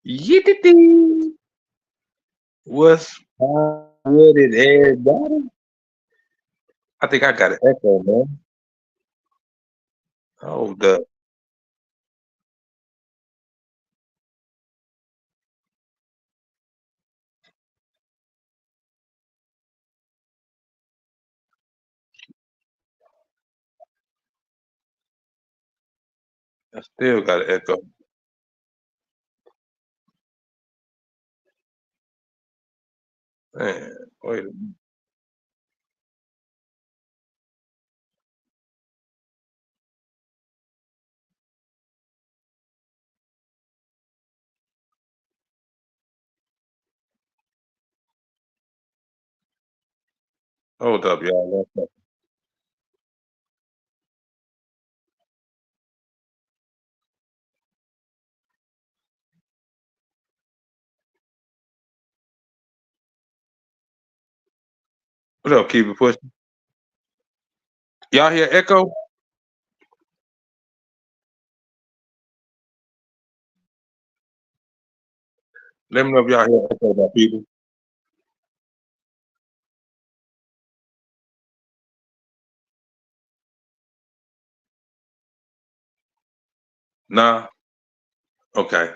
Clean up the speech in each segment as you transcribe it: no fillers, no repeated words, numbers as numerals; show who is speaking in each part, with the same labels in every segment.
Speaker 1: Yippee! What's with it, everybody? I think I got an echo, man. Hold up. I still got an echo. Man, wait a minute. Hold up, y'all. What up, keep it pushing? Y'all hear echo? Let me know if y'all hear echo, my people. Nah? Okay.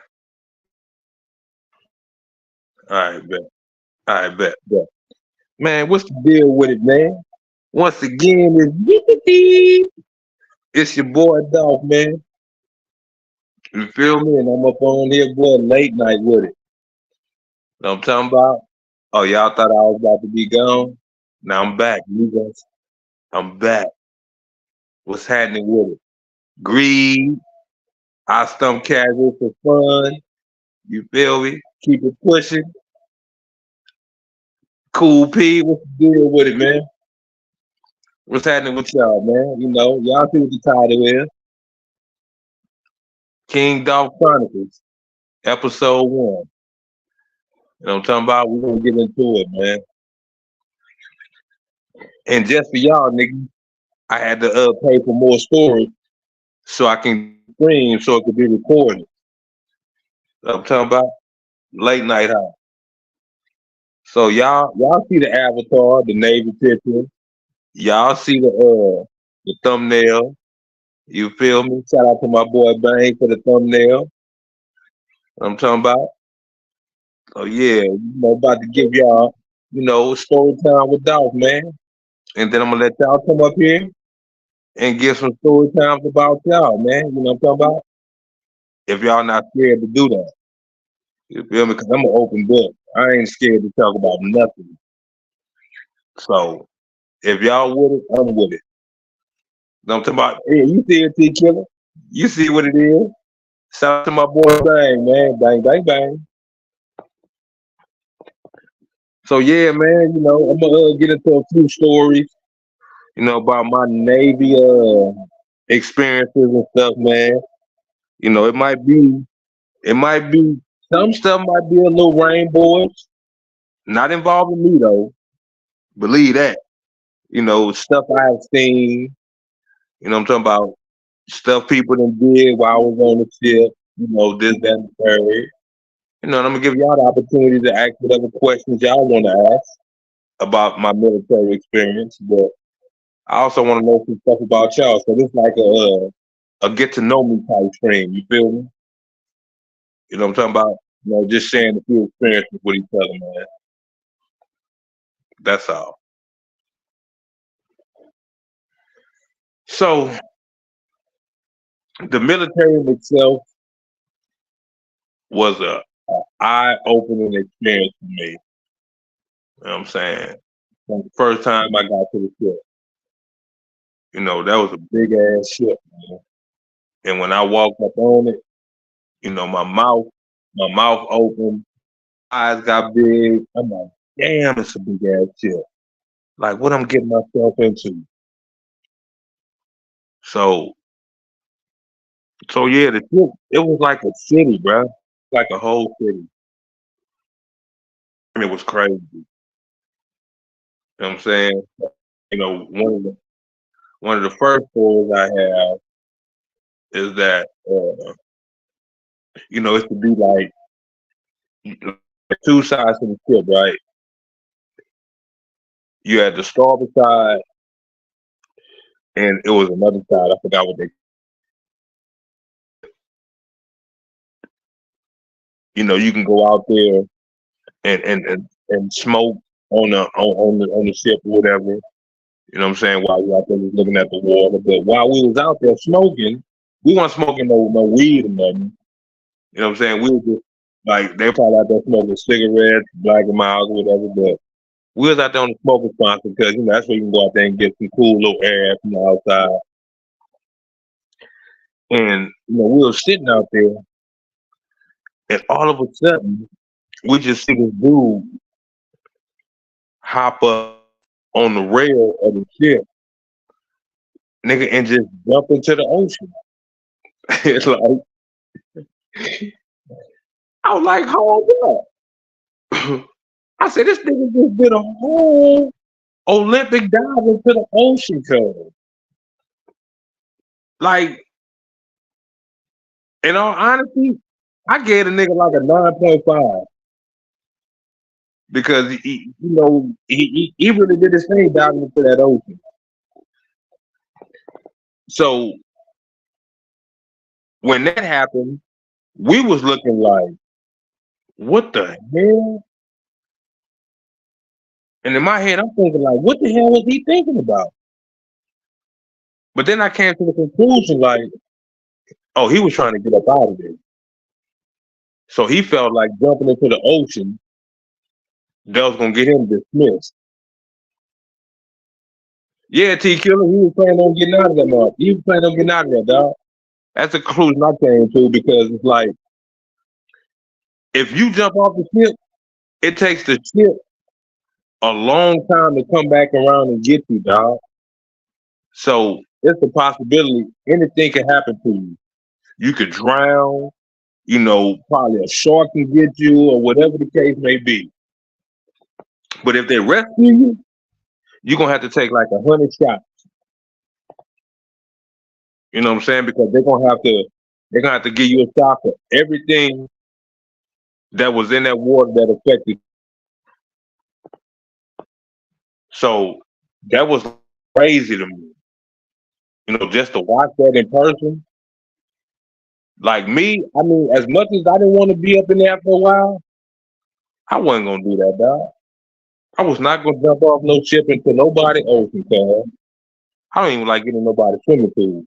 Speaker 1: All right, bet. All right, bet. Man, what's the deal with it, man? Once again, it's yippee! It's your boy Dolph, man. You feel me? And I'm up on here, boy, late night with it. Know what I'm talking about? Oh, y'all thought I was about to be gone? Now I'm back, you guys. I'm back. What's happening with it? Greed. I stump casual for fun. You feel me? Keep it pushing. Cool P. What's the deal with it, man? What's happening with y'all, man? You know, y'all see what the title is. King Dolph Chronicles, episode 1. You know what I'm talking about? We're gonna get into it, man. And just for y'all, niggas, I had to pay for more storage so I can stream so it could be recorded. You know what I'm talking about? Late night high. So y'all see the avatar, the Navy picture. Y'all see the thumbnail. You feel me? Shout out to my boy Bang for the thumbnail. I'm talking about. So yeah, about to give y'all, story time with Dolph, man. And then I'm gonna let y'all come up here and give some story times about y'all, man. You know what I'm talking about? If y'all not scared to do that. You feel me? Because I'm an open book. I ain't scared to talk about nothing. So if y'all with it, I'm with it. You know what I'm talking about? Hey, you see it, T Killer? You see what it is? Shout out to my boy Bang, man. Bang, bang, bang. So yeah, man, I'm gonna get into a few stories, about my Navy experiences and stuff, man. It might be some stuff might be a little rainbowish, not involving me though. Believe that. Stuff I've seen, I'm talking about stuff people done did while I was on the ship, this, that, and the third. And I'm gonna give y'all the opportunity to ask whatever questions y'all want to ask about my military experience, but I also want to know some stuff about y'all. So this is like a get to know me type stream. You feel me? You know what I'm talking about? Just sharing a few experiences with each other, man. That's all. So the military in itself was a eye opening experience for me. You know what I'm saying? From the first time I got to the ship, that was a big ass ship, man. And when I walked up on it, my mouth opened, eyes got big. I'm like, damn, it's a big ass ship. Like what I'm getting myself into. So, so yeah, the ship, it was like a city, bro. Like a whole city. And it was crazy. You know what I'm saying? One of the first stories I have is that it could be like two sides to the ship, right? You had the starboard side, and it was another side. I forgot what they. You can go out there and smoke on the ship or whatever. You know what I'm saying? While we out there just looking at the water. But while we was out there smoking, we weren't smoking no weed or nothing. You know what I'm saying? We were just like they probably out there smoking cigarettes, Black and Miles, whatever. But we was out there on the smoking spot because that's where you can go out there and get some cool little air from the outside. And we were sitting out there, and all of a sudden we just see this dude hop up on the rail of the ship, nigga, and just jump into the ocean. It's like I was like, hold up. I said, this nigga just did a whole Olympic dive into the ocean, cuz. Like, in all honesty, I gave a nigga like a 9.5 because he really did his thing diving into that ocean. So when that happened, we was looking like, what the hell? And in my head, I'm thinking like, what the hell was he thinking about? But then I came to the conclusion like, oh, he was trying to get up out of there. So he felt like jumping into the ocean, that was gonna get him dismissed. Yeah, T Killer, he was planning on getting out of that mark. He was planning on getting out of there, dog. That's the conclusion I came to because it's like if you jump off the ship, it takes the ship a long time to come back around and get you, dog. So it's a possibility anything can happen to you. You could drown, probably a shark can get you or whatever the case may be. But if they rescue you, you're gonna have to take like 100 shots. You know what I'm saying? Because they're gonna have to give you a shot for everything that was in that water that affected. So that was crazy to me. Just to watch that in person. Like me, I mean, as much as I didn't want to be up in there for a while, I wasn't gonna do that, dog. I was not gonna jump off no ship into nobody ocean, cuz. I don't even like getting nobody swimming pool.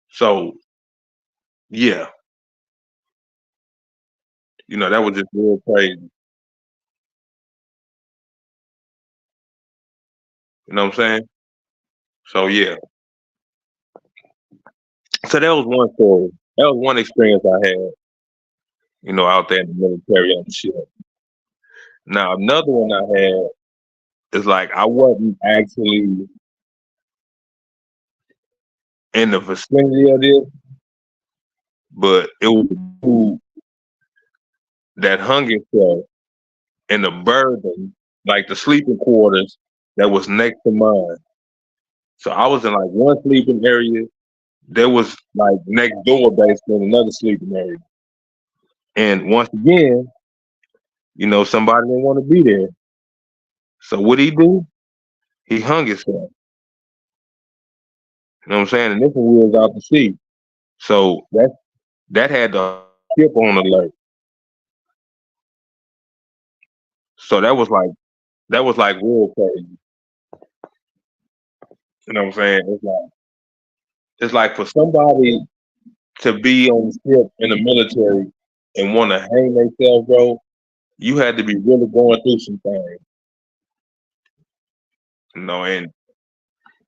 Speaker 1: So yeah, that was just real crazy. You know what I'm saying? So yeah. So that was one story. That was one experience I had, out there in the military on the ship. Now another one I had is like I wasn't actually in the vicinity of this, but it was a dude that hung himself in the berthing, like the sleeping quarters that was next to mine. So I was in like one sleeping area. There was like next door basically another sleeping area. And once again, somebody didn't want to be there. So what he do? He hung himself. You know what I'm saying? And this one we was out to sea. So that had the ship on alert. So that was like real crazy. You know what I'm saying? It's like for somebody to be on the ship in the military and want to hang themselves, bro, you had to be really going through some things. And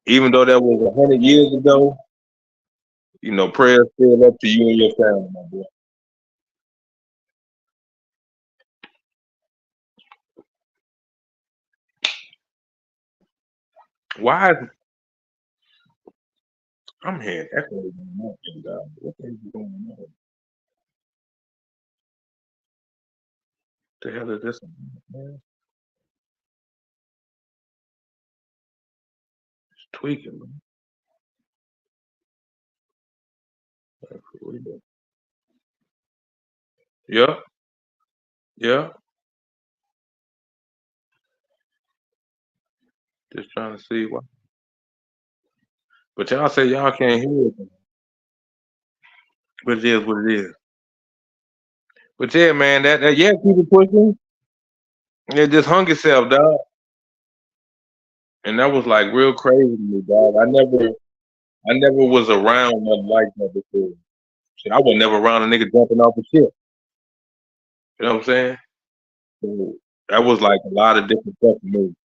Speaker 1: even though that was 100 years ago, prayers still up to you and your family, my boy. Why is I'm hearing echoes in my end, dog. What the hell is going on? What the hell is this, man? It's tweaking, man. Yeah, yeah. Just trying to see what. But y'all say y'all can't hear it. But it is what it is. But yeah, man, that yeah, keep it pushing. It just hung itself, dog. And that was like real crazy to me, dog. I never was around nothing like that before. Shit, I was never around a nigga jumping off a ship. You know what I'm saying? So that was like a lot of different stuff for me.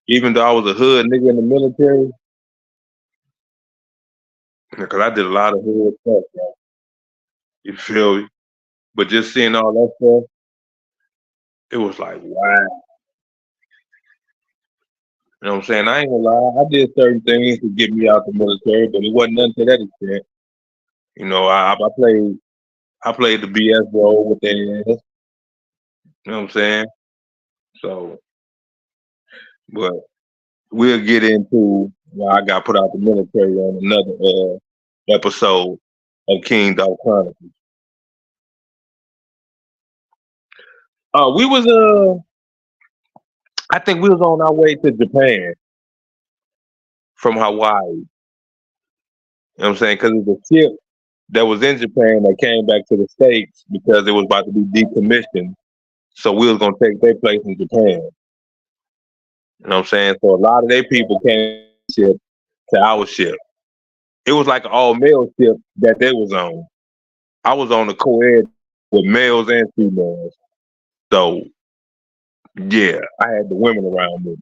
Speaker 1: Even though I was a hood nigga in the military, because I did a lot of hood stuff, man. You feel me? But just seeing all that stuff, it was like, wow. You know what I'm saying? I ain't gonna lie. I did certain things to get me out the military, but it wasn't nothing to that extent. You know, I played the BS role with their ass. You know what I'm saying? So, but we'll get into why I got put out the military on another episode of King Dolph Chronicles. We was I think we was on our way to Japan from Hawaii. You know what I'm saying? Because it was a ship that was in Japan that came back to the States because it was about to be decommissioned. So we was gonna take their place in Japan. You know what I'm saying? So a lot of their people came ship to our ship. It was like an all male ship that they was on. I was on the co-ed with males and females. So yeah, I had the women around me.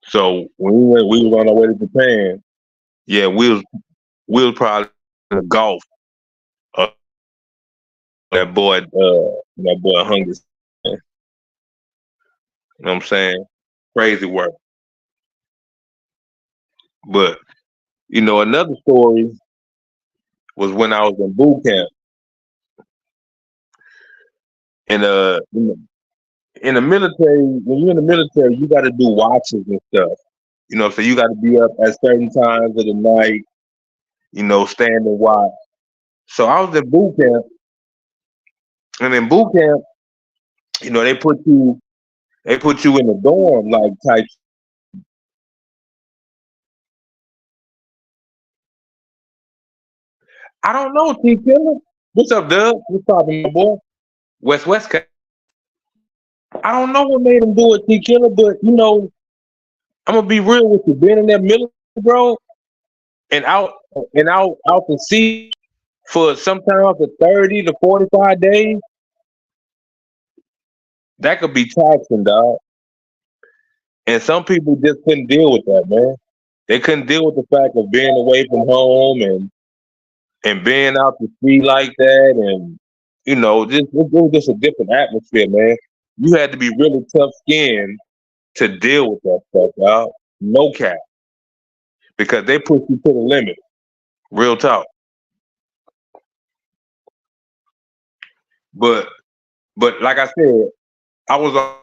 Speaker 1: So when we was on our way to Japan. Yeah, we was probably in the Gulf. Uh, that boy hung his. You know what I'm saying? Crazy work. But another story was when I was in boot camp, and in the military, when you're in the military, you got to do watches and stuff. So you got to be up at certain times of the night. Stand and watch. So I was in boot camp, and in boot camp, they put you in the dorm like type. I don't know, T Killer. What's up, Doug? What's poppin', my boy? West. I don't know what made him do it, T Killer, but I'm gonna be real with you. Being in that military, bro, and out to sea for sometimes for 30 to 45 days, that could be taxing, dog. And some people just couldn't deal with that, man. They couldn't deal with the fact of being away from home and being out to sea like that, and just it was just a different atmosphere, man. You had to be really tough skinned to deal with that stuff, dog. No cap, because they push you to the limit. Real talk. But like I said, I was on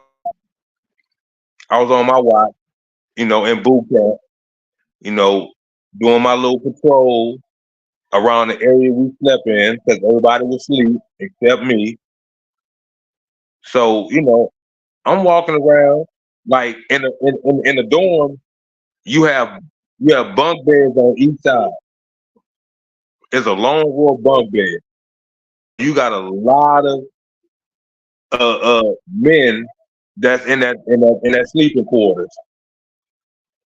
Speaker 1: I was on my watch, in boot camp, you know, doing my little patrol around the area we slept in because everybody was asleep except me. So I'm walking around like in the dorm. You have bunk beds on each side. It's a long row of bunk beds. You got a lot of men that's in that sleeping quarters,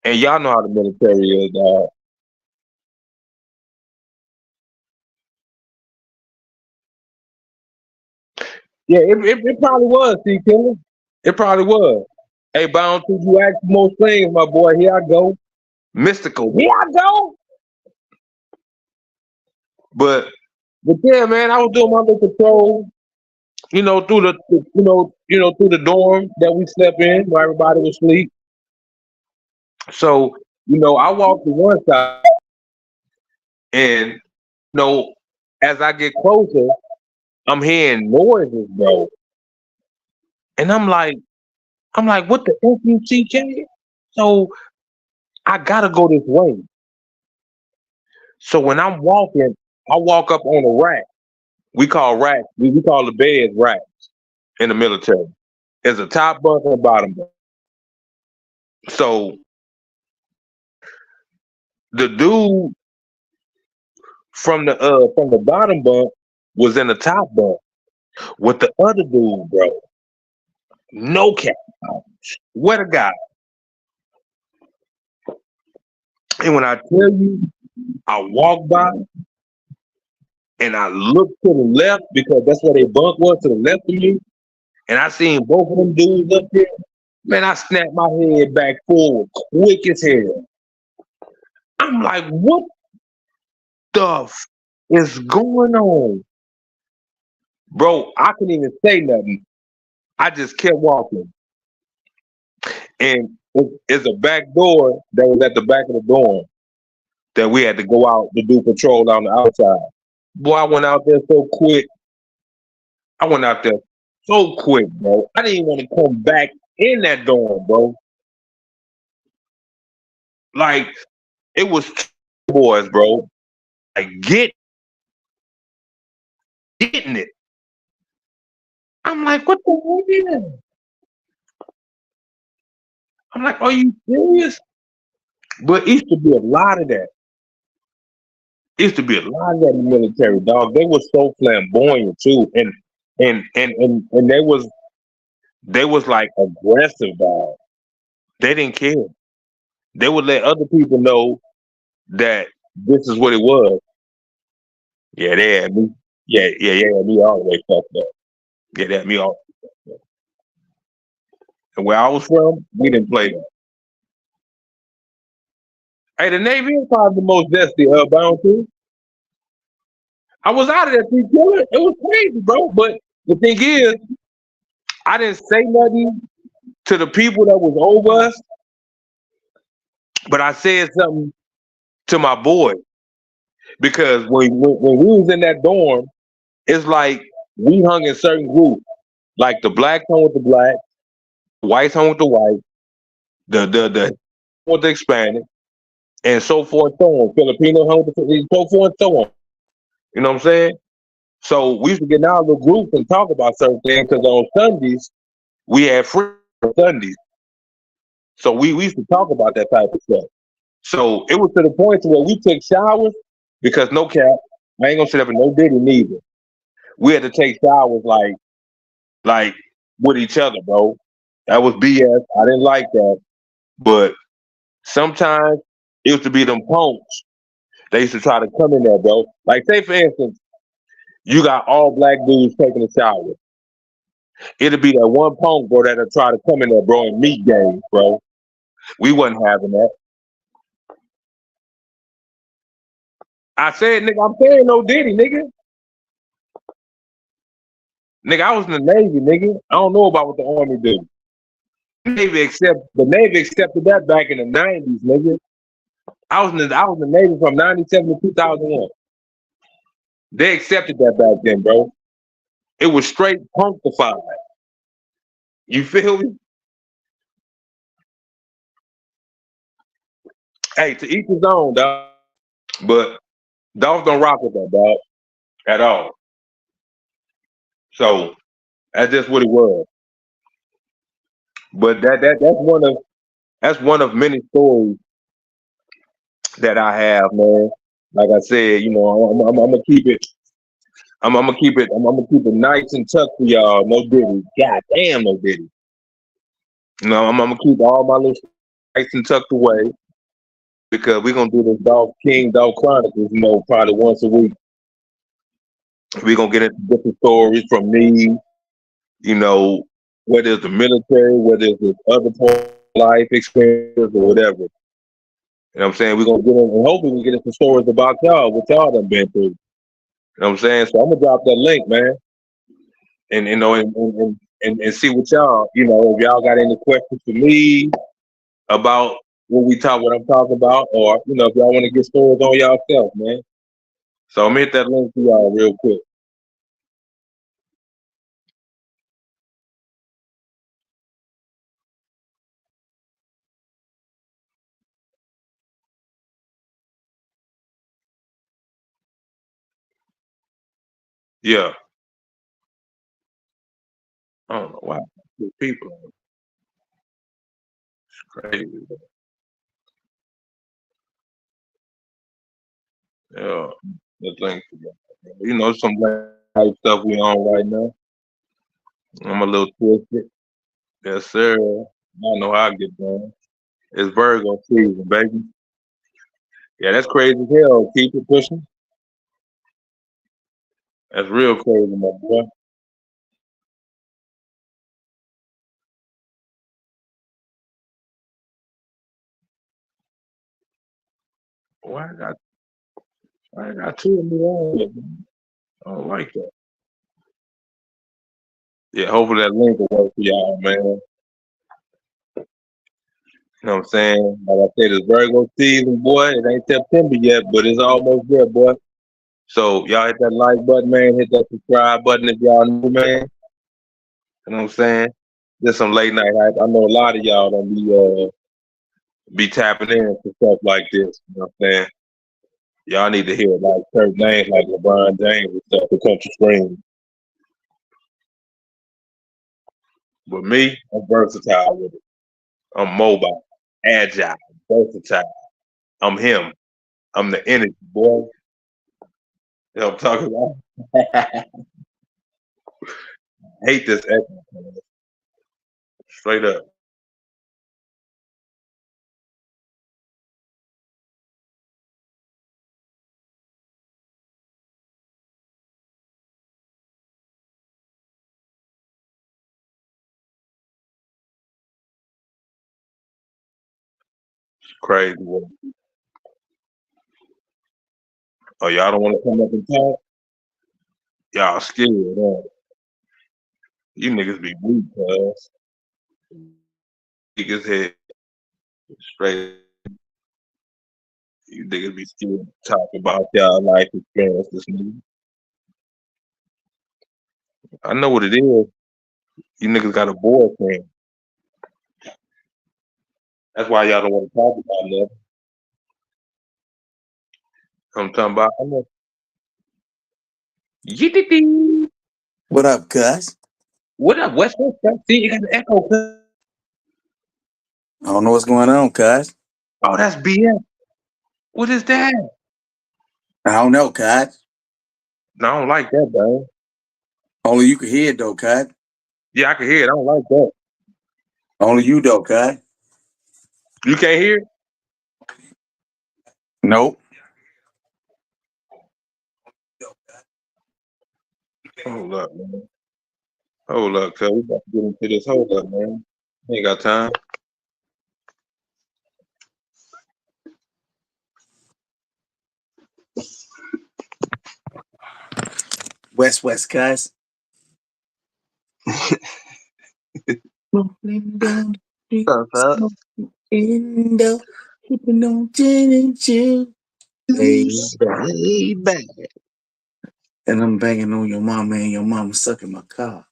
Speaker 1: and y'all know how the military is. Yeah, it probably was, C. Killer. It probably was. Hey, bound to you ask most things, my boy. Here I go. Mystical. Here I go. But yeah, man, I was doing my little patrol, through through the dorm that we slept in where everybody was asleep. So, I walked to one side and as I get closer, I'm hearing noises, bro. And I'm like, what the FUCK? So I gotta go this way. So when I'm walking, I walk up on a rack. We call racks. We call the beds racks in the military. There's a top bunk and a bottom bunk. So the dude from the bottom bunk was in the top bunk with the other dude, bro. No cap. What a guy. And when I tell you, I walked by and I looked to the left because that's where their bunk was to the left of me. And I seen both of them dudes up there. Man, I snapped my head back forward quick as hell. I'm like, what the is going on? Bro, I couldn't even say nothing. I just kept walking. And it's a back door that was at the back of the dorm that we had to go out to do patrol on the outside. Boy, I went out there so quick. I went out there so quick, bro. I didn't even want to come back in that dorm, bro. Like, it was two boys, bro. Like, getting it. I'm like, what the hell is that? I'm like, are you serious? But it used to be a lot of that. It used to be a lot of that in the military, dog. They were so flamboyant too, and they was like aggressive, dog. They didn't care. They would let other people know that this is what it was. Yeah, they had me. Yeah, me all the way fucked up. Yeah, they had me all. And where I was from, we didn't play that. Hey, the Navy is probably the most zesty bound to. I was out of that three killer. It was crazy, bro. But the thing is, I didn't say nothing to the people that was over us, but I said something to my boy because when we was in that dorm, it's like we hung in certain groups. Like the blacks hung with the black, whites hung with the white, the with the Hispanic, and so forth and so on. Filipino hung with the so forth and so on. You know what I'm saying? So we used to get in our little groups and talk about certain things because on Sundays we had free on Sundays. So we used to talk about that type of stuff. So it was to the point to where we took showers because no cap, I ain't gonna sit up and no diddy neither. We had to take showers like with each other, bro. That was BS. I didn't like that. But sometimes it used to be them punks. They used to try to come in there, bro. Like say for instance, you got all black dudes taking a shower. It'll be that one punk, bro, that'll try to come in there, bro, and meet games, bro. We wasn't having that. I said, nigga, I'm saying no diddy, nigga. Nigga, I was in the Navy, nigga. I don't know about what the Army do. The Navy accepted that back in the 90s, nigga. I was in the Navy from 97 to 2001. They accepted that back then, bro. It was straight punkified. You feel me? Hey, to each his own, dog. But Dolph don't rock with that, dog, at all. So that's just what it was. But that's one of many stories that I have, man. Like I said, I'm gonna keep it. I'm gonna keep it. I'm gonna keep it nice and tough for y'all. No diddy. God damn, no diddy. I'm gonna keep all my little nice and tucked away because we're gonna do this Dolph Chronicles, probably once a week. We're gonna get into different stories from me, you know, whether it's the military, whether it's this other part of life experiences or whatever. You know what I'm saying? We're gonna get in and hopefully we get into stories about y'all, what y'all done been through. You know what I'm saying? So I'm gonna drop that link, man. And and see what y'all, if y'all got any questions for me about what I'm talking about, or if y'all want to get stories on y'allself, man. So I'm gonna hit that link for y'all real quick. Yeah, I don't know why people are crazy. Yeah, the thing. You know, some type stuff we on right now. I'm a little twisted. Yes, sir. I know how I get down. It's Virgo season, baby. Yeah, that's crazy as hell. Keep it pushing. That's real crazy, my boy. Why I got two of me on here, man? I don't like that. Yeah, hopefully that link will work for y'all, man. You know what I'm saying? Like I said, it's Virgo season, boy. It ain't September yet, but it's almost there, boy. So y'all hit that like button, man. Hit that subscribe button if y'all new, man. You know what I'm saying? Just some late night hype. I know a lot of y'all don't be tapping in for stuff like this. You know what I'm saying? Y'all need to hear like certain names like LeBron James and stuff to come to screen. But me, I'm versatile with it. I'm mobile, agile, versatile. I'm him. I'm the energy, boy. You know what I'm talking about? Hate this echo, man. Straight up. Crazy. Work. Oh, y'all don't want to come up and talk? Y'all scared, huh? You niggas be weak, cuz. Niggas head straight. You niggas be scared to talk about y'all life experiences. Nigga. I know what it is. You niggas got a boyfriend. That's why y'all don't want to talk about nothing. I'm talking about. I know. Yee-dee-dee.
Speaker 2: What up, Gus?
Speaker 1: What up, West Coast? See, you got an echo, cuz.
Speaker 2: I don't know what's going on, cuz.
Speaker 1: Oh, that's BS. What is that?
Speaker 2: I don't know, cuz.
Speaker 1: No, I don't like that, man.
Speaker 2: Only you can hear it, though, cuz.
Speaker 1: Yeah, I can hear it. I don't like that.
Speaker 2: Only you, though, cuz.
Speaker 1: You can't hear it?
Speaker 2: Nope.
Speaker 1: Hold up, man. Hold up, cuz. We about to get into this. Hold up, man. Ain't got time.
Speaker 2: West, cuz. Rolling down the street,
Speaker 3: What's up,
Speaker 2: smoking window, keeping on gin and chill. Hey, back.
Speaker 3: Hey, back.
Speaker 2: And I'm banging on your mama and your mama sucking my cock.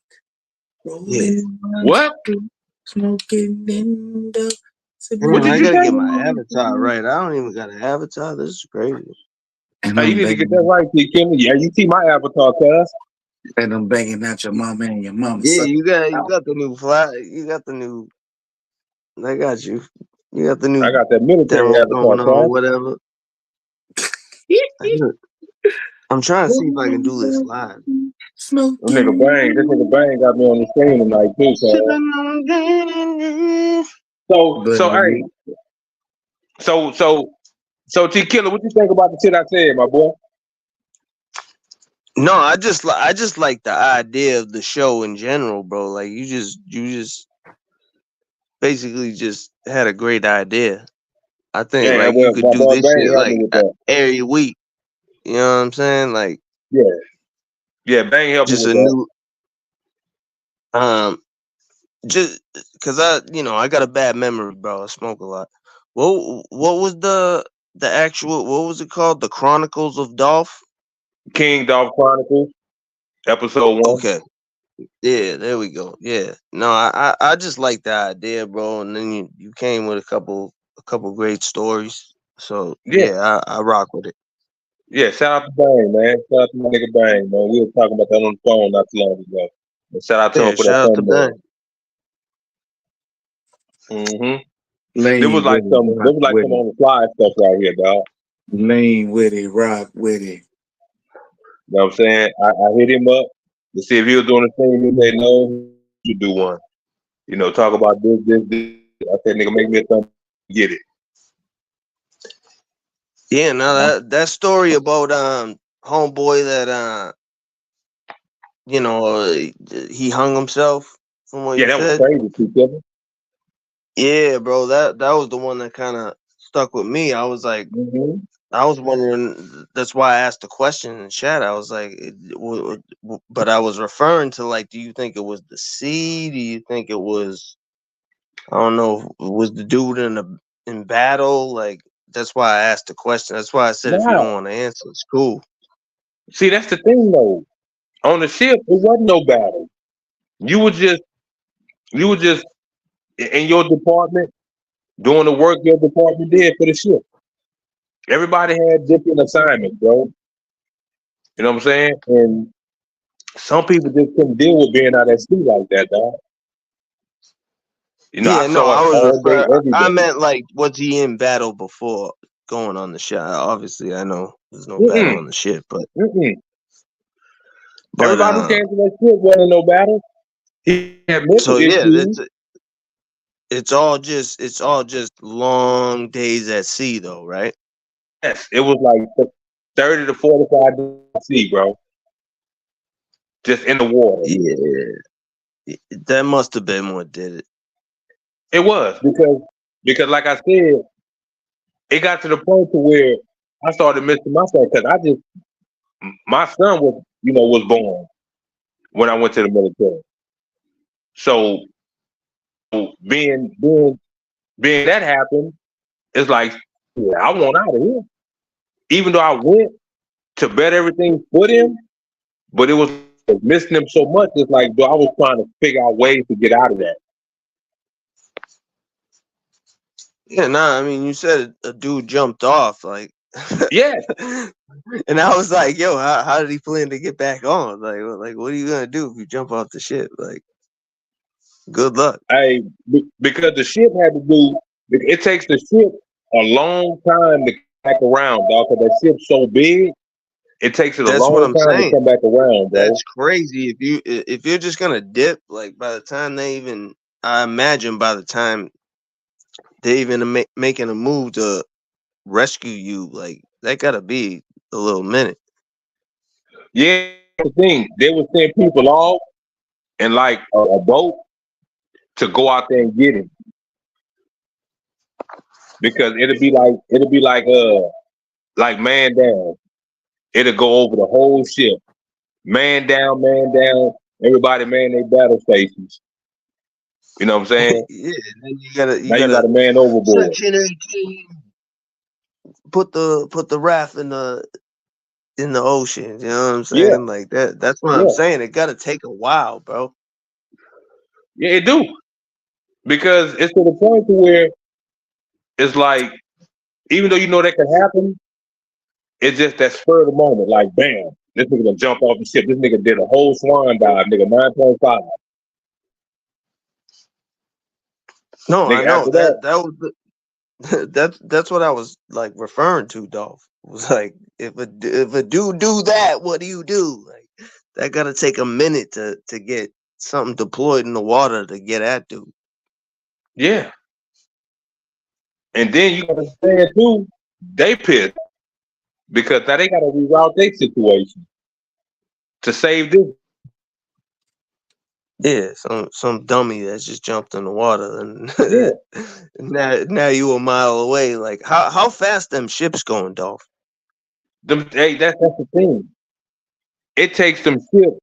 Speaker 3: Yeah.
Speaker 2: Rolling down the
Speaker 1: What?
Speaker 2: street, smoking window, sipping
Speaker 1: What
Speaker 3: Damn,
Speaker 2: on
Speaker 1: did
Speaker 3: I
Speaker 1: you
Speaker 3: gotta
Speaker 1: say?
Speaker 3: get my avatar right. I don't even got an avatar. This is crazy.
Speaker 2: and
Speaker 1: Hey, you
Speaker 2: I'm
Speaker 1: need to get that
Speaker 2: banging
Speaker 1: right, T. Kimmy. Yeah, you see my avatar, cuz.
Speaker 2: and I'm banging out your mama and your mama
Speaker 3: Yeah,
Speaker 2: sucking my
Speaker 3: you
Speaker 2: cock.
Speaker 3: got the new fly. You got the new. I got you. You got the
Speaker 1: I
Speaker 3: new
Speaker 1: got that military
Speaker 3: demo
Speaker 1: avatar,
Speaker 3: going on,
Speaker 1: cuz.
Speaker 3: whatever. I do- I'm trying to see if I can do this live.
Speaker 1: This nigga Bang. This nigga
Speaker 2: Smoking.
Speaker 1: Bang got me on the screen tonight, too, cuz.
Speaker 3: Sipping on gin.
Speaker 1: So,
Speaker 2: But
Speaker 1: so, hey. So, so, so, T. Killer, what you think about the shit I said, my boy?
Speaker 3: No, I just like the idea of the show in general, bro. Like you just basically just had a great idea. I think
Speaker 1: Yeah,
Speaker 3: like you
Speaker 1: well,
Speaker 3: could
Speaker 1: my
Speaker 3: do
Speaker 1: boy
Speaker 3: this
Speaker 1: Bang
Speaker 3: shit
Speaker 1: helped me
Speaker 3: like
Speaker 1: with that.
Speaker 3: every week. You know what I'm saying? Like
Speaker 1: Yeah. Yeah, Bang helped me
Speaker 3: just
Speaker 1: with
Speaker 3: a
Speaker 1: that.
Speaker 3: new um just cause I got a bad memory, bro. I smoke a lot. What was the actual what was it called? The Chronicles of Dolph?
Speaker 1: King Dolph Chronicles, episode 1.
Speaker 3: Okay. Yeah, there we go. Yeah. No, I just like the idea, bro. And then you came with a couple great stories. So
Speaker 1: Yeah.
Speaker 3: yeah, I rock with it.
Speaker 1: Yeah, shout out to Bang, man. Shout out to my nigga Bang, man. We were talking about that on the phone not too long ago. And shout out to him
Speaker 3: Yeah,
Speaker 1: for that
Speaker 3: shout out to
Speaker 1: thumbnail.
Speaker 3: Ben.
Speaker 1: Mm-hmm. There was
Speaker 2: Lane
Speaker 1: like
Speaker 2: with it,
Speaker 1: some, there
Speaker 2: rock
Speaker 1: was like
Speaker 2: with
Speaker 1: some
Speaker 2: it.
Speaker 1: on the fly stuff right here, dog.
Speaker 2: Lane with it, rock with it.
Speaker 1: You know what I'm saying? I hit him up to see if he was doing the thing. He said no, he should do one. You know, talk about this. I said, nigga, make me a thumb, get it.
Speaker 3: Yeah, now that story about homeboy that he hung himself from what
Speaker 1: Yeah,
Speaker 3: you
Speaker 1: that was
Speaker 3: said.
Speaker 1: crazy, too, Kevin.
Speaker 3: Yeah, bro, that was the one that kind of stuck with me.
Speaker 1: Mm-hmm.
Speaker 3: I was wondering. That's why I asked the question in the chat. I was like, but I was referring to like, do you think it was the sea? Do you think it was? I don't know. Was the dude in battle? Like that's why I asked the question. That's why I said if you don't
Speaker 1: Now,
Speaker 3: want to answer, it's cool.
Speaker 1: see, that's the thing, though. On the ship, it wasn't no battle. You were just, you were just in your department doing the work your department did for the ship. Everybody had different assignments, bro. You know what I'm saying? And some people just couldn't deal with being out at sea like that, dog. You know, I
Speaker 3: Yeah, no,
Speaker 1: saw
Speaker 3: I
Speaker 1: it
Speaker 3: was
Speaker 1: all day, every
Speaker 3: I
Speaker 1: day.
Speaker 3: meant like, was he in battle before going on the ship? Obviously, I know there's no battle
Speaker 1: Mm-mm,
Speaker 3: on the ship, but
Speaker 1: mm-mm.
Speaker 3: but
Speaker 1: Everybody who came to that ship wasn't no battle. He had mental
Speaker 3: so yeah,
Speaker 1: issues.
Speaker 3: it's all just long days at sea, though, right?
Speaker 1: Yes, it was like 30 to 45 days at sea, bro. Just in the water.
Speaker 3: Yeah, that must have been what did it.
Speaker 1: It was because like I said, it got to the point to where I started missing my son because I just my son was was born when I went to the military. So being that happened, it's like yeah, I want out of here. Even though I went to bet everything for him, but it was missing him so much. It's like I was trying to figure out ways to get out of that.
Speaker 3: Yeah, nah, I mean, you said a dude jumped off, like,
Speaker 1: Yeah,
Speaker 3: and I was like, yo, how did he plan to get back on? Like, what are you gonna do if you jump off the ship? Like, good luck.
Speaker 1: because the ship had to do. It takes the ship a long time to come back around, dog. Because that ship's so big, it takes it a
Speaker 3: That's what
Speaker 1: long
Speaker 3: I'm
Speaker 1: time to
Speaker 3: saying.
Speaker 1: come back around, bro.
Speaker 3: That's crazy. If you're just gonna dip, like by the time I imagine by the time they even making a move to rescue you, like that gotta be a little minute.
Speaker 1: Yeah, the thing they would send people off in like a boat to go out there and get him because it'll be like man down. It'll go over the whole ship, man down, man down. Everybody man their battle stations. You know what I'm saying?
Speaker 3: Yeah, then you
Speaker 1: Now you got
Speaker 3: gotta
Speaker 1: a man overboard.
Speaker 3: section 18, put the raft in the ocean. You know what I'm
Speaker 1: Yeah,
Speaker 3: saying? Like that. That's what I'm
Speaker 1: yeah,
Speaker 3: saying. It gotta take a while, bro.
Speaker 1: yeah. It do because it's to the point to where it's like even though you know that can happen, it's just that spur of the moment. Like bam, this nigga gonna jump off the ship. This nigga did a whole swan dive, nigga 9.5.
Speaker 3: No, I
Speaker 1: Nigga
Speaker 3: know
Speaker 1: after that,
Speaker 3: that was that's what I was like referring to, Dolph. It was like if a dude do that, what do you do? Like that gotta take a minute to get something deployed in the water to get at dude.
Speaker 1: yeah. And then you gotta understand too, they pissed because now they gotta reroute their situation to save this.
Speaker 3: Yeah, some dummy that just jumped in the water and
Speaker 1: Yeah,
Speaker 3: now you a mile away. Like how fast them ships going, Dolph?
Speaker 1: hey, that's the thing. It takes them ships.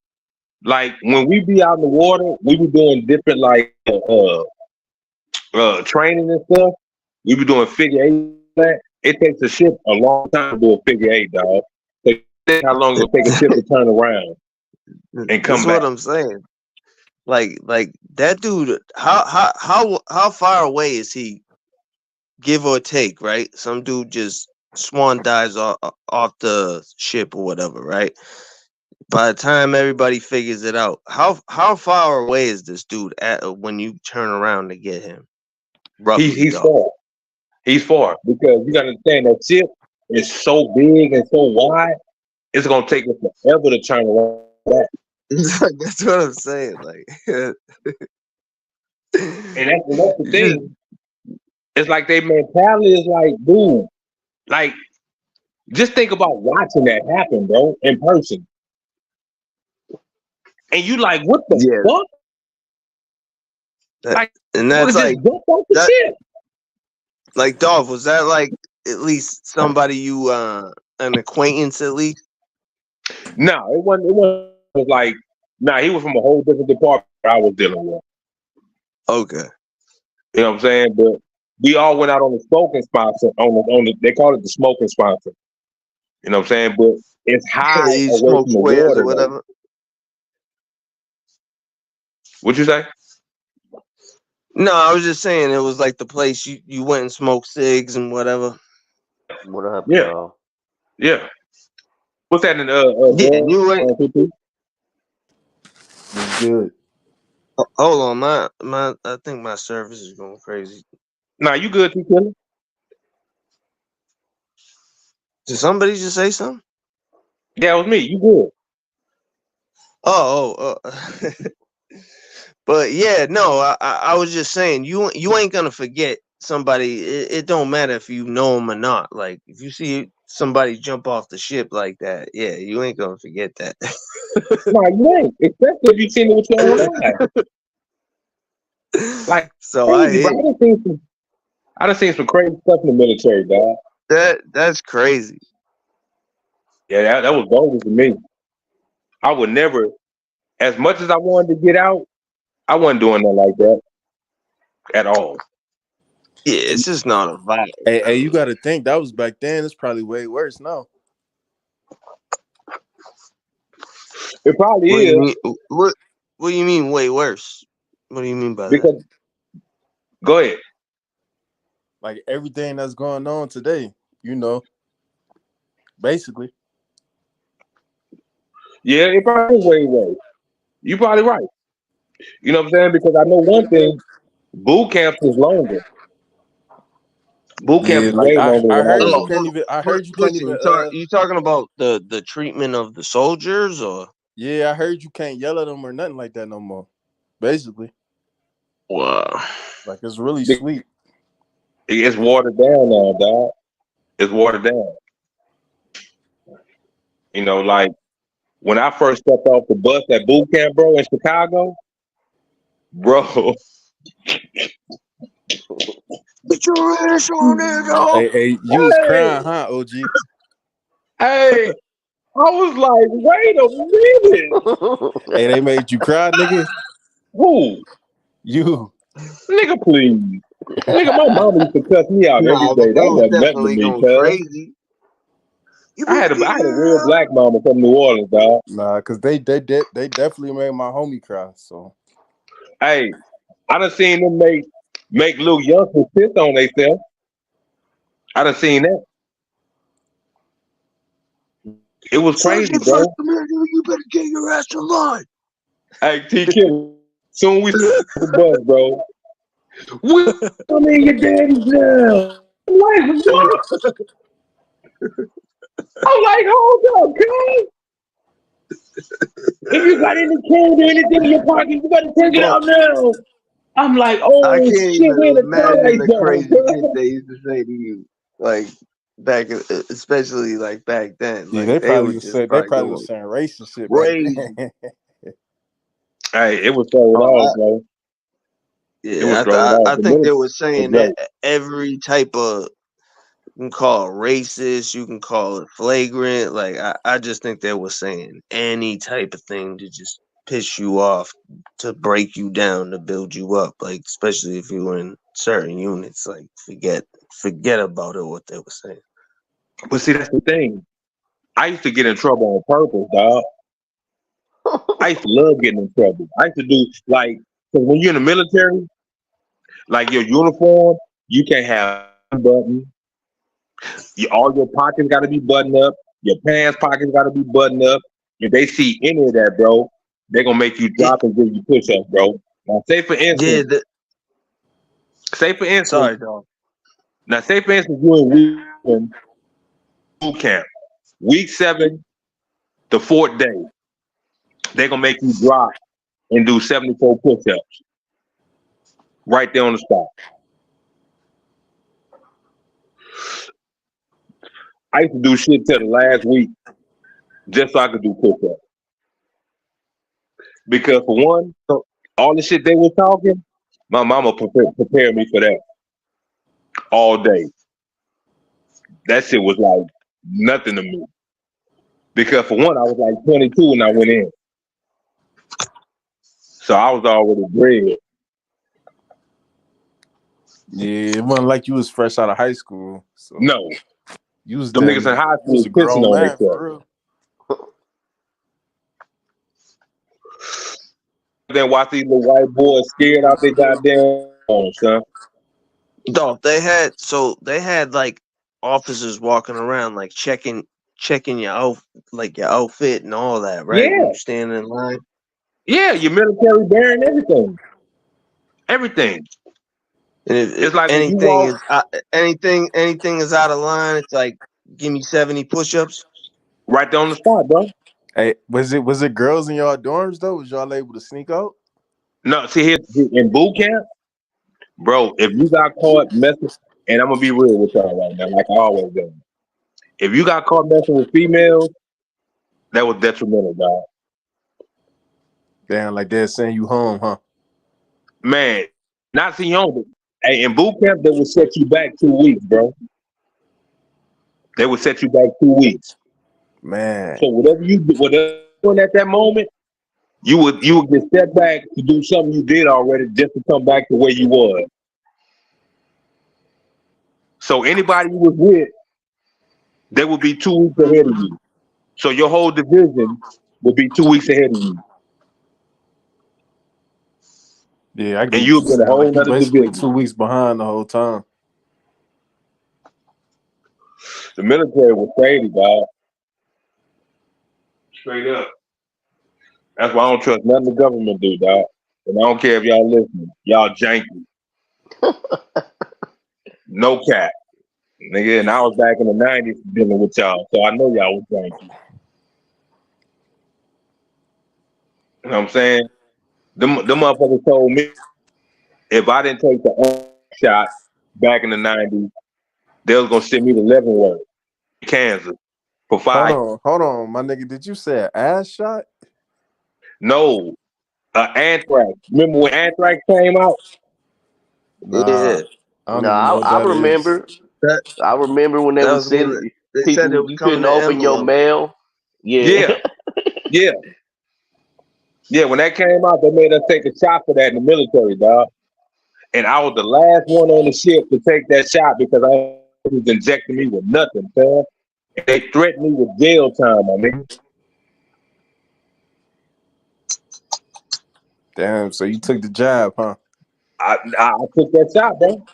Speaker 1: Like when we be out in the water, we be doing different like training and stuff. We be doing figure eight. That it takes a ship a long time to do a figure eight, dog. So think how long it will take a ship to turn around and
Speaker 3: That's
Speaker 1: come back.
Speaker 3: what I'm saying. Like that dude. How far away is he? Give or take, right? Some dude just Swan dies off the ship or whatever, right? By the time everybody figures it out, how far away is this dude at when you turn around to get him? Roughly,
Speaker 1: He's
Speaker 3: though.
Speaker 1: far. He's far because you got to understand that ship is so big and so wide. It's gonna take us forever to turn around. Back.
Speaker 3: That's what I'm saying. Like,
Speaker 1: And that's the
Speaker 3: just,
Speaker 1: thing. It's like their mentality is like, dude, like just think about watching that happen, bro, in person. And you like, what the
Speaker 3: yeah,
Speaker 1: fuck?
Speaker 3: that,
Speaker 1: Like,
Speaker 3: and
Speaker 1: would
Speaker 3: that's
Speaker 1: have just
Speaker 3: like
Speaker 1: jumped off the
Speaker 3: that.
Speaker 1: ship.
Speaker 3: Like, Dolph, was that like at least somebody you an acquaintance at least?
Speaker 1: No, it wasn't. It was like, nah, he was from a whole different department I was dealing with.
Speaker 3: Okay.
Speaker 1: You know what I'm saying? But we all went out on the smoking sponsor on the they call it the smoking sponsor. You know what I'm saying? But it's high
Speaker 3: He
Speaker 1: away
Speaker 3: smoked
Speaker 1: from the
Speaker 3: squares or
Speaker 1: water though.
Speaker 3: whatever.
Speaker 1: What'd you say?
Speaker 3: No, I was just saying it was like the place you went and smoked cigs and whatever.
Speaker 4: What up,
Speaker 1: Yeah,
Speaker 4: y'all?
Speaker 1: yeah. What's that in
Speaker 3: Yeah, and you went.
Speaker 2: It's good.
Speaker 3: Hold on, my I think my service is going crazy.
Speaker 1: Nah, you good, T Killer?
Speaker 3: Did somebody just say something?
Speaker 1: Yeah, it was me. You good?
Speaker 3: Oh. But yeah, no, I was just saying you ain't gonna forget somebody. It don't matter if you know them or not. Like if you see somebody jump off the ship like that, yeah, you ain't gonna forget that.
Speaker 1: Nah, you ain't. Especially if you seen it with your own eyes. Like
Speaker 3: So I
Speaker 1: crazy, bro.
Speaker 3: hear you.
Speaker 1: I done seen some crazy stuff in the military, dog.
Speaker 3: That's crazy.
Speaker 1: Yeah, that was bogus to me. I would never, as much as I wanted to get out, I wasn't doing nothing like that at all.
Speaker 3: Yeah, it's just not a vibe.
Speaker 2: Hey, you got to think that was back then. It's probably way worse now.
Speaker 1: It probably
Speaker 3: What do you
Speaker 1: is
Speaker 3: mean? What do you mean way worse? What do you mean by that?
Speaker 1: because go ahead.
Speaker 2: Like everything that's going on today, basically.
Speaker 1: Yeah, it probably is way worse. You probably right. You know what I'm saying? Because I know one thing: boot camps is longer. Boot camp
Speaker 2: Yeah,
Speaker 1: is
Speaker 2: like
Speaker 1: way longer
Speaker 2: I
Speaker 1: than
Speaker 2: heard
Speaker 1: all
Speaker 2: you
Speaker 3: Oh,
Speaker 1: that.
Speaker 2: can't even. I heard you can't
Speaker 3: listen,
Speaker 2: even.
Speaker 3: you talking about the treatment of the soldiers, or
Speaker 2: Yeah, I heard you can't yell at them or nothing like that no more. Basically,
Speaker 3: wow?
Speaker 2: like it's really sweet.
Speaker 1: It's watered down now, dog. It's watered down. You know, like when I first stepped off the bus at boot camp, bro, in Chicago, bro.
Speaker 3: Get your ass on it, dog.
Speaker 2: Hey, you was
Speaker 1: Hey,
Speaker 2: crying, huh, OG?
Speaker 1: hey, I was like, wait a minute.
Speaker 2: Hey, they made you cry, nigga.
Speaker 1: Who?
Speaker 2: You.
Speaker 1: Nigga, please. Nigga, my mama used to cuss me out every
Speaker 3: No, but
Speaker 1: day.
Speaker 3: they
Speaker 1: That
Speaker 3: was
Speaker 1: wasn't nothing to
Speaker 3: definitely
Speaker 1: me,
Speaker 3: going
Speaker 1: cuz.
Speaker 3: crazy. You
Speaker 1: I
Speaker 3: better
Speaker 1: had a
Speaker 3: get
Speaker 1: I had a
Speaker 3: your
Speaker 1: real
Speaker 3: ass out.
Speaker 1: black mama from New Orleans, dog.
Speaker 2: Nah, cause they definitely made my homie cry. So
Speaker 1: Hey, I done seen them make little youngsters piss on themselves. I done seen that. It was crazy,
Speaker 3: Sergeant First
Speaker 1: bro.
Speaker 3: Commander, you better get your ass in line.
Speaker 1: Hey, T Killer. Soon we the bus, bro. We I'm in your daddy's now. I'm like, what? I'm like, hold up, cuz. If you got any candy or anything in your pocket, you gotta take it out now. I'm like,
Speaker 3: I
Speaker 1: oh
Speaker 3: can't
Speaker 1: shit, we're in
Speaker 3: even
Speaker 1: the
Speaker 3: imagine
Speaker 1: twilight
Speaker 3: the
Speaker 1: zone,
Speaker 3: crazy shit
Speaker 1: cuz.
Speaker 3: they used to say to you, like especially like back then.
Speaker 2: yeah,
Speaker 3: Like
Speaker 2: they
Speaker 3: they
Speaker 2: probably
Speaker 3: would
Speaker 2: was
Speaker 3: just
Speaker 2: saying they
Speaker 3: start
Speaker 2: probably was
Speaker 3: going
Speaker 2: saying racist shit back
Speaker 3: crazy.
Speaker 2: then.
Speaker 1: Hey, it was throwing
Speaker 3: Oh,
Speaker 1: off, bro. It was
Speaker 3: yeah,
Speaker 1: throwing off.
Speaker 3: I
Speaker 1: The
Speaker 3: think they
Speaker 1: military
Speaker 3: were
Speaker 1: was
Speaker 3: saying that
Speaker 1: great.
Speaker 3: every type of, you can call it racist, you can call it flagrant. Like I just think they were saying any type of thing to just piss you off, to break you down, to build you up. Like especially if you were in certain units, like forget about it, what they were saying.
Speaker 1: But see, that's the thing. I used to get in trouble on purpose, dog. I used to love getting in trouble. I used to do like, cause when you're in the military, like your uniform, you can't have one button. All your pockets got to be buttoned up. Your pants pockets got to be buttoned up. If they see any of that, bro, they're gonna make you
Speaker 3: Yeah,
Speaker 1: drop and give you push-ups, bro. Now,
Speaker 3: yeah.
Speaker 1: say for instance,
Speaker 3: Sorry, dog.
Speaker 1: you in week 7 boot camp, week 7, the 4th day, they're gonna make you drop and do 74 push-ups right there on the spot. I used to do shit till the last week just so I could do push-ups. Because for one,
Speaker 3: So,
Speaker 1: all the shit they were talking, my mama prepared me for that all day. That shit was like nothing to me. Because for one, I was like 22 when I went in. So I was already bred.
Speaker 2: Yeah, it wasn't like you was fresh out of high school. So
Speaker 1: No.
Speaker 2: you was
Speaker 1: Them niggas in high
Speaker 2: you was
Speaker 1: school
Speaker 2: a
Speaker 1: pissing
Speaker 2: grown
Speaker 1: on
Speaker 2: man
Speaker 1: themselves.
Speaker 2: for real.
Speaker 1: Then watch these little white boys scared out their goddamn phone, son.
Speaker 3: Dolph, they had like officers walking around like checking your outfit and all that, right? When
Speaker 1: Yeah.
Speaker 3: you stand in line.
Speaker 1: Yeah, your military bearing everything. Everything.
Speaker 3: And if
Speaker 1: It's like when you
Speaker 3: anything
Speaker 1: walk
Speaker 3: is anything is out of line, it's like give me 70 push-ups.
Speaker 1: right there on the spot, bro.
Speaker 2: Hey, was it girls in y'all dorms though? Was y'all able to sneak out?
Speaker 1: No, see here in boot camp, bro, if you got caught messing, and I'm gonna be real with y'all right now, like I always do. If you got caught messing with females, that was detrimental, dog.
Speaker 2: Damn, like they're sending you home, huh?
Speaker 1: Man, not see young, but hey, in boot camp, they would set you back 2 weeks, bro. They would set you back 2 weeks.
Speaker 2: Man,
Speaker 1: So whatever you doing at that moment, you would get stepped back to do something you did already just to come back to where you was. So anybody you was with, they would be 2 weeks ahead of you. So your whole division would be 2 weeks ahead of you.
Speaker 2: yeah, I get
Speaker 1: And
Speaker 2: what
Speaker 1: you'll
Speaker 2: you're
Speaker 1: be in a
Speaker 2: saying.
Speaker 1: whole
Speaker 2: Like you
Speaker 1: nother
Speaker 2: basically
Speaker 1: division.
Speaker 2: 2 weeks behind the whole time.
Speaker 1: The military was crazy, dog. Straight up. That's why I don't trust nothing the government do, dog. And I don't care if y'all listening. Y'all janky. No cap. Nigga, and I was back in the 90s dealing with y'all, so I know y'all was janky. You know what I'm saying? Them motherfuckers told me if I didn't take the shot back in the 90s, they was gonna send me to Leavenworth, Kansas, for 5 years.
Speaker 2: Hold on, my nigga. Did you say an ass shot?
Speaker 1: No, anthrax. Remember when anthrax came out?
Speaker 2: Nah,
Speaker 3: Yeah,
Speaker 2: I don't even know
Speaker 4: No,
Speaker 2: what
Speaker 4: I
Speaker 2: that is.
Speaker 4: remember.
Speaker 3: that
Speaker 4: I remember when they
Speaker 3: that
Speaker 4: was
Speaker 3: was when
Speaker 4: sending
Speaker 3: they said it
Speaker 4: people
Speaker 3: was
Speaker 4: you
Speaker 3: coming
Speaker 4: couldn't
Speaker 3: to
Speaker 4: open your
Speaker 3: envelope.
Speaker 4: mail. Yeah.
Speaker 1: Yeah, yeah, yeah. When that came out, they made us take a shot for that in the military, dog. And I was the last one on the ship to take that shot because I was injecting me with nothing, man. And they threatened me with jail time, I mean.
Speaker 2: Damn, so you took the jab, huh?
Speaker 1: I took that shot, bro.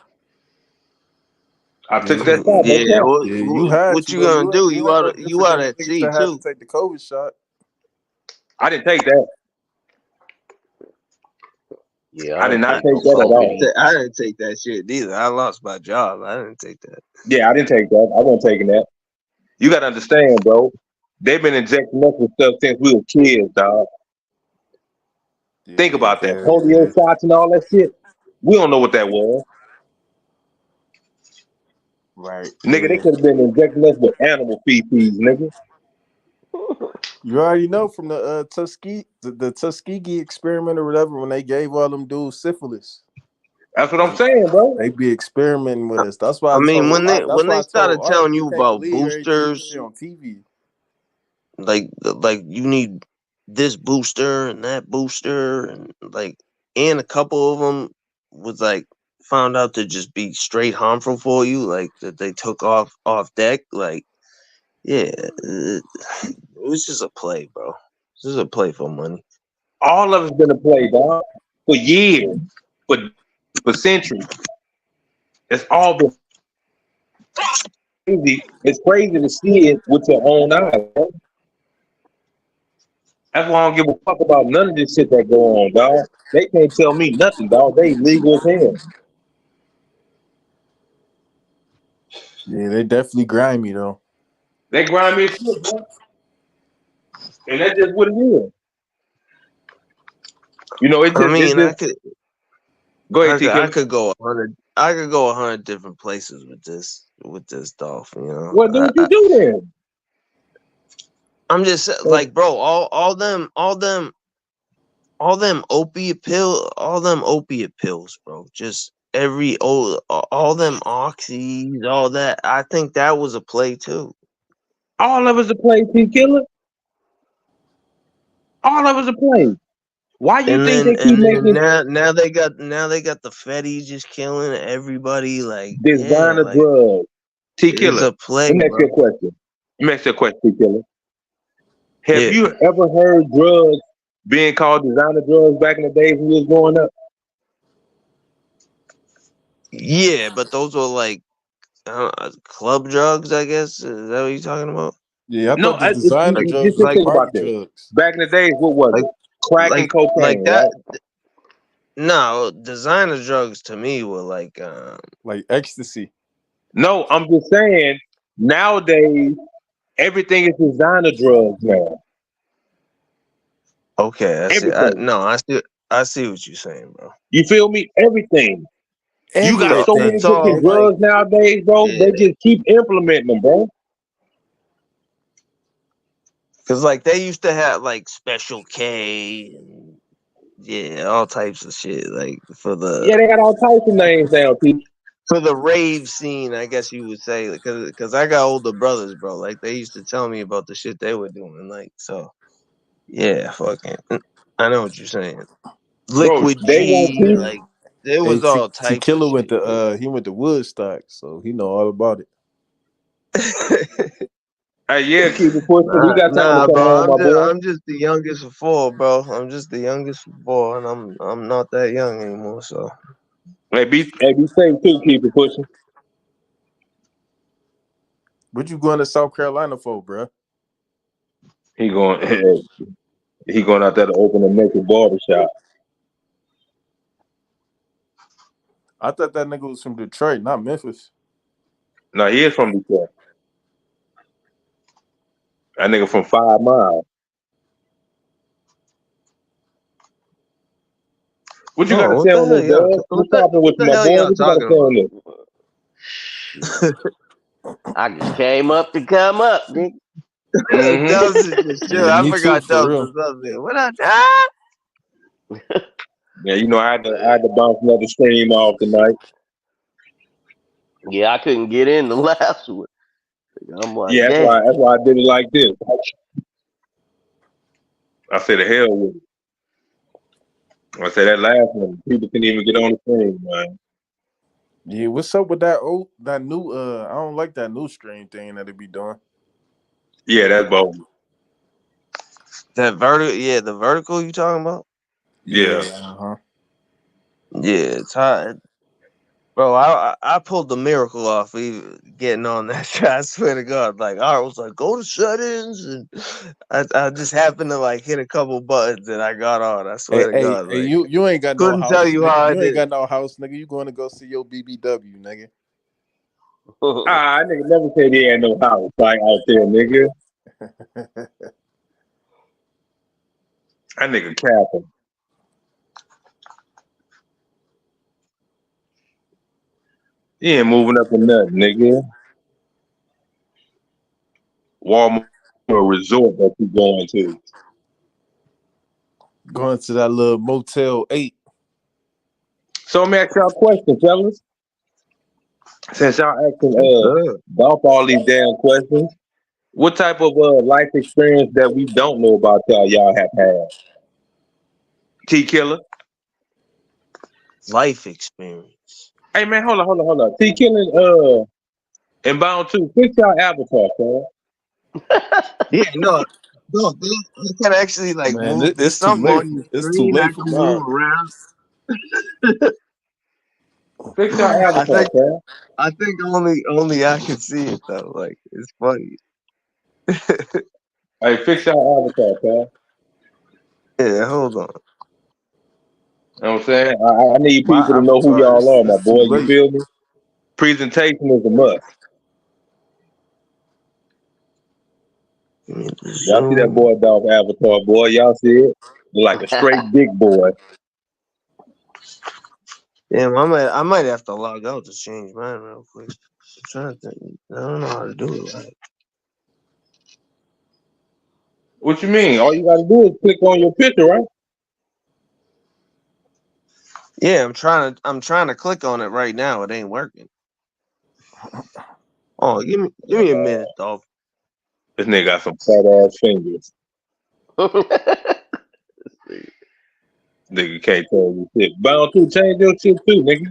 Speaker 1: I took that shot, no
Speaker 3: Yeah,
Speaker 1: cap.
Speaker 2: Yeah, you had
Speaker 3: what
Speaker 2: to
Speaker 3: you
Speaker 2: though.
Speaker 3: gonna do?
Speaker 2: You ain't no
Speaker 3: You
Speaker 2: different
Speaker 3: out
Speaker 2: than the
Speaker 3: at
Speaker 2: niggas
Speaker 3: sea
Speaker 2: that had to
Speaker 3: too.
Speaker 2: take the COVID shot.
Speaker 1: I didn't take that.
Speaker 4: Yeah,
Speaker 1: I
Speaker 4: I
Speaker 1: did
Speaker 4: ain't
Speaker 1: not
Speaker 4: take
Speaker 1: take
Speaker 4: no
Speaker 1: that at all.
Speaker 4: COVID.
Speaker 3: I didn't take that shit either. I lost my job. I didn't take that.
Speaker 1: Yeah, I didn't take that. I wasn't taking that. You gotta understand, bro. They've been injecting us with stuff since we were kids, dog. Think
Speaker 2: Yeah,
Speaker 1: about that.
Speaker 2: hell
Speaker 1: Polio
Speaker 2: yeah.
Speaker 1: shots and all that shit. We don't know what that was.
Speaker 2: Right.
Speaker 1: Nigga, they
Speaker 2: Yeah.
Speaker 1: could have been injecting us with animal feces, nigga.
Speaker 2: You already know from the the Tuskegee experiment or whatever when they gave all them dudes syphilis.
Speaker 1: That's what I'm saying, bro.
Speaker 2: They be experimenting with us. That's why
Speaker 3: I
Speaker 2: I
Speaker 3: mean,
Speaker 2: told
Speaker 3: when
Speaker 2: that's why
Speaker 3: they
Speaker 2: I told
Speaker 3: started
Speaker 2: Art,
Speaker 3: telling
Speaker 2: you
Speaker 3: you
Speaker 2: can't
Speaker 3: about
Speaker 2: believe everything you see
Speaker 3: boosters,
Speaker 2: on TV.
Speaker 3: like you need this booster and that booster, and and a couple of them was like found out to just be straight harmful for you, like that they took off deck. Like, yeah, it was just a play, bro. This is a play for money.
Speaker 1: All of it's been a play, dog. For years. For centuries. It's all been crazy. It's crazy to see it with your own eyes, bro. That's why I don't give a fuck about none of this shit that go on, dog. They can't tell me nothing, dog. They legal as hell.
Speaker 2: Yeah, they definitely grimy though.
Speaker 1: They grind me as shit, bro. And that's just what it is. You know,
Speaker 3: I mean,
Speaker 1: it just. Go ahead, T.
Speaker 3: I
Speaker 1: Killer.
Speaker 3: could go 100. I could go 100 different places with this Dolph. You know,
Speaker 1: Well, do what you do then.
Speaker 3: I'm just like, bro, all them opiate pills, bro. Just all them oxys, all that. I think that was a play too.
Speaker 1: All of us a play, T. Killer. All of us a play. Why you think they keep making
Speaker 3: Now they got the Fetty just killing everybody. Like,
Speaker 1: designer
Speaker 3: like
Speaker 1: drugs? T.
Speaker 3: it's
Speaker 1: Killer.
Speaker 3: a play,
Speaker 1: Let me ask
Speaker 3: bro.
Speaker 1: you a question. T. Killer. Have
Speaker 3: Yeah.
Speaker 1: you ever heard drugs being called designer drugs back in the days when you was growing up?
Speaker 3: Yeah, but those were like club drugs, I guess. Is that what you're talking about?
Speaker 2: Yeah, I
Speaker 1: No,
Speaker 2: thought the designer drugs
Speaker 1: just
Speaker 2: was
Speaker 1: think
Speaker 2: party
Speaker 1: about this.
Speaker 2: drugs.
Speaker 1: Back in the days, what was it? Crack and cocaine,
Speaker 3: that.
Speaker 1: right?
Speaker 3: No, designer drugs to me were like
Speaker 2: ecstasy.
Speaker 1: No, I'm just saying nowadays everything is designer drugs now.
Speaker 3: okay.
Speaker 1: Everything.
Speaker 3: I see what you're saying, bro.
Speaker 1: You feel me? Everything. You got so many
Speaker 3: It's all
Speaker 1: different
Speaker 3: like,
Speaker 1: drugs nowadays, bro.
Speaker 3: yeah.
Speaker 1: They just keep implementing them, bro.
Speaker 3: Cause like they used to have like Special K and all types of shit like
Speaker 1: Yeah, they got all types of names now, people.
Speaker 3: for the rave scene, I guess you would say, because I got older brothers, bro. Like they used to tell me about the shit they were doing, like so. Yeah, fucking. I know what you're saying.
Speaker 1: Bro,
Speaker 3: Liquid
Speaker 1: they want
Speaker 3: G,
Speaker 1: people.
Speaker 3: like there
Speaker 2: Hey,
Speaker 3: was all types of
Speaker 2: Tequila went
Speaker 3: shit.
Speaker 2: to he went to Woodstock, so he know all about it.
Speaker 1: Hey, yeah, keep it pushing. We got time to come
Speaker 3: bro.
Speaker 1: home, my boy.
Speaker 3: I'm just the youngest of four, bro. I'm just the youngest of four, and I'm not that young anymore. So
Speaker 1: Hey, be safe too. Keep it pushing.
Speaker 2: What you going to South Carolina for, bro?
Speaker 1: He going out there to open a naked barber shop.
Speaker 2: I thought that nigga was from Detroit, not Memphis.
Speaker 1: No, he is from Detroit. That nigga from 5 Mile. What you got to say on this, dog? What's happening with you, my boy? What you got to say on this?
Speaker 4: I just came up to come up, nigga.
Speaker 3: Sure, I forgot Dubs was up there. What up, Dub?
Speaker 1: Yeah, you know, I had to bounce another stream off tonight.
Speaker 4: Yeah, I couldn't get in the last one. I'm like,
Speaker 1: yeah, that's why I did it like this. I said, the hell with it. I said that last one, people couldn't even get on the stream, man.
Speaker 2: Yeah, what's up with that new I don't like that new stream thing that they be doing.
Speaker 1: Yeah, that's bold.
Speaker 3: That vertical, the vertical you talking about?
Speaker 1: Yeah.
Speaker 3: Yeah, it's hot. Bro, I pulled the miracle off getting on that shit. I swear to God, like I was like, go to settings, and I just happened to like hit a couple buttons and I got on. I swear to God,
Speaker 2: hey,
Speaker 3: like,
Speaker 2: you ain't got no
Speaker 3: couldn't
Speaker 2: house.
Speaker 3: tell you
Speaker 2: nigga.
Speaker 3: how
Speaker 2: you
Speaker 3: I
Speaker 2: ain't
Speaker 3: did.
Speaker 2: got no house, nigga. You going to go see your BBW, nigga?
Speaker 1: I nigga never said he had no house like out there, nigga. That nigga capping. He ain't moving up in nothing, nigga. Walmart resort that you going to.
Speaker 2: Going to that little Motel 8.
Speaker 1: So let me ask y'all a question, fellas. Since y'all asking Dolph all these damn questions, what type of life experience that we don't know about y'all have had? T Killer.
Speaker 3: Life experience.
Speaker 1: Hey man, hold on. T Killer and Bound 2, fix y'all avatar, man.
Speaker 3: Yeah, no, you can actually like
Speaker 2: Man,
Speaker 3: move. There's
Speaker 2: it's too
Speaker 3: something
Speaker 2: late.
Speaker 3: on your
Speaker 2: It's too
Speaker 3: screen
Speaker 2: late
Speaker 3: that
Speaker 2: for
Speaker 3: can move
Speaker 2: mine.
Speaker 3: around.
Speaker 1: Fix your
Speaker 3: I
Speaker 1: avatar,
Speaker 3: think
Speaker 1: man.
Speaker 3: I think only I can see it though. Like it's funny.
Speaker 1: Hey, fix your avatar, man.
Speaker 3: Yeah, hold on.
Speaker 1: You know what I'm saying? I need
Speaker 2: My
Speaker 1: people to know who
Speaker 2: avatar,
Speaker 1: y'all are, my
Speaker 2: it's too
Speaker 1: boy. You
Speaker 2: late.
Speaker 1: feel me? Presentation is a must.
Speaker 3: Give me the
Speaker 1: Y'all see that
Speaker 3: Zoom.
Speaker 1: boy Dolph avatar, boy? Y'all see it? Like a straight big boy.
Speaker 3: Damn, I might have to log out to change mine real quick. I'm trying to think. I don't know how to do it. Right.
Speaker 1: What you mean? All you gotta do is click on your picture, right?
Speaker 3: Yeah, I'm trying to click on it right now. It ain't working. Oh, give me a minute, though.
Speaker 1: This nigga got some fat ass fingers. Nigga can't tell you shit. Bound to change your shit too, nigga.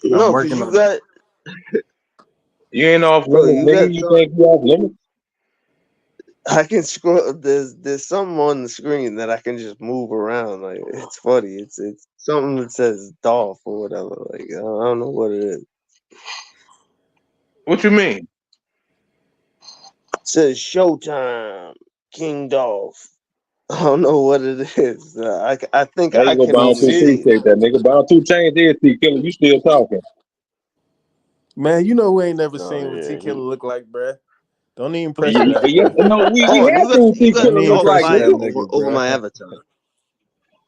Speaker 2: I'm
Speaker 3: No, cause
Speaker 2: working
Speaker 3: you
Speaker 2: on it.
Speaker 3: got,
Speaker 1: You ain't off
Speaker 3: bro.
Speaker 1: limits,
Speaker 3: You
Speaker 1: nigga.
Speaker 3: got
Speaker 1: You
Speaker 3: some.
Speaker 1: think you off limits?
Speaker 3: I can scroll. There's something on the screen that I can just move around. Like it's funny. It's something that says Dolph or whatever. Like I don't know what it is.
Speaker 1: What you mean?
Speaker 3: It says Showtime King Dolph. I don't know what it is. I think
Speaker 1: There
Speaker 3: I
Speaker 1: you go,
Speaker 3: can
Speaker 2: You
Speaker 1: Bound to
Speaker 3: only
Speaker 2: see it?
Speaker 3: see.
Speaker 1: appreciate that, nigga. Bound to change his T killer. You still talking.
Speaker 2: Man, you know we ain't never
Speaker 4: Oh
Speaker 2: seen what T
Speaker 4: yeah,
Speaker 2: Killer
Speaker 4: he.
Speaker 2: look like, bruh. Don't even pressure that.
Speaker 1: Yeah, no, we
Speaker 3: Hold on,
Speaker 1: have seen what
Speaker 3: you
Speaker 1: T
Speaker 3: got
Speaker 2: Don't
Speaker 1: killer
Speaker 2: even
Speaker 1: look
Speaker 3: Dolph
Speaker 1: like,
Speaker 2: pressure that
Speaker 3: Bio
Speaker 1: nigga.
Speaker 2: nigga,
Speaker 3: over my
Speaker 2: bruh.
Speaker 3: avatar.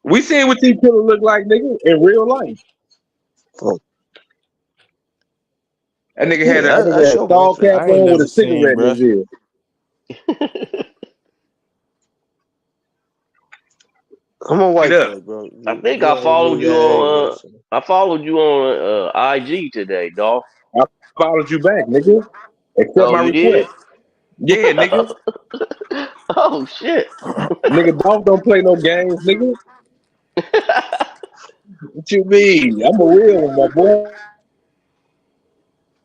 Speaker 1: We seen what T killer look like, nigga, in real life.
Speaker 3: Oh,
Speaker 1: That
Speaker 3: yeah, I
Speaker 1: nigga had
Speaker 3: show my
Speaker 1: skull
Speaker 3: face.
Speaker 1: cap
Speaker 2: I ain't
Speaker 1: on with
Speaker 2: never
Speaker 1: a
Speaker 2: seen,
Speaker 1: cigarette in
Speaker 2: bruh.
Speaker 1: his ear.
Speaker 3: I'm a
Speaker 1: Wait
Speaker 3: white
Speaker 1: up.
Speaker 3: boy, bro.
Speaker 4: I think
Speaker 3: You
Speaker 4: I
Speaker 3: already knew
Speaker 4: followed you
Speaker 3: that anyway.
Speaker 4: on.
Speaker 3: So.
Speaker 4: I followed you on IG today, Dolph.
Speaker 1: I followed you back, nigga. Accept
Speaker 4: Oh,
Speaker 1: my
Speaker 4: you did?
Speaker 1: request. Yeah, nigga.
Speaker 4: Oh shit!
Speaker 1: Nigga, Dolph don't play no games, nigga. What you mean? I'm a real one, my boy.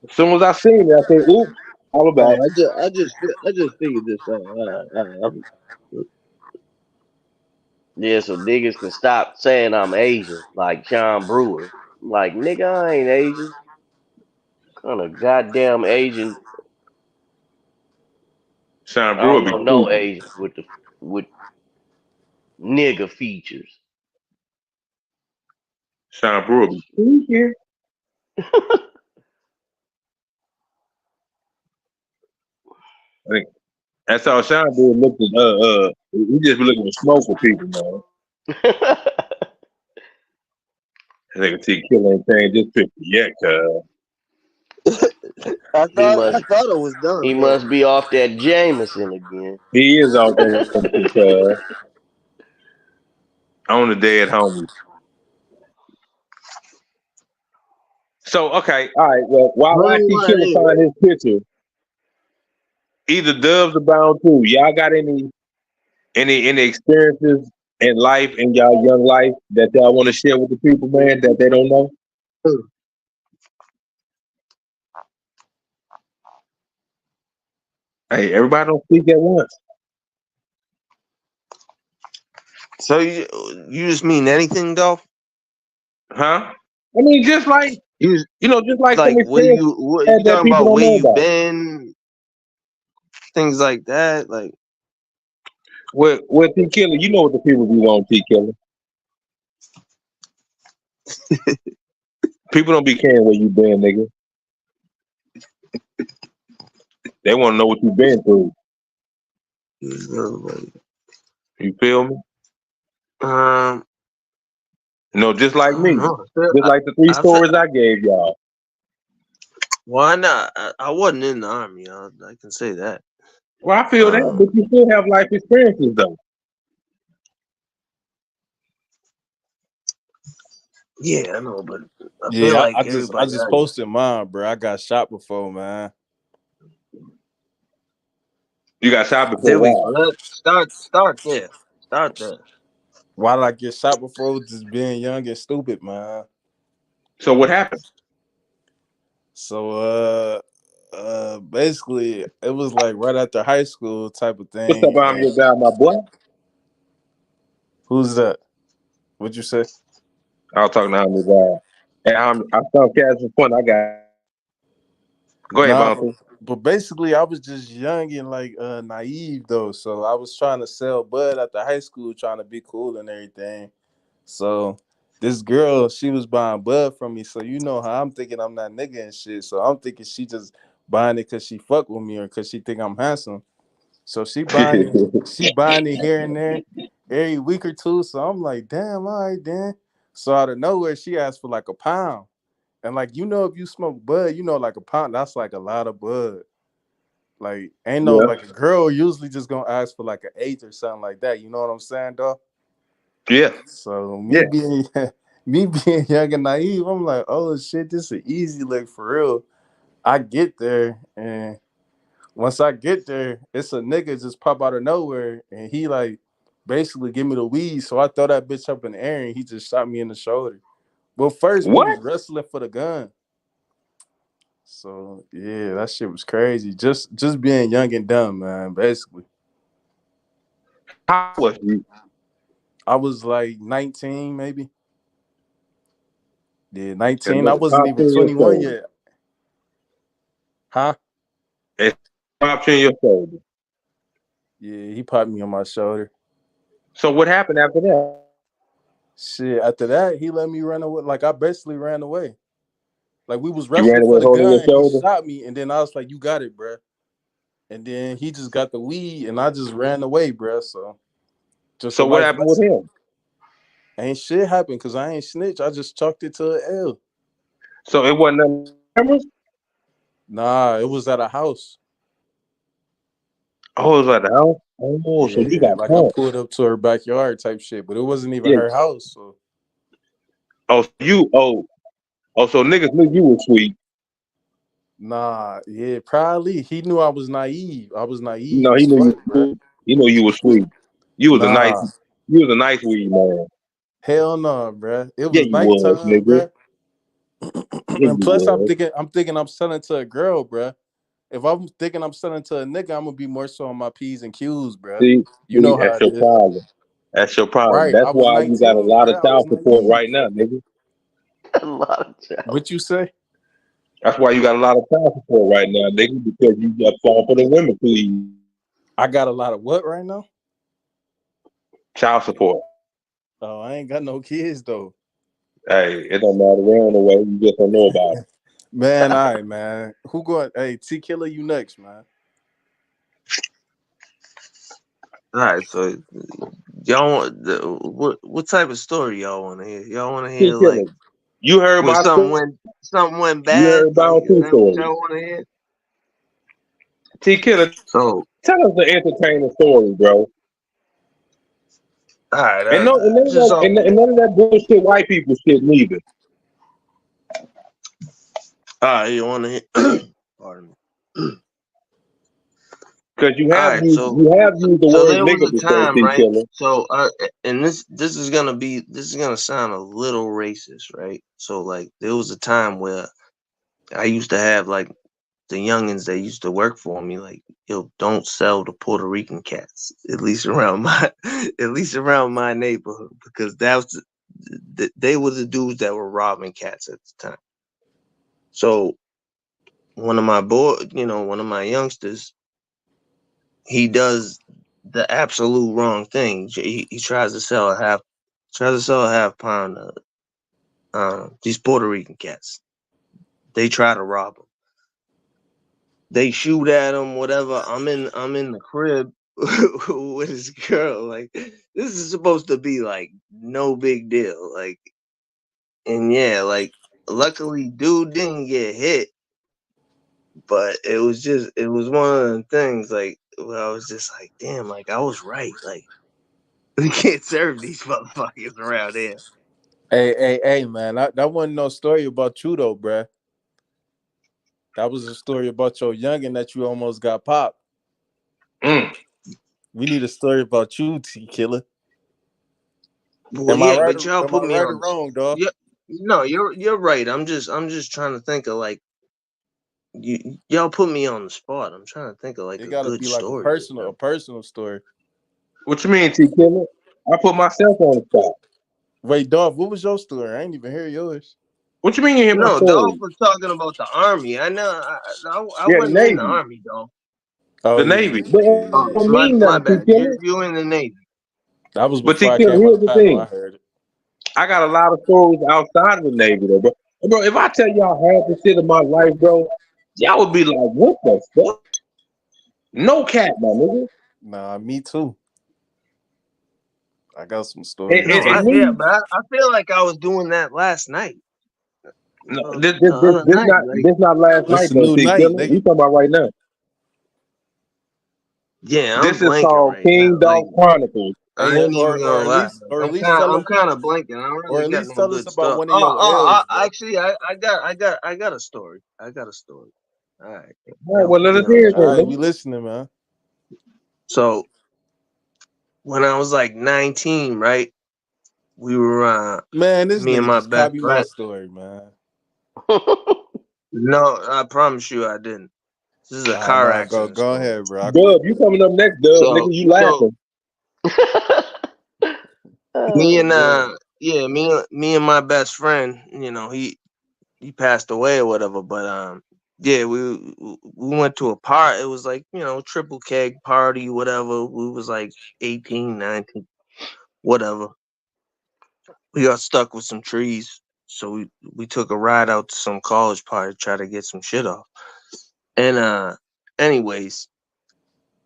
Speaker 1: As soon as I seen it, I said, oops, all
Speaker 3: Oh,
Speaker 1: about.
Speaker 3: I just figured this out.
Speaker 4: Yeah, so niggas can stop saying I'm Asian, like Sean Brewer. Like nigga, I ain't Asian. Kind of goddamn Asian.
Speaker 1: Sean
Speaker 4: I
Speaker 1: Brewer
Speaker 4: don't
Speaker 1: be
Speaker 4: know no
Speaker 1: tweaking.
Speaker 4: Asians with nigga features.
Speaker 1: Sean Brewer be tweaking. I think that's how Sean Brewer looked at, he just be looking to smoke with people, man. I think T Killer ain't changed his picture yet, cuz.
Speaker 4: he
Speaker 3: I
Speaker 4: must
Speaker 3: thought it was
Speaker 4: he
Speaker 3: done, but
Speaker 4: must be off that Jameson again.
Speaker 1: He is out there, cuz. On the dead homie. So, okay, all right, well, while T
Speaker 3: well,
Speaker 1: Killer find
Speaker 3: anyway.
Speaker 1: his picture, either Dubs or Bound too. Y'all got any experiences in life, in y'all young life, that y'all want to share with the people, man, that they don't know? Hey, everybody don't speak at once.
Speaker 3: So you just mean anything, though?
Speaker 1: Huh? I mean, just like,
Speaker 3: You
Speaker 1: just like some
Speaker 3: like
Speaker 1: experience
Speaker 3: what you
Speaker 1: that
Speaker 3: talking
Speaker 1: people
Speaker 3: about?
Speaker 1: don't
Speaker 3: Where
Speaker 1: know
Speaker 3: you
Speaker 1: about.
Speaker 3: been? Things like that. Like
Speaker 1: With T Killer, you know what the people be want, T Killer. People don't be caring where you been, nigga. They want to know what you been through. You feel me?
Speaker 3: um,
Speaker 1: Just
Speaker 3: I
Speaker 1: like
Speaker 3: don't
Speaker 1: me.
Speaker 3: know.
Speaker 1: Just like the three
Speaker 3: I feel,
Speaker 1: stories I gave y'all.
Speaker 3: why not? I wasn't in the army. I can say that.
Speaker 1: Well, I feel that, but you still have life experiences, though.
Speaker 3: Yeah, I know, but I feel
Speaker 2: Yeah,
Speaker 3: like
Speaker 2: I
Speaker 3: everybody
Speaker 2: just
Speaker 3: has it.
Speaker 2: posted mine, bro. I got shot before, man.
Speaker 1: You got shot before a
Speaker 3: There we go.
Speaker 1: while.
Speaker 3: Start there. Start there.
Speaker 2: Why did I get shot before? Just being young and stupid, man.
Speaker 1: So what happened?
Speaker 2: So basically it was like right after high school type of
Speaker 1: What's up,
Speaker 2: thing.
Speaker 1: I'm your guy, my boy?
Speaker 2: Who's that? What'd you say?
Speaker 1: I was talking to I'm your guy. And I some cats for fun. I got. Go ahead,
Speaker 2: Nah,
Speaker 1: Bonte.
Speaker 2: but basically I was just young and like naive though. So I was trying to sell bud after high school, trying to be cool and everything. So this girl, she was buying bud from me. So you know how I'm thinking I'm not nigga and shit. So I'm thinking she just buying it because she fuck with me or because she think I'm handsome. So she buying it here and there every week or two. So I'm like, damn, all right, then. So out of nowhere, she asked for like a pound. And like if you smoke bud, like a pound, that's like a lot of bud. Like ain't no
Speaker 1: Yeah,
Speaker 2: like a girl usually just gonna ask for like an eighth or something like that. You know what I'm saying, dog?
Speaker 1: yeah,
Speaker 2: So me
Speaker 1: yeah.
Speaker 2: being me being young and naive, I'm like, oh shit, this is an easy lick for real. I get there and once I get there, it's a nigga just pop out of nowhere and he like basically give me the weed. So I throw that bitch up in the air and he just shot me in the shoulder. Well, first we
Speaker 1: What?
Speaker 2: was wrestling for the gun. So yeah, that shit was crazy. Just being young and dumb, man. Basically,
Speaker 1: How was you?
Speaker 2: I was like 19, maybe. Yeah,
Speaker 1: And
Speaker 2: 19. I
Speaker 1: nigga
Speaker 2: wasn't
Speaker 1: popped
Speaker 2: even
Speaker 1: in your
Speaker 2: 21
Speaker 1: shoulder.
Speaker 2: yet. Huh?
Speaker 1: And popped in your shoulder.
Speaker 2: Yeah, he popped me on my shoulder.
Speaker 1: So what happened after that?
Speaker 2: Shit. After that, he let me run away. Like I basically ran away. Like we was
Speaker 1: You ran
Speaker 2: wrestling for
Speaker 1: away
Speaker 2: the
Speaker 1: holding your
Speaker 2: gun. He
Speaker 1: shoulder.
Speaker 2: shot me, and then I was like, "You got it, bruh." And then he just got the weed, and I just ran away, bruh. So just a
Speaker 1: So what
Speaker 2: life
Speaker 1: happened with
Speaker 2: lesson.
Speaker 1: him?
Speaker 2: Ain't shit happened because I ain't snitch. I just chalked it to an L.
Speaker 1: So it wasn't nothing cameras?
Speaker 2: Nah, it was at a house.
Speaker 1: Oh, it was at the house. Oh, so you
Speaker 2: Yeah,
Speaker 1: got
Speaker 2: like I
Speaker 1: caught.
Speaker 2: pulled up to her backyard type shit, but it wasn't even
Speaker 1: Yeah.
Speaker 2: her house. So
Speaker 1: Oh, so so niggas knew you were sweet.
Speaker 2: nah, yeah, probably he knew I was naive. I was
Speaker 1: No,
Speaker 2: naive
Speaker 1: he
Speaker 2: as
Speaker 1: knew you
Speaker 2: fuck,
Speaker 1: were
Speaker 2: bro.
Speaker 1: sweet. He knew you were sweet. You was a nice
Speaker 2: Nah,
Speaker 1: you was a nice weed man.
Speaker 2: hell no, bro. It
Speaker 1: Yeah,
Speaker 2: was
Speaker 1: you was,
Speaker 2: nighttime,
Speaker 1: nigga.
Speaker 2: bro.
Speaker 1: Yeah,
Speaker 2: And
Speaker 1: you
Speaker 2: plus,
Speaker 1: was.
Speaker 2: I'm thinking I'm selling to a girl, bro. If I'm thinking I'm selling to a nigga, I'm gonna be more so on my P's and Q's, bro. You
Speaker 1: See,
Speaker 2: know how
Speaker 1: that's
Speaker 2: it
Speaker 1: your
Speaker 2: is,
Speaker 1: problem. That's your problem.
Speaker 2: right?
Speaker 1: That's
Speaker 2: I was
Speaker 1: why you got a
Speaker 2: 19,
Speaker 1: lot
Speaker 2: bro.
Speaker 1: of
Speaker 2: I was
Speaker 1: child support
Speaker 2: naive.
Speaker 1: right now, nigga.
Speaker 4: A lot of child.
Speaker 2: What you say?
Speaker 1: That's why you got a lot of child support right now, nigga, because you just fall for the women, please.
Speaker 2: I got a lot of what right now?
Speaker 1: Child support.
Speaker 2: Oh, I ain't got no kids though.
Speaker 1: Hey, it don't matter where on the way, you just don't know about it.
Speaker 2: Man, all right, man. Who going? Hey, T Killer, you next, man.
Speaker 3: All right, so y'all what type of story y'all want to hear? Y'all want to
Speaker 1: See,
Speaker 3: hear like
Speaker 1: killer, you heard
Speaker 3: when
Speaker 1: my story?
Speaker 3: something went
Speaker 1: You
Speaker 3: bad?
Speaker 1: heard
Speaker 3: Like
Speaker 1: about
Speaker 3: is
Speaker 1: two
Speaker 3: that what
Speaker 1: stories.
Speaker 3: y'all want to hear?
Speaker 1: T Killer,
Speaker 3: So
Speaker 1: tell us the entertaining story, bro.
Speaker 3: all right,
Speaker 1: And no, and none of
Speaker 3: just
Speaker 1: that,
Speaker 3: so
Speaker 1: and none of that bullshit white people shit neither.
Speaker 3: all right, you want to hear? Pardon me.
Speaker 1: Because
Speaker 3: All right,
Speaker 1: you have used the
Speaker 3: so
Speaker 1: word
Speaker 3: there was
Speaker 1: nigga
Speaker 3: a
Speaker 1: before,
Speaker 3: time,
Speaker 1: T
Speaker 3: right?
Speaker 1: Killer.
Speaker 3: So and this is gonna sound a little racist, right? So like there was a time where I used to have like the youngins that used to work for me, like, yo, don't sell the Puerto Rican cats, at least around my at least around my neighborhood, because that was they were the dudes that were robbing cats at the time. So one of my youngsters, he does the absolute wrong thing. He tries to sell a half pound of these Puerto Rican cats. They try to rob him. They shoot at him, whatever. I'm in the crib with his girl. Like this is supposed to be like no big deal. Like and yeah, like luckily dude didn't get hit, but it was one of the things like where I was just like, damn, like I was right. Like we can't serve these motherfuckers around here.
Speaker 2: Hey, man. That wasn't no story about you though, bruh. That was a story about your youngin that you almost got popped.
Speaker 1: Mm.
Speaker 2: We need a story about you, T Killer.
Speaker 3: Well, yeah, but y'all
Speaker 2: Am I
Speaker 3: put me
Speaker 2: right or
Speaker 3: on.
Speaker 2: wrong, dog?
Speaker 3: Yeah, no, you're right. I'm just trying to think of like y'all put me on the spot. I'm trying to think of like
Speaker 2: It
Speaker 3: a
Speaker 2: gotta
Speaker 3: good
Speaker 2: be like
Speaker 3: story.
Speaker 2: a personal story.
Speaker 1: What you mean, T Killer? I put myself on the spot.
Speaker 2: Wait, Dolph, what was your story? I ain't even hear yours.
Speaker 1: What you mean you hear my
Speaker 3: No, Dolph
Speaker 1: story?
Speaker 3: was talking about the army. I know. I
Speaker 1: Yeah, the
Speaker 3: wasn't in the
Speaker 1: Navy.
Speaker 3: army, though.
Speaker 2: Oh
Speaker 1: The
Speaker 2: yeah,
Speaker 1: Navy. But it
Speaker 3: Oh,
Speaker 1: don't
Speaker 3: my
Speaker 1: mean
Speaker 3: my
Speaker 1: nothing, T
Speaker 3: bad.
Speaker 1: Killer.
Speaker 3: You in the Navy?
Speaker 2: that was
Speaker 1: But
Speaker 2: before
Speaker 1: T
Speaker 2: I
Speaker 1: Killer,
Speaker 2: came on the
Speaker 1: here's the
Speaker 2: panel. I
Speaker 1: thing.
Speaker 2: heard it.
Speaker 1: I got a lot of stories outside of the Navy though, bro. Bro, if I tell y'all half the shit of my life, bro, y'all would be like, what the fuck? No cap, my nigga.
Speaker 2: Nah, me too. I got some
Speaker 1: And,
Speaker 2: stories
Speaker 1: and,
Speaker 3: No,
Speaker 2: too.
Speaker 1: and
Speaker 3: yeah,
Speaker 1: me,
Speaker 3: but I feel like I was doing that last night.
Speaker 1: no,
Speaker 3: The other night, like,
Speaker 1: this not last
Speaker 2: It's
Speaker 1: night
Speaker 2: a
Speaker 1: though,
Speaker 2: new
Speaker 1: T
Speaker 2: night,
Speaker 1: Killer. We
Speaker 2: nigga.
Speaker 1: talking about right now.
Speaker 3: yeah, I'm
Speaker 1: This is
Speaker 3: blanking
Speaker 1: called
Speaker 3: right now.
Speaker 1: King
Speaker 3: Like,
Speaker 1: Dolph Chronicles.
Speaker 3: I
Speaker 2: Hey,
Speaker 3: ain't even gonna lie.
Speaker 2: or at
Speaker 3: I'm
Speaker 2: least
Speaker 3: kind,
Speaker 2: tell
Speaker 3: I'm
Speaker 2: us,
Speaker 3: kind of blanking. I don't
Speaker 2: or
Speaker 3: really
Speaker 2: at
Speaker 3: got
Speaker 2: least
Speaker 3: no
Speaker 2: tell us
Speaker 3: good
Speaker 2: about
Speaker 3: stuff.
Speaker 2: one of your L's, bro.
Speaker 3: Actually, I got a story. I got a story. All right,
Speaker 1: All right, well, let us hear it
Speaker 2: All
Speaker 1: then,
Speaker 2: right, we
Speaker 1: nigga.
Speaker 2: listening, man.
Speaker 3: So when I was like 19, right? We were
Speaker 2: Man, this
Speaker 3: me and
Speaker 2: nigga
Speaker 3: my
Speaker 2: just
Speaker 3: best
Speaker 2: copied my
Speaker 3: friend.
Speaker 2: story, man.
Speaker 3: No, I promise you, I didn't. This is a car
Speaker 2: Nah,
Speaker 3: accident
Speaker 2: go
Speaker 3: story.
Speaker 2: ahead, bro. I quit.
Speaker 1: Dub, you coming up next, Dub,
Speaker 3: So
Speaker 1: nigga. You
Speaker 3: so
Speaker 1: laughing.
Speaker 3: me
Speaker 4: Oh
Speaker 3: and
Speaker 4: man.
Speaker 3: yeah, me and my best friend, he passed away or whatever, but yeah, we went to a party. It was like, triple keg party, whatever. We was like 18, 19, whatever. We got stuck with some trees, so we took a ride out to some college party to try to get some shit off. And anyways,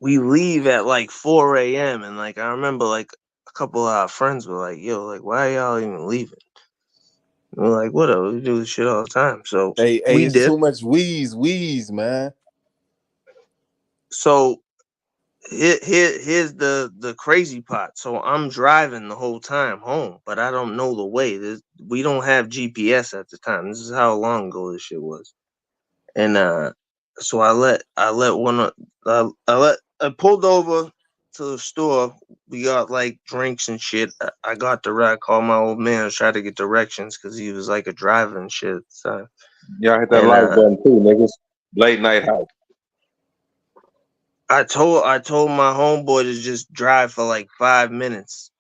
Speaker 3: we leave at like 4 a.m. and like I remember like a couple of our friends were like, "Yo, like why are y'all even leaving?" And we're like, "Whatever, we do this shit all the time." So
Speaker 2: Hey,
Speaker 3: we
Speaker 2: it's
Speaker 3: did.
Speaker 2: too much wheeze, man.
Speaker 3: So here's the crazy part. So I'm driving the whole time home, but I don't know the way. We don't have GPS at the time. This is how long ago this shit was. And so I let one of I pulled over to the store. We got like drinks and shit. I got the ride. Called my old man, tried to get directions because he was like a driver and shit. So
Speaker 1: Y'all hit that
Speaker 3: and
Speaker 1: like button too, niggas. Late night house.
Speaker 3: I told my homeboy to just drive for like 5 minutes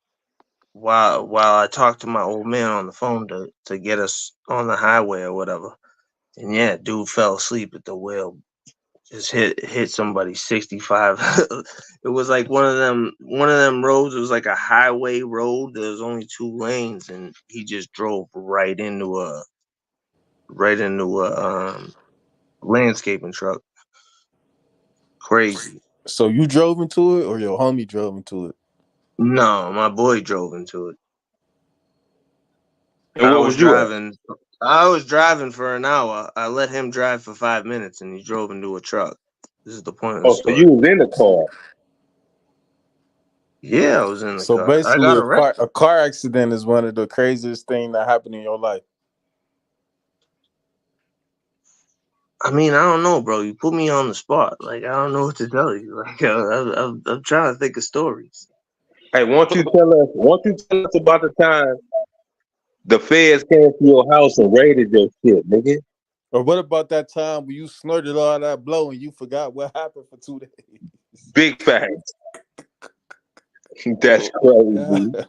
Speaker 3: while I talked to my old man on the phone to get us on the highway or whatever. And yeah, dude fell asleep at the wheel. Just hit somebody 65. It was like one of them roads. It was like a highway road. There was only two lanes, and he just drove right into a landscaping truck. Crazy.
Speaker 2: So you drove into it, or your homie drove into it?
Speaker 3: No, my boy drove into it.
Speaker 1: And
Speaker 3: I
Speaker 1: where
Speaker 3: was
Speaker 1: was you at?
Speaker 3: driving. I was driving for an hour. I let him drive for 5 minutes, and he drove into a truck. This is the point of the
Speaker 1: Oh, so you
Speaker 3: story.
Speaker 1: was in the car.
Speaker 3: Yeah, I was in the
Speaker 2: So
Speaker 3: car. I got
Speaker 2: basically,
Speaker 3: arrested.
Speaker 2: a car accident is one of the craziest things that happened in your life.
Speaker 3: I mean, I don't know, bro. You put me on the spot. Like, I don't know what to tell you. Like, I'm trying to think of stories.
Speaker 1: Hey, won't you tell us about the time the feds came to your house and raided your shit, nigga?
Speaker 2: Or what about that time when you snorted all that blow and you forgot what happened for 2 days?
Speaker 1: Big facts. That's
Speaker 4: Mm.
Speaker 1: crazy.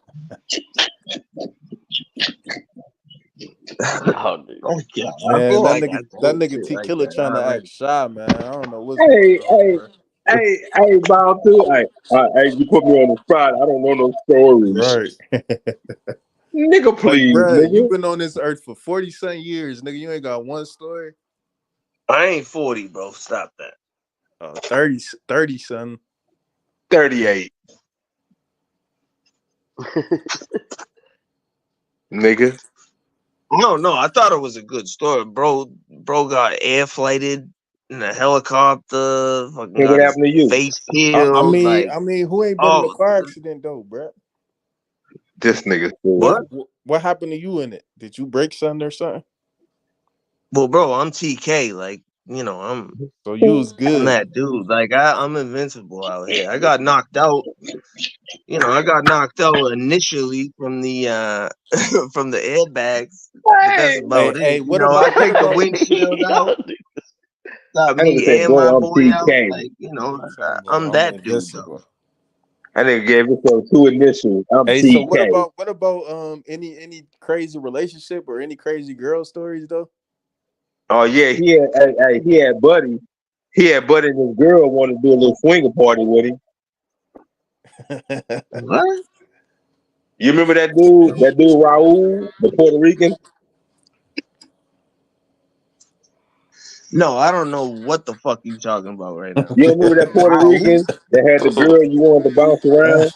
Speaker 4: Oh, dude.
Speaker 3: Oh God, I
Speaker 2: Man,
Speaker 3: feel
Speaker 2: that
Speaker 3: like I
Speaker 2: nigga, that
Speaker 3: told
Speaker 2: nigga
Speaker 3: shit
Speaker 2: T
Speaker 3: like
Speaker 2: Killer
Speaker 3: that
Speaker 2: trying to act
Speaker 3: already.
Speaker 2: shy, man. I don't know what's going
Speaker 1: Hey,
Speaker 2: on,
Speaker 1: hey,
Speaker 2: bro.
Speaker 1: hey, Bob too. Hey, you put me on the spot. I don't know no stories.
Speaker 2: Right.
Speaker 1: Nigga,
Speaker 2: Like,
Speaker 1: please,
Speaker 2: bro, you
Speaker 1: nigga.
Speaker 2: been on this earth for 40-some years, nigga. You ain't got one story.
Speaker 3: I ain't 40, bro. Stop that.
Speaker 2: 30, son.
Speaker 1: 38, nigga.
Speaker 3: No. I thought it was a good story, bro. Bro got air flighted in a helicopter. Fucking
Speaker 1: And what
Speaker 3: got his
Speaker 1: happened to you?
Speaker 3: face peeled. Like,
Speaker 2: Who ain't been in a
Speaker 3: oh,
Speaker 2: car accident though, bro?
Speaker 1: This nigga
Speaker 2: What,
Speaker 3: what?
Speaker 1: stupid.
Speaker 2: what happened to you in it? Did you break something or something?
Speaker 3: Well, bro, I'm TK. Like,
Speaker 2: So you was
Speaker 3: I'm
Speaker 2: good.
Speaker 3: that dude. Like, I'm invincible out here. I got knocked out. I got knocked out initially from the from the airbags, but that's
Speaker 1: Hey,
Speaker 3: about it. I
Speaker 2: What
Speaker 3: take the
Speaker 2: about
Speaker 3: windshield out.
Speaker 4: Y'all do.
Speaker 3: Got
Speaker 1: I never
Speaker 3: me
Speaker 1: say,
Speaker 3: and my
Speaker 1: bro, I'm
Speaker 3: boy out.
Speaker 1: TK.
Speaker 3: Like,
Speaker 2: you talking about
Speaker 3: I'm
Speaker 2: I'm
Speaker 3: that dude though.
Speaker 2: invincible?
Speaker 1: I nigga gave himself two initials. I'm
Speaker 2: Hey, so
Speaker 1: TK.
Speaker 2: what about any crazy relationship or any crazy girl stories though?
Speaker 1: Oh yeah, he had Buddy. He had Buddy and his girl wanted to do a little swinger party with him.
Speaker 3: What?
Speaker 1: You remember that dude? That dude Raul, the Puerto Rican.
Speaker 3: No, I don't know what the fuck you talking about right now.
Speaker 1: You don't remember that Puerto
Speaker 3: Raul?
Speaker 1: Rican that had the girl you wanted to bounce around,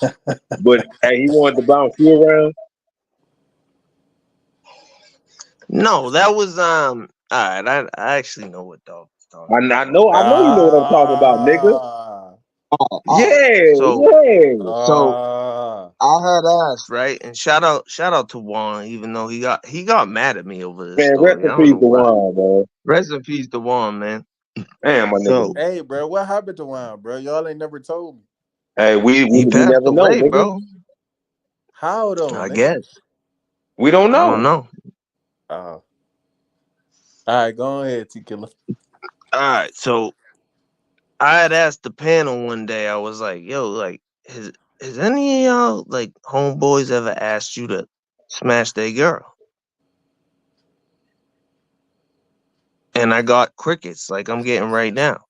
Speaker 1: but hey, he wanted to bounce you around.
Speaker 3: No, that was All right, I actually know what Dolph is talking
Speaker 1: I
Speaker 3: about.
Speaker 1: know you know what I'm talking about, nigga.
Speaker 2: Ah,
Speaker 3: All right.
Speaker 1: Yeah,
Speaker 3: So
Speaker 1: yeah.
Speaker 3: so
Speaker 2: ah.
Speaker 3: I had asked, right? And shout out to Juan, even though he got mad at me over this
Speaker 1: Man, rest
Speaker 3: story.
Speaker 1: in
Speaker 3: I don't
Speaker 1: peace
Speaker 3: know
Speaker 1: to
Speaker 3: why.
Speaker 1: Juan, man.
Speaker 3: Rest in peace to Juan, man.
Speaker 1: Damn, my nigga.
Speaker 3: So
Speaker 2: Hey, bro, what happened to Juan, bro? Y'all ain't never told me.
Speaker 1: Hey,
Speaker 3: he
Speaker 1: we
Speaker 3: passed
Speaker 1: never know,
Speaker 3: away,
Speaker 1: nigga.
Speaker 3: bro.
Speaker 2: How though,
Speaker 3: I
Speaker 2: nigga?
Speaker 3: guess.
Speaker 1: We don't
Speaker 3: I don't
Speaker 1: know.
Speaker 3: know.
Speaker 2: Oh. All right, go ahead, T Killer.
Speaker 3: All right, so I had asked the panel one day. I was like, "Yo, like, has any of y'all like homeboys ever asked you to smash their girl?" And I got crickets, like I'm getting right now.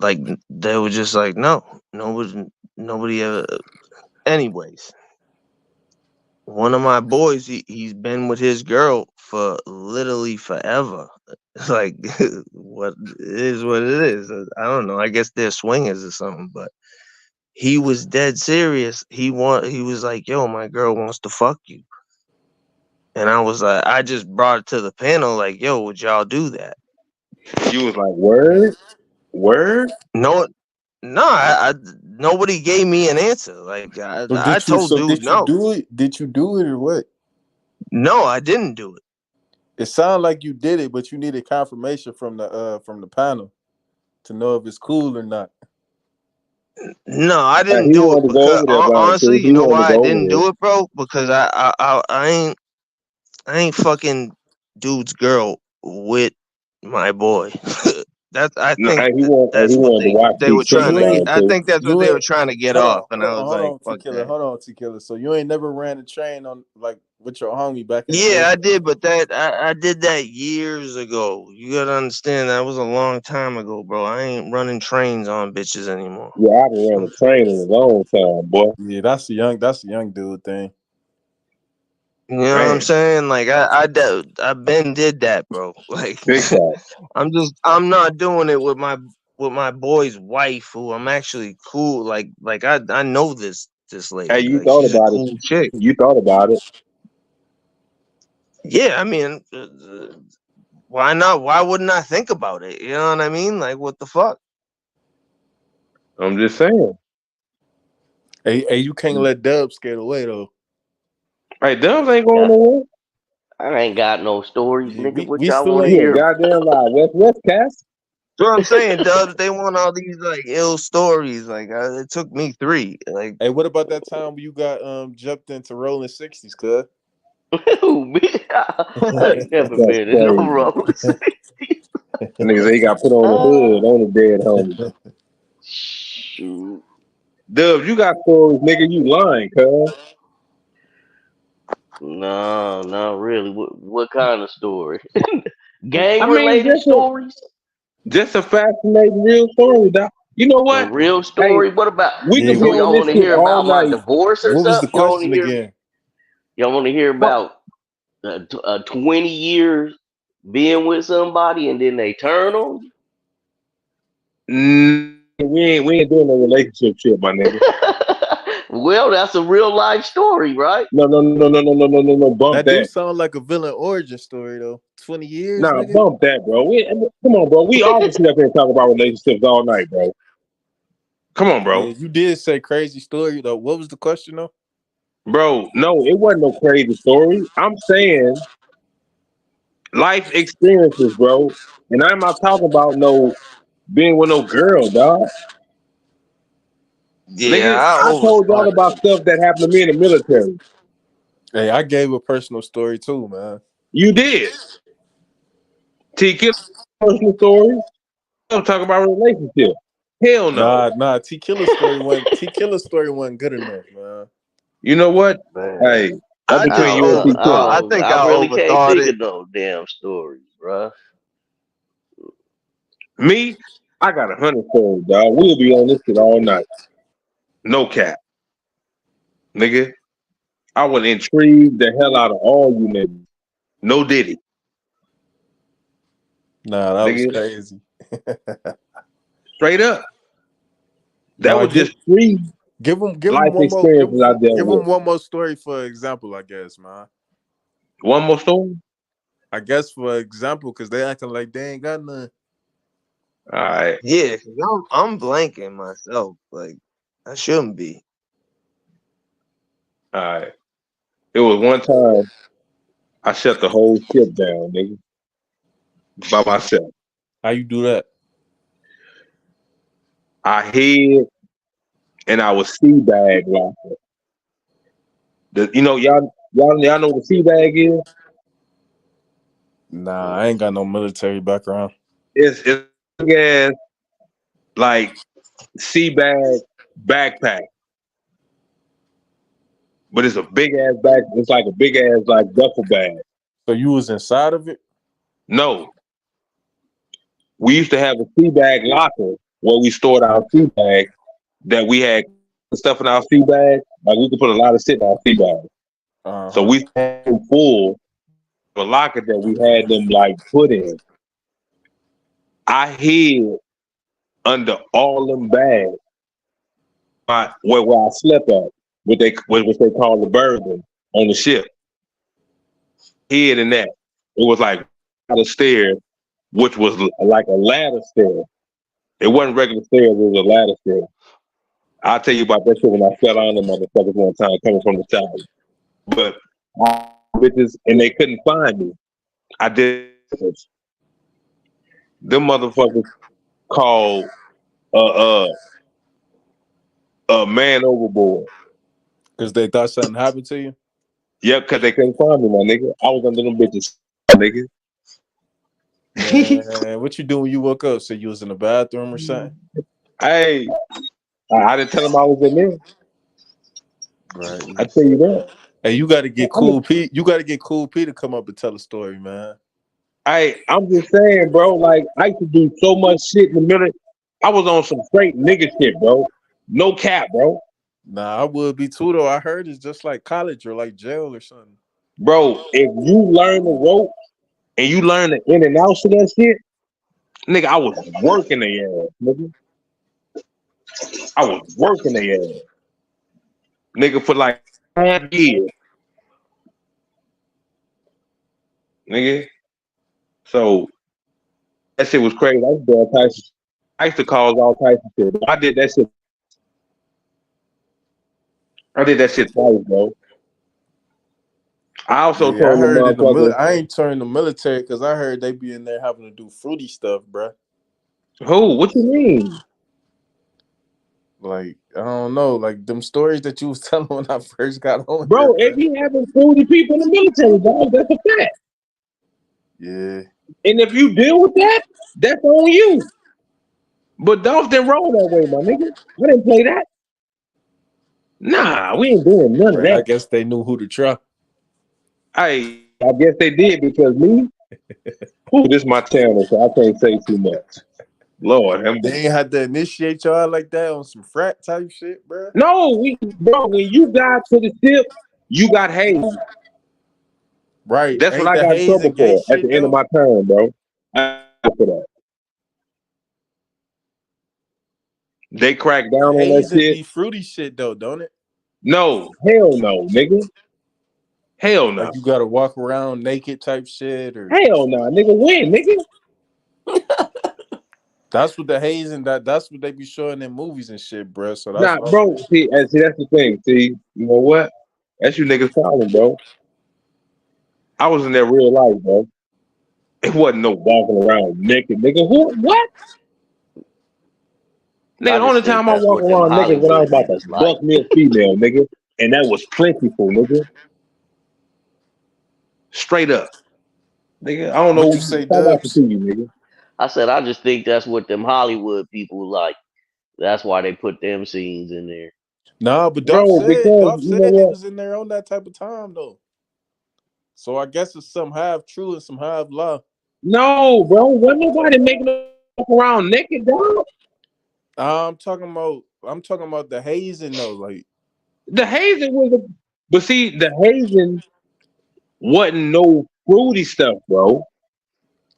Speaker 3: Like they were just like, "No, nobody ever." Anyways, one of my boys, he's been with his girl for literally forever. Like, what what it is. I don't know. I guess they're swingers or something, but he was dead serious. He was like, "Yo, my girl wants to fuck you." And I was like, I just brought it to the panel, like, "Yo, would y'all do that?"
Speaker 1: You was like, word, word.
Speaker 3: No, no, nobody gave me an answer. Like,
Speaker 2: So
Speaker 3: I told dude,
Speaker 2: did you
Speaker 3: no,
Speaker 2: do it? Did you do it or what?
Speaker 3: no, I didn't do it.
Speaker 2: It sounded like you did it, but you needed confirmation from the panel to know if it's cool or not.
Speaker 3: No, I didn't
Speaker 1: He
Speaker 3: do it
Speaker 1: wanted to go
Speaker 3: because
Speaker 1: over there, Brian.
Speaker 3: honestly,
Speaker 1: He
Speaker 3: you know
Speaker 1: wanted to
Speaker 3: why I
Speaker 1: go over
Speaker 3: didn't
Speaker 1: there.
Speaker 3: do it, bro? Because I ain't fucking dude's girl with my boy. That I
Speaker 1: No,
Speaker 3: think
Speaker 1: he
Speaker 3: that's what
Speaker 1: wanted to watch
Speaker 3: they
Speaker 1: these
Speaker 3: were
Speaker 2: So
Speaker 3: trying
Speaker 1: chicken
Speaker 3: to
Speaker 2: you
Speaker 3: get.
Speaker 2: ain't
Speaker 1: man
Speaker 3: I
Speaker 1: too.
Speaker 3: think that's what
Speaker 2: you
Speaker 3: they were
Speaker 2: ain't
Speaker 3: trying to get
Speaker 2: hold
Speaker 3: off,
Speaker 2: on,
Speaker 3: and I was like,
Speaker 2: T
Speaker 3: "Fuck
Speaker 2: Killer,
Speaker 3: that."
Speaker 2: hold on, T Killer. So you ain't never ran a train on like with your homie back in the
Speaker 3: Yeah,
Speaker 2: day?
Speaker 3: I did, but I did that years ago. You gotta understand that was a long time ago, bro. I ain't running trains on bitches anymore.
Speaker 1: Yeah, I haven't ran a train in a long time, boy.
Speaker 2: Yeah, that's a young dude thing.
Speaker 3: You know what I'm
Speaker 1: Man,
Speaker 3: saying? Like I been did that, bro. Like
Speaker 1: big time.
Speaker 3: I'm not doing it with my boy's wife, who I'm actually cool. Like I know this
Speaker 1: Hey,
Speaker 3: lady.
Speaker 1: you
Speaker 3: Like
Speaker 1: thought
Speaker 3: she's a
Speaker 1: about it.
Speaker 3: cool chick.
Speaker 1: You thought about it.
Speaker 3: Yeah, I mean, why not? Why wouldn't I think about it? You know what I mean? Like what the fuck?
Speaker 1: I'm just saying.
Speaker 2: Hey, you can't let Dubs get away though.
Speaker 1: Hey, Dubs ain't going
Speaker 4: Yeah,
Speaker 1: nowhere.
Speaker 4: I ain't got no stories,
Speaker 2: Yeah,
Speaker 4: nigga. What
Speaker 2: we
Speaker 4: y'all
Speaker 2: still
Speaker 4: want to
Speaker 2: ain't
Speaker 1: You a
Speaker 4: hear?
Speaker 1: goddamn lie. West Cass.
Speaker 3: So I'm saying, Dubs, they want all these like ill stories. Like it took me 3. Like
Speaker 2: Hey, what about that time when you got jumped into rolling 60s, cuz?
Speaker 4: Who, me? I never
Speaker 1: That's
Speaker 4: been in no
Speaker 1: crazy.
Speaker 4: roller.
Speaker 1: Niggas, they got put on the
Speaker 4: uh,
Speaker 1: hood on the dead homie.
Speaker 4: shoot.
Speaker 1: Dubs, you got stories, nigga. You lying, cuz.
Speaker 4: No, not really. What kind of story? Gang
Speaker 1: I mean,
Speaker 4: related stories?
Speaker 1: just a fascinating real story, doc. You know
Speaker 4: A
Speaker 1: what?
Speaker 4: real
Speaker 1: Hey,
Speaker 4: story? What about?
Speaker 1: we
Speaker 2: Yeah,
Speaker 1: could be
Speaker 4: So
Speaker 1: on
Speaker 4: y'all
Speaker 1: this
Speaker 4: want to
Speaker 1: shit
Speaker 4: hear
Speaker 1: all
Speaker 4: about my
Speaker 1: night.
Speaker 4: divorce or
Speaker 2: what was the
Speaker 4: something? Y'all want to
Speaker 2: question
Speaker 4: hear?
Speaker 2: again?
Speaker 4: Y'all want to hear
Speaker 1: What?
Speaker 4: about 20 years being with somebody and then they turn on
Speaker 1: We ain't doing no relationship shit, my
Speaker 4: you?
Speaker 1: nigga.
Speaker 4: Well, that's a real life story, right?
Speaker 1: No. Bump
Speaker 2: That do
Speaker 1: that.
Speaker 2: sound like a villain origin story though. 20 years,
Speaker 1: Nah,
Speaker 2: nigga.
Speaker 1: bump that, bro. Come on, bro. We all can sit up here and talk about relationships all night, bro. Come on, bro.
Speaker 2: Yeah, you did say crazy story though. What was the question though?
Speaker 1: Bro, no, it wasn't no crazy story. I'm saying life experiences, bro. And I'm not talking about no being with no girl, dog.
Speaker 3: yeah,
Speaker 1: Nigga,
Speaker 3: I
Speaker 1: I told y'all
Speaker 3: overslept.
Speaker 1: about stuff that happened to me in the military.
Speaker 2: Hey, I gave a personal story too, man.
Speaker 1: You did. T. Kill personal story. I'm talking about relationship. Hell no.
Speaker 2: Nah. T Killer story wasn't good enough, man.
Speaker 1: You know what?
Speaker 4: Man,
Speaker 1: Hey, that's between you and T Killer.
Speaker 3: I think
Speaker 4: I
Speaker 3: I
Speaker 4: really can't
Speaker 3: overthought
Speaker 4: think
Speaker 3: it.
Speaker 4: of no damn stories, bruh.
Speaker 1: Me, I got 100 stories, dog. We'll be on this shit all night. No cap, nigga. I would intrigue the hell out of all you niggas. No diddy,
Speaker 2: Nah, that was
Speaker 1: nigga.
Speaker 2: crazy.
Speaker 1: Straight up. That
Speaker 2: Nah,
Speaker 1: was
Speaker 2: give
Speaker 1: just three
Speaker 2: give him
Speaker 1: life
Speaker 2: one more
Speaker 1: experiences I dealt
Speaker 2: give him
Speaker 1: with.
Speaker 2: one more story for example, I guess, man.
Speaker 1: One more story?
Speaker 2: I guess for example, because they acting like they ain't got none.
Speaker 1: All right.
Speaker 3: Yeah, 'cause I'm blanking myself. Like I shouldn't be.
Speaker 1: All right. It was one time I shut the whole ship down, nigga, by myself.
Speaker 2: How you do that?
Speaker 1: I hid and I was sea bag locker. Y'all know what sea bag is?
Speaker 2: Nah, I ain't got no military background.
Speaker 1: It's big ass like sea bag backpack, but it's a big ass bag. It's like a big ass like duffel bag.
Speaker 2: So you was inside of it?
Speaker 1: No, we used to have a sea bag locker where we stored our sea bag that we had stuff in our sea bag. Like we could put a lot of shit in our sea bag. So
Speaker 2: Uh-huh.
Speaker 1: we had them full of a locker that we had them like put in. I hid under all them bags where I slept at, what they call the berthing on the ship. Hid in that. It was like a stair, which was like a ladder stair. It wasn't regular stairs, it was a ladder stair. I'll tell you about that shit when I fell on them motherfuckers one time coming from the south. But bitches and they couldn't find me. I did this. Them motherfuckers called uh a man overboard.
Speaker 2: Because they thought something happened to you?
Speaker 1: Yep, because they couldn't find me, my nigga. I was under them bitches, nigga.
Speaker 2: Man, what you do when you woke up? So you was in the bathroom or something?
Speaker 1: Hey, I didn't tell them I was in there.
Speaker 2: Right.
Speaker 1: I tell you that.
Speaker 2: Hey, you gotta get
Speaker 1: I'm,
Speaker 2: Cool Pete. You gotta get Cool Pete to come up and tell a story, man.
Speaker 1: I'm just saying, bro. Like I used to do so much shit in the middle. I was on some straight nigga shit, bro. No cap, bro.
Speaker 2: Nah, I would be too though. I heard it's just like college or like jail or something.
Speaker 1: Bro, if you learn the rope and you learn the in and outs of that shit, nigga, I was working their ass, nigga. I was working their ass, nigga, for like half years, nigga. So that shit was crazy. I used to do all types of, I used to cause all types of shit. I did that shit. I did that shit twice, bro. I also
Speaker 2: Yeah, I
Speaker 1: told the
Speaker 2: heard in the
Speaker 1: motherfucker,
Speaker 2: I ain't turned the military because I heard they be in there having to do fruity stuff, bruh.
Speaker 1: who? What you mean?
Speaker 2: Like, I don't know, like them stories that you was telling when I first got on here,
Speaker 1: Bro, if
Speaker 2: bruh.
Speaker 1: you having 40 people in the military, dog, that's a fact.
Speaker 2: Yeah.
Speaker 1: And if you deal with that, that's on you. But Dolph didn't roll that way, my nigga. I didn't play that. Nah, we ain't doing none of
Speaker 2: Right. I
Speaker 1: that.
Speaker 2: guess they knew who to try.
Speaker 1: I guess they did because me, this is my channel, so I can't say too much. Lord,
Speaker 2: They ain't had to initiate y'all like that on some frat type shit, bruh.
Speaker 1: no, bro, when you got to the ship, you got hazed.
Speaker 2: Right.
Speaker 1: That's what
Speaker 2: Ain't
Speaker 1: I
Speaker 2: the
Speaker 1: got in
Speaker 2: Hayes
Speaker 1: trouble
Speaker 2: and gay
Speaker 1: for at
Speaker 2: shit
Speaker 1: the end of
Speaker 2: though?
Speaker 1: my term, bro. I got for that. They cracked down on that
Speaker 2: Hayes and
Speaker 1: shit.
Speaker 2: be fruity shit though, don't it?
Speaker 1: No, hell no, nigga. Hell no.
Speaker 2: Like you gotta walk around naked type shit or
Speaker 1: Hell no, nigga. When, nigga?
Speaker 2: that's what the Hayes and that's what they be showing in movies and shit, bruh. So that's
Speaker 1: Nah,
Speaker 2: what
Speaker 1: bro. See, that's the thing. See, you know what? That's you niggas' problem, bro. I was in that real life, bro. It wasn't no walking around naked, nigga. Who? What? Nigga,
Speaker 4: I
Speaker 1: the only
Speaker 4: just think
Speaker 1: time I
Speaker 4: that's
Speaker 1: walk
Speaker 4: what them
Speaker 1: around naked when I was
Speaker 4: Hollywood
Speaker 1: about to
Speaker 4: niggas like.
Speaker 1: buck me a female, nigga. And that was plentiful, nigga. Straight up. Nigga, I don't know
Speaker 2: what you
Speaker 1: what you
Speaker 2: say,
Speaker 1: talk about
Speaker 2: Dubs?
Speaker 1: to you, nigga.
Speaker 4: I said I just think that's what them Hollywood people like. That's why they put them scenes in there.
Speaker 2: No, but
Speaker 1: bro. Because
Speaker 2: Dolph
Speaker 1: you know
Speaker 2: said he
Speaker 1: what?
Speaker 2: was in there on that type of time though. So I guess it's some half true and some half lie.
Speaker 1: No, bro. Wasn't nobody making no walk around naked, dog.
Speaker 2: I'm talking about the hazing though. Like,
Speaker 1: The hazing was but see, the hazing wasn't no fruity stuff, bro.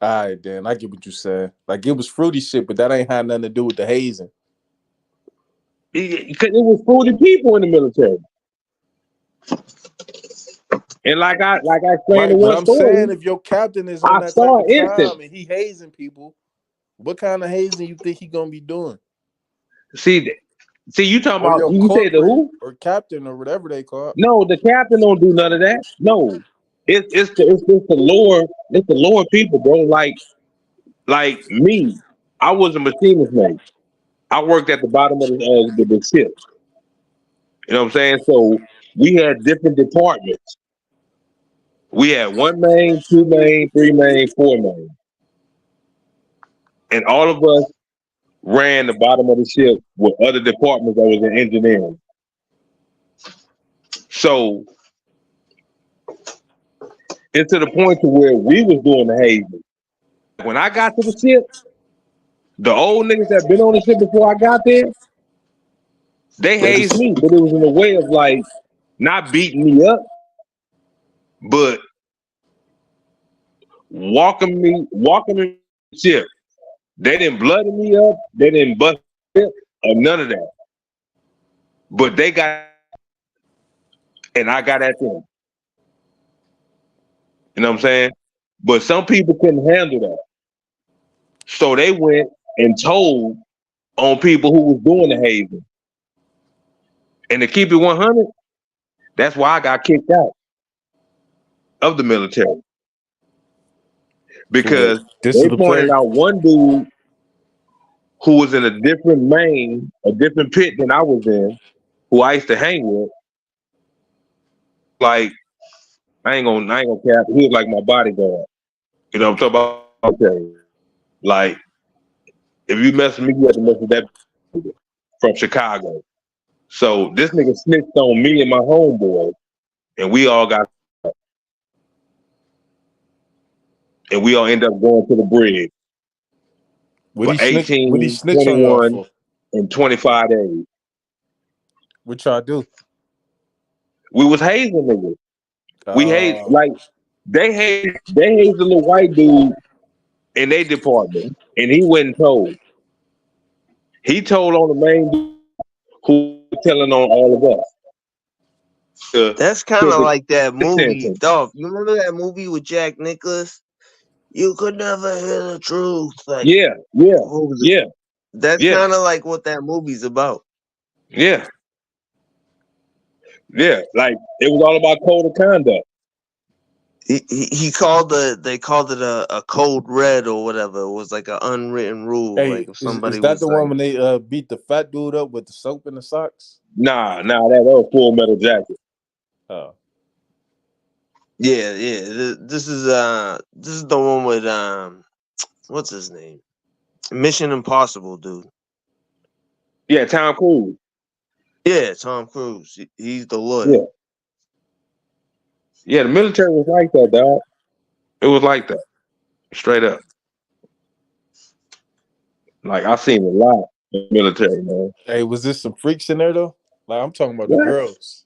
Speaker 2: all right, then I get what you said. Like it was fruity shit, but that ain't had nothing to do with the hazing.
Speaker 1: Because it was fruity people in the military. And like I explained in
Speaker 2: Right, but
Speaker 1: one
Speaker 2: I'm saying
Speaker 1: story,
Speaker 2: if your captain is on
Speaker 1: I
Speaker 2: that type
Speaker 1: saw
Speaker 2: of
Speaker 1: instant.
Speaker 2: time and he hazing people, what kind of hazing you think he gonna be doing?
Speaker 1: See, you talking
Speaker 2: Or
Speaker 1: about
Speaker 2: your
Speaker 1: you say the
Speaker 2: corporal
Speaker 1: who?
Speaker 2: or captain or whatever they call it.
Speaker 1: No, the captain don't do none of that. No, it's the lower people, bro. Like me, I was a machinist mate. I worked at the bottom of the ship. You know what I'm saying? So we had different departments. We had one main, two main, three main, four main, and all of us ran the bottom of the ship with other departments that was in engineering. So it's to the point to where we was doing the hazing. When I got to the ship, the old niggas that been on the ship before I got there, they
Speaker 2: They
Speaker 1: hazed
Speaker 2: just
Speaker 1: me, but it was in a way of like not beating me up, but walking me the ship. They didn't blood me up, they didn't bust me up, or none of that. But they got, and I got at them. You know what I'm saying? But some people couldn't handle that. So they went and told on people who was doing the hazing. And to keep it 100, that's why I got kicked out of the military.
Speaker 2: so wait.
Speaker 1: Because
Speaker 2: This is
Speaker 1: they
Speaker 2: the
Speaker 1: pointed
Speaker 2: player.
Speaker 1: out one dude who was in a different main, a different pit than I was in, who I used to hang with. Like, I ain't gonna cap. He was like my bodyguard. You know what I'm talking about? Okay. Like, if you mess with me, you have to mess with that from Chicago. So this nigga snitched on me and my homeboy, and we all end up going to the bridge for
Speaker 2: What he
Speaker 1: 18,
Speaker 2: snitch on y'all
Speaker 1: 21,
Speaker 2: for?
Speaker 1: and 25 days.
Speaker 2: What y'all do?
Speaker 1: We was hazing niggas. We hate
Speaker 2: Uh
Speaker 1: like they hazed the little white dude in their department, and he went and told. He told on the main dude who was telling on all of us.
Speaker 3: That's kind
Speaker 1: To
Speaker 3: of
Speaker 1: the
Speaker 3: like that movie,
Speaker 1: sentence.
Speaker 3: Dolph. You remember that movie with Jack Nicholas? You could never hear the truth. Like,
Speaker 1: Yeah, yeah,
Speaker 3: what was it?
Speaker 1: yeah,
Speaker 3: That's
Speaker 1: yeah,
Speaker 3: kind of like what that movie's about.
Speaker 1: yeah, yeah. Like it was all about code of conduct.
Speaker 3: He called they called it a code red or whatever. It was like an unwritten rule. Like
Speaker 2: hey,
Speaker 3: if
Speaker 2: is
Speaker 3: somebody
Speaker 2: that
Speaker 3: was
Speaker 2: the
Speaker 3: like,
Speaker 2: one when they beat the fat dude up with the soap in the socks?
Speaker 1: Nah, that was Full Metal Jacket.
Speaker 2: Oh.
Speaker 3: yeah, this is the one with what's his name? Mission Impossible, dude.
Speaker 1: Yeah, Tom Cruise.
Speaker 3: Yeah, Tom Cruise. He's the lawyer.
Speaker 1: Yeah, yeah. The military was like that, dog. It was like that, straight up. Like I seen a lot in the military, man.
Speaker 2: Hey, was this some freaks in there though? Like I'm talking about the
Speaker 1: What?
Speaker 2: girls.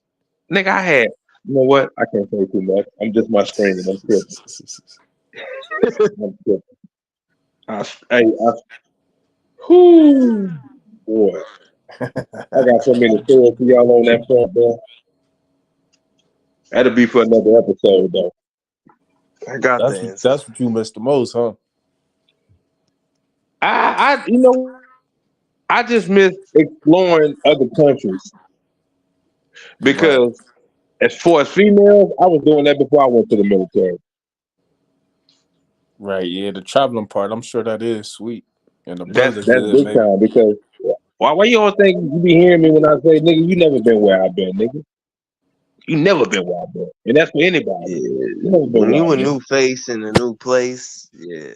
Speaker 1: Nigga, I had. You know what? I can't say too much. I'm just my screen. I'm tripping. I'm tripping. Whoo, boy. I got so many stories for y'all on that front, bro. That'll be for another episode, though.
Speaker 3: I got the answer.
Speaker 2: That's what you missed the most, huh?
Speaker 1: You know, I just miss exploring other countries
Speaker 2: Right.
Speaker 1: because, as far as females, I was doing that before I went to the military.
Speaker 2: Right, yeah, the traveling part, I'm sure that is sweet. And the
Speaker 1: That's
Speaker 2: brothers
Speaker 1: that's
Speaker 2: is
Speaker 1: big
Speaker 2: maybe.
Speaker 1: time because why you all think you be hearing me when I say, nigga, you never been where I've been, nigga. You never been where I've been, and that's for anybody.
Speaker 3: Yeah.
Speaker 1: You never been
Speaker 3: When
Speaker 1: where
Speaker 3: you
Speaker 1: I've
Speaker 3: a
Speaker 1: been.
Speaker 3: new face in a new place, yeah,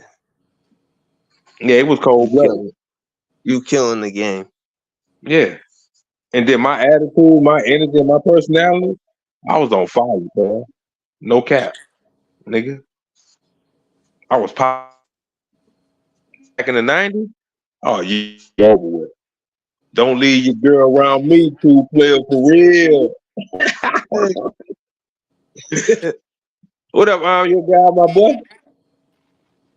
Speaker 1: Yeah, it was cold blooded.
Speaker 3: you killing the game.
Speaker 1: Yeah. And then my attitude, my energy, and my personality, I was on fire, bro. No cap, nigga. I was back in the 90s. Oh, you over with. Don't leave your girl around me, two player for real. What up, your guy, my boy?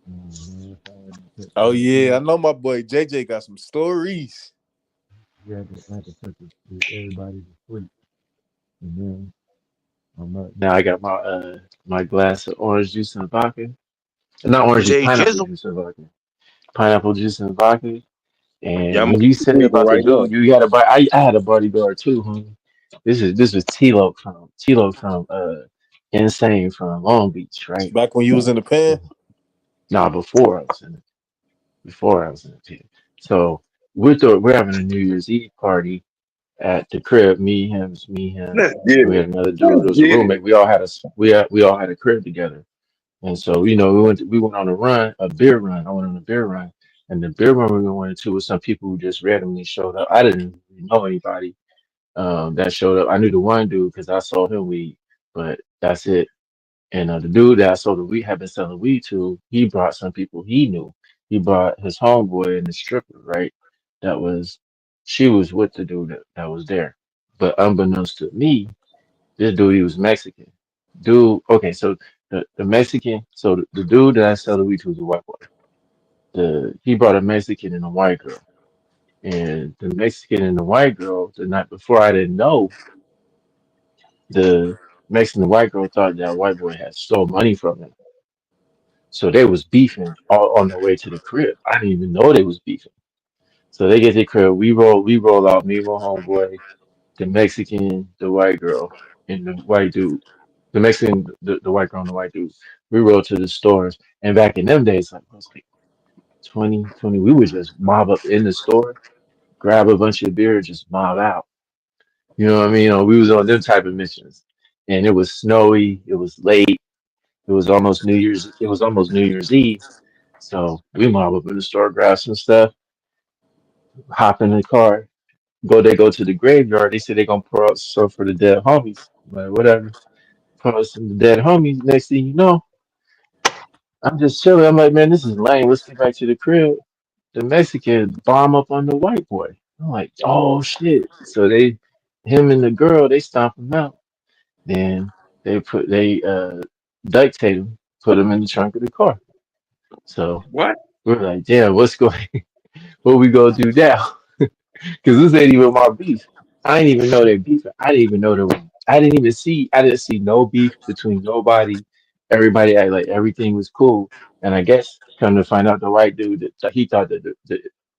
Speaker 5: Man, if I had to put
Speaker 2: Oh yeah, I
Speaker 5: everybody,
Speaker 2: know my boy JJ got some stories.
Speaker 5: we had to put everybody to sleep, and then I'm up. Now I got my glass of orange juice and vodka. Not orange juice,
Speaker 3: Jay
Speaker 5: pineapple
Speaker 3: Jizzle.
Speaker 5: juice and vodka. Pineapple juice and vodka.
Speaker 1: Yeah,
Speaker 5: And
Speaker 1: I'm
Speaker 5: when you said
Speaker 1: sleeping
Speaker 5: about the
Speaker 1: right now.
Speaker 5: dude, you had I had a bodyguard too, homie. This was Tilo from Insane from Long Beach, right?
Speaker 2: Back when you was in the pen.
Speaker 5: Nah, before I was in the pit. So we're having a New Year's Eve party at the crib. Me, him,
Speaker 1: Let's get
Speaker 5: and we
Speaker 1: it.
Speaker 5: had another dude. It
Speaker 1: Let's
Speaker 5: was a
Speaker 1: get it.
Speaker 5: roommate. We all had we all had a crib together. And so we went on a run, a beer run. I went on a beer run, and the beer run we went to was some people who just randomly showed up. I didn't really know anybody that showed up. I knew the one dude because I sold him weed, but that's it. And the dude that I sold the weed had been selling weed to, he brought some people he knew. He brought his homeboy and the stripper, right? That was, she was with the dude that was there. But unbeknownst to me, this dude, he was Mexican. Dude, okay, so the Mexican, so the dude that I sell the weed to was a white boy. He brought a Mexican and a white girl. And the Mexican and the white girl, the night before, I didn't know the Mexican and white girl thought that white boy had stole money from him. So they was beefing all on the way to the crib. I didn't even know they was beefing. So they get to the crib. We roll out. Me and my homeboy, the Mexican, the white girl, and the white dude. The Mexican, the white girl, and the white dude. We roll to the stores. And back in them days, like I was like 2020, we would just mob up in the store, grab a bunch of beer, just mob out. You know what I mean? We was on them type of missions. And it was snowy. It was late. It was almost New Year's. It was almost New Year's Eve. So we mob up in the store, grab some stuff, hop in the car, go to the graveyard. They say they gonna pour out stuff for the dead homies. I'm like, whatever. Pour out some dead homies. Next thing you know, I'm just chilling. I'm like, man, this is lame. Let's get back to the crib. The Mexican bomb up on the white boy. I'm like, oh shit. So him and the girl, they stomp him out. Then they duct tape him, put him in the trunk of the car. So
Speaker 1: What?
Speaker 5: we're like, damn, what we gonna do now? Because this ain't even my beef. I didn't even know they beef. I didn't even know there was. I didn't see no beef between nobody. Everybody act like everything was cool. And I guess come to find out, the white dude that he thought that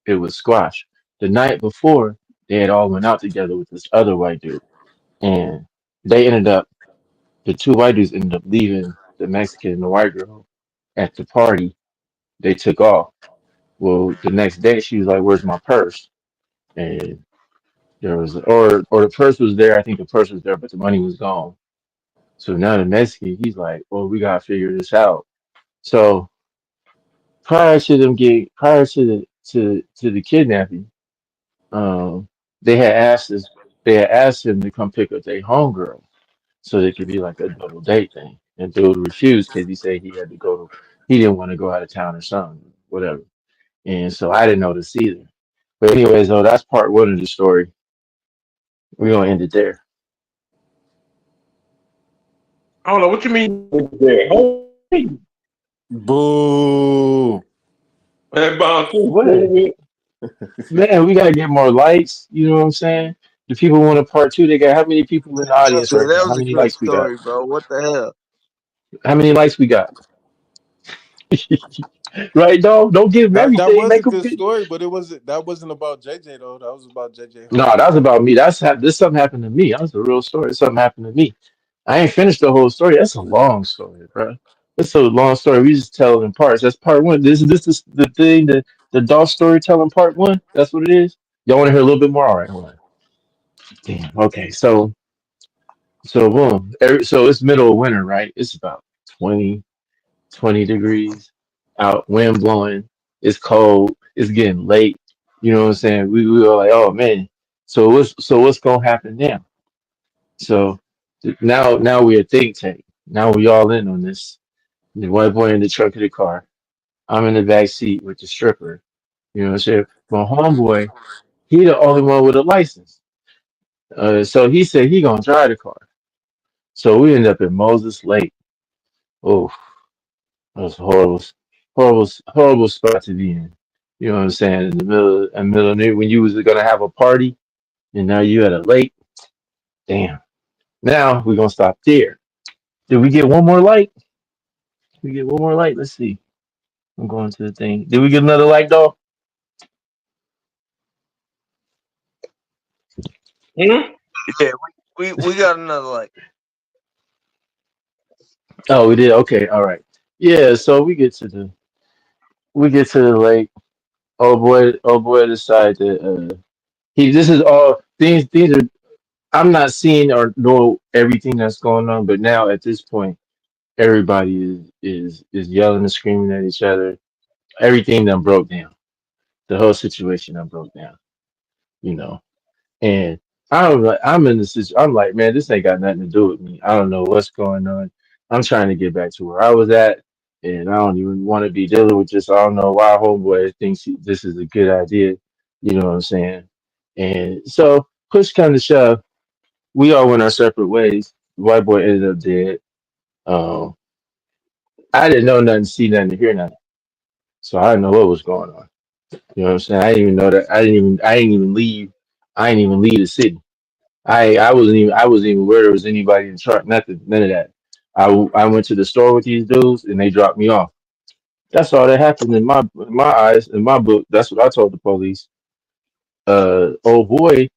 Speaker 5: it was squash. The night before, they had all went out together with this other white dude, and they ended up. The two white dudes ended up leaving the Mexican and the white girl at the party. They took off. Well, the next day she was like, "Where's my purse?" And or the purse was there. I think the purse was there, but the money was gone. So now the Mexican, he's like, "Well, we gotta figure this out." So prior to the kidnapping, um, they had asked us, they had asked him to come pick up their homegirl so they could be like a double date thing. And dude refused because he said he didn't want to go out of town or something, whatever. And so I didn't know this either. But anyways, though, that's part one of the story. We're gonna end it there.
Speaker 1: I don't know what you mean there.
Speaker 2: Boo.
Speaker 1: That bounce
Speaker 5: What?
Speaker 1: too.
Speaker 5: Man, we gotta get more likes. You know what I'm saying? The people want a part two. They got how many people in the audience
Speaker 3: Yeah,
Speaker 5: right
Speaker 3: that
Speaker 5: now? How
Speaker 3: was a
Speaker 5: many
Speaker 3: good
Speaker 5: likes we got?
Speaker 3: story, bro. What the hell?
Speaker 5: How many likes we got? Right, dog? Don't give them
Speaker 2: That
Speaker 5: everything.
Speaker 2: was a
Speaker 5: Make them
Speaker 2: good
Speaker 5: good.
Speaker 2: story, but that wasn't about JJ though. That was about JJ
Speaker 5: No, that's
Speaker 2: homegirl.
Speaker 5: about me. This something happened to me. That's a real story. Something happened to me. I ain't finished the whole story. That's a long story, bro. It's a long story. We just tell it in parts. That's part one. This is the thing, the Dolph storytelling part one. That's what it is. Y'all want to hear a little bit more? All right, hold on. Damn. Okay, so boom. So it's middle of winter, right? It's about 20 degrees out, wind blowing. It's cold. It's getting late. You know what I'm saying? We were like, oh man. So what's gonna happen now? So now we're a think tank. Now we all in on this. The white boy in the trunk of the car. I'm in the back seat with the stripper. You know what I'm saying? My homeboy, he the only one with a license. So he said he gonna drive the car. So we end up in Moses Lake. Oh, that was a horrible spot to be in. You know what I'm saying? In the middle of the night when you was gonna have a party and now you at a lake. Damn. Now we're gonna stop there. Did we get one more light? Did we get one more light? Let's see. I'm going to the thing. Did we get another light, though?
Speaker 1: Hmm?
Speaker 3: Yeah, we got another like.
Speaker 5: Oh, we did. Okay, all right. Yeah. So we get to the lake. Oh boy, decided that he. This is all things. These are. I'm not seeing or know everything that's going on, but now at this point, everybody is yelling and screaming at each other. Everything done broke down. The whole situation done broke down. You know. And I'm in this. I'm like, man, this ain't got nothing to do with me. I don't know what's going on. I'm trying to get back to where I was at, and I don't even want to be dealing with this. I don't know why homeboy thinks this is a good idea. You know what I'm saying? And so push come to shove, we all went our separate ways. The white boy ended up dead. Um, I didn't know nothing, see nothing, hear nothing, so I didn't know what was going on. You know what I'm saying? I didn't even know that. I didn't even leave. I didn't even leave the city. I wasn't even aware there was anybody in the truck. Nothing, none of that. I went to the store with these dudes and they dropped me off. That's all that happened in my eyes, in my book. That's what I told the police. Old boy,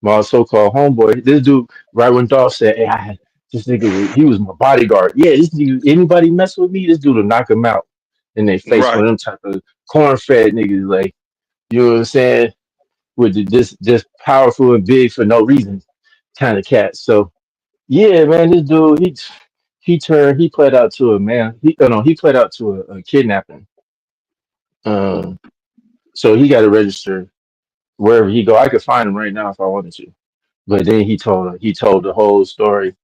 Speaker 5: my so-called homeboy, this dude, right when Dolph said, "Hey, this nigga, he was my bodyguard." Yeah, this dude, anybody mess with me, this dude will knock him out in their face.
Speaker 1: Right.
Speaker 5: One of them type of corn-fed niggas, like you know what I'm saying, with just powerful and big for no reason, kind of cat. So. Yeah, man, this dude, he played out to a man. He played out to a kidnapping. Um, so he got to register wherever he go. I could find him right now if I wanted to. But then he told the whole story.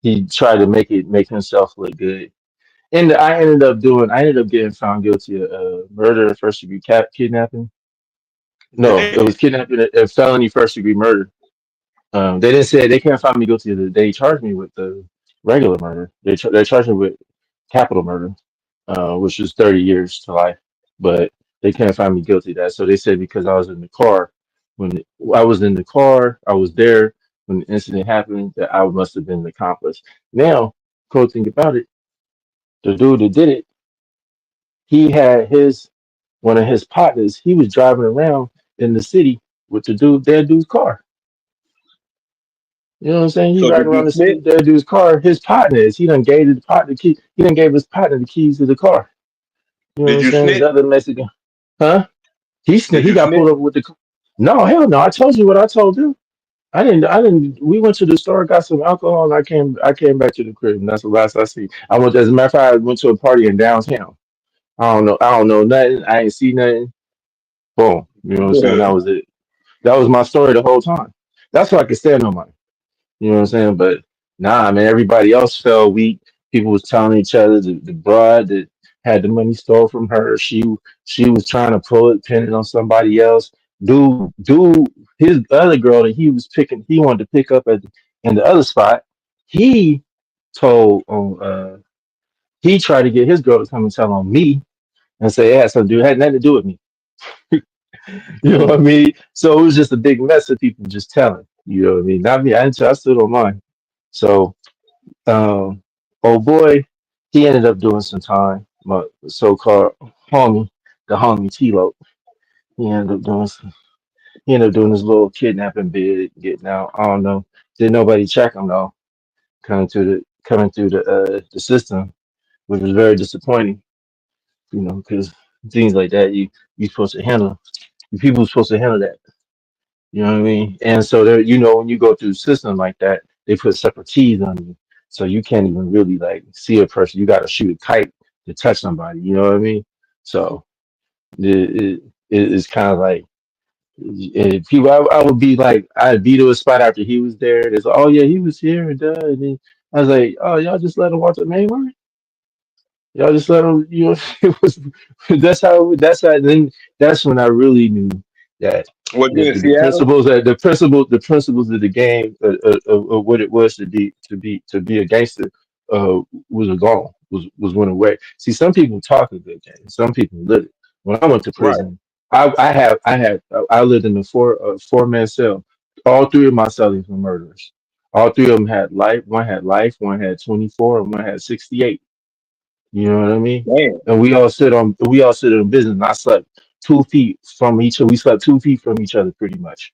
Speaker 5: He tried to make himself look good, and I ended up getting found guilty of murder, first degree kidnapping. No, it was
Speaker 1: Damn.
Speaker 5: kidnapping and felony first degree murder. They didn't say they can't find me guilty of They charged me with the regular murder. They charged me with capital murder, which is 30 years to life. But they can't find me guilty of that. So they said because I was in the car I was in the car, I was there when the incident happened. That I must have been the accomplice. Now, cool thing about it, the dude that did it, he had his one of his partners. He was driving around in the city with their dude's car. You know what I'm saying? He
Speaker 1: So
Speaker 5: riding
Speaker 1: did
Speaker 5: around
Speaker 1: you
Speaker 5: the city
Speaker 1: snitch?
Speaker 5: with that dude's car. His partner is. He done gave the partner the key. He done gave his partner the keys to the car. You know what
Speaker 1: Did
Speaker 5: I'm
Speaker 1: you
Speaker 5: saying? The
Speaker 1: snitch?
Speaker 5: other Mexican, huh?
Speaker 1: Did
Speaker 5: He
Speaker 1: you
Speaker 5: got
Speaker 1: snitch?
Speaker 5: pulled over with the. No, hell no. I told you what I told you. I didn't. We went to the store, got some alcohol, and I came back to the crib, and that's the last I see. As a matter of fact, I went to a party in downtown. I don't know nothing. I ain't see nothing. Boom. You know what I'm saying? That
Speaker 1: Yeah.
Speaker 5: was it. That was my story the whole time. That's why I could stand on mine. You know what I'm saying? But nah, man, everybody else fell weak. People was telling each other the broad that had the money stole from her. She was trying to pull it, pin it on somebody else. Dude, his other girl that he wanted to pick up in the other spot. He told on he tried to get his girl to come and tell on me and say, yeah, some dude had nothing to do with me. You know what I
Speaker 1: Mm.
Speaker 5: mean? So it was just a big mess of people just telling. You know what I mean? Not me. I still don't mind. So um, oh boy, he ended up doing some time. My so-called homie, the homie Tilo, he ended up doing some, he ended up doing his little kidnapping bid, getting out. I don't know. Didn't nobody check him though, coming through the system, which was very disappointing. You know, because things like that you supposed to handle. You people supposed to handle that. You know what I mean? And so there, when you go through a system like that, they put separate keys on you, so you can't even really like see a person. You got to shoot a kite to touch somebody. You know what I mean? So it's kind of like And people, I would be like, I'd be to a spot after he was there. And it's, oh yeah, he was here and and then I was like, oh y'all just let him watch the main line. Y'all just let him. You know, it was. That's how. That's how. Then that's when I really knew that
Speaker 1: Was you in
Speaker 5: the
Speaker 1: Seattle?
Speaker 5: principles that the principles of the game of what it was to be a gangster was gone was went away. See, some people talk a good game, some people live it. When I went to
Speaker 1: Right.
Speaker 5: prison, I lived in a four-man cell. All three of my cellies were murderers. All three of them had life. One had life. One had 24, and one had 68. You know what I mean?
Speaker 1: Damn.
Speaker 5: And we all sit in business. And I slept 2 feet from each other. We slept 2 feet from each other pretty much.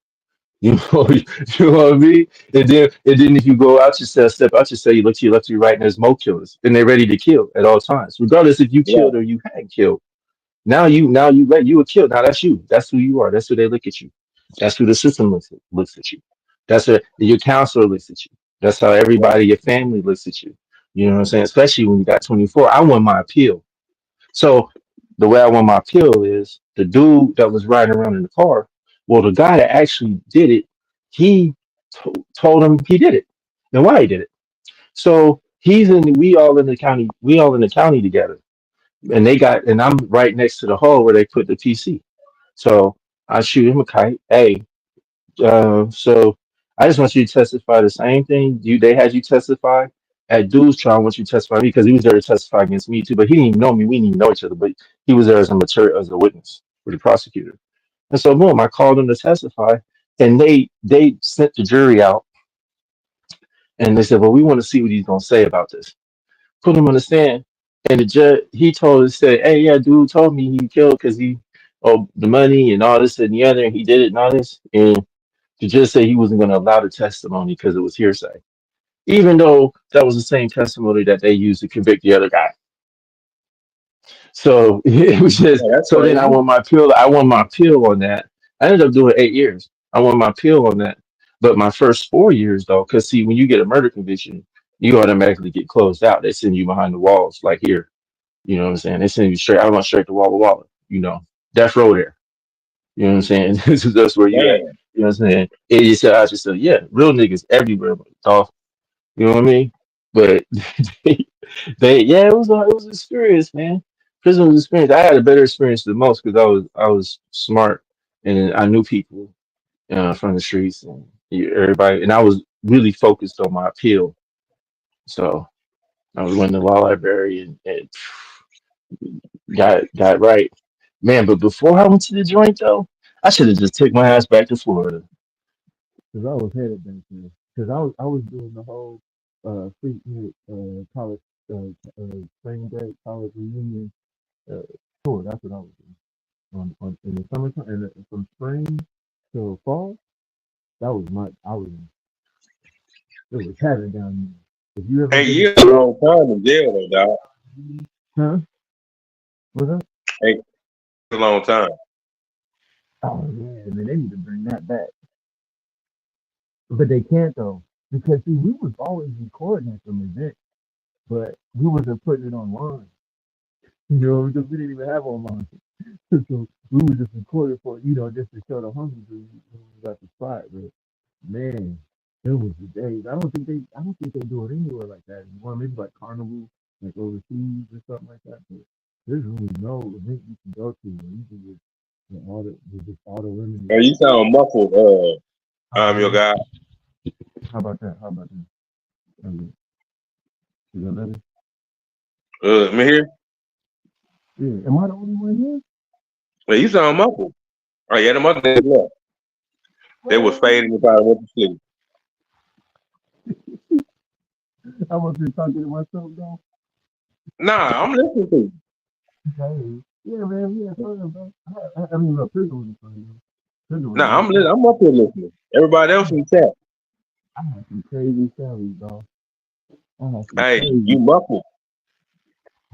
Speaker 5: You know, you know what I mean? And then if you go out your cell, step out your cell, you look to your left, to your right, and there's more killers. And they're ready to kill at all times. Regardless if you
Speaker 1: Right.
Speaker 5: killed or you hadn't killed. You were killed. Now that's you. That's who you are. That's who they look at you. That's who the system looks at you. That's what your counselor looks at you. That's how
Speaker 1: Right.
Speaker 5: everybody, your family looks at you. You know what I'm saying? Especially when you got 24. I won my appeal. So the way I won my appeal is the dude that was riding around in the car. Well, the guy that actually did it, he told him he did it and why he did it. So we all in the county. We all in the county together, and I'm right next to the hole where they put the PC. So I shoot him a kite. Hey, so I just want you to testify the same thing they had you testify at dude's trial. I want you to testify me because he was there to testify against me too, but he didn't even know me. We didn't even know each other, but he was there as a material as a witness for the prosecutor. And so boom, I called him to testify, and they sent the jury out, and they said, well, we want to see what he's gonna say about this. Put him on the stand, and the judge he told us said, hey yeah, dude told me he killed because he oh the money and all this and the other, and he did it and all this, and to just say he wasn't going to allow the testimony because it was hearsay, even though that was the same testimony that they used to convict the other guy. So it was just
Speaker 1: Yeah, that's
Speaker 5: so then I
Speaker 1: crazy.
Speaker 5: won my appeal. I won my appeal on that. I ended up doing 8 years. I won my appeal on that. But my first 4 years though, because see, when you get a murder conviction, you automatically get closed out. They send you behind the walls, like here. You know what I'm saying? They send you straight. I went straight to Walla Walla. Death row there. You know what I'm saying? That's where you at.
Speaker 1: Damn.
Speaker 5: You know what I'm saying? It just I just said, yeah, real niggas everywhere, but Dolph. You know what I mean? But they, yeah, it was an experience, man. Prison was an experience. I had a better experience than most because I was smart and I knew people from the streets and everybody, and I was really focused on my appeal. So I was went to the law library and got right, man. But before I went to the joint though, I should have just took my ass back to Florida. Because I was headed back there. Because I was doing the whole free college spring break college reunion uh, tour. That's what I was doing in the summertime and from spring to fall. That was my I was it was heaven down there. If you ever
Speaker 1: Hey,
Speaker 5: been,
Speaker 1: years a long time in jail though, dog.
Speaker 5: huh? What's up?
Speaker 1: Hey, a long time.
Speaker 5: Oh yeah, man, they need to bring that back. But they can't though because see, we was always recording at some event, but we wasn't putting it online. Because we didn't even have online. So we were just recording for, just to show the homies we was at the spot. But man, it was the days. I don't think they do it anywhere like that anymore. Maybe like carnival, like overseas or something like that. But there's really no event you can go to where you can just just all the women
Speaker 1: Hey, you sound muffled, your guy.
Speaker 5: How about that? How about that? Okay. Is that better?
Speaker 1: Me here.
Speaker 5: Yeah. Am I the only one here?
Speaker 1: Hey, you sound muffled. Oh yeah, the mother niggas left. They was
Speaker 5: Well,
Speaker 1: fading if I went to sleep.
Speaker 5: I wasn't talking to myself though.
Speaker 1: Nah, I'm listening to you.
Speaker 5: Hey, yeah, man, we had fun, bro. I mean, look, prison was fun, though. Prison was
Speaker 1: Nah,
Speaker 5: great.
Speaker 1: I'm up here listening. Everybody else in the chat.
Speaker 5: I had some crazy stories, bro. I had some
Speaker 1: Hey,
Speaker 5: crazy.
Speaker 1: you muffled.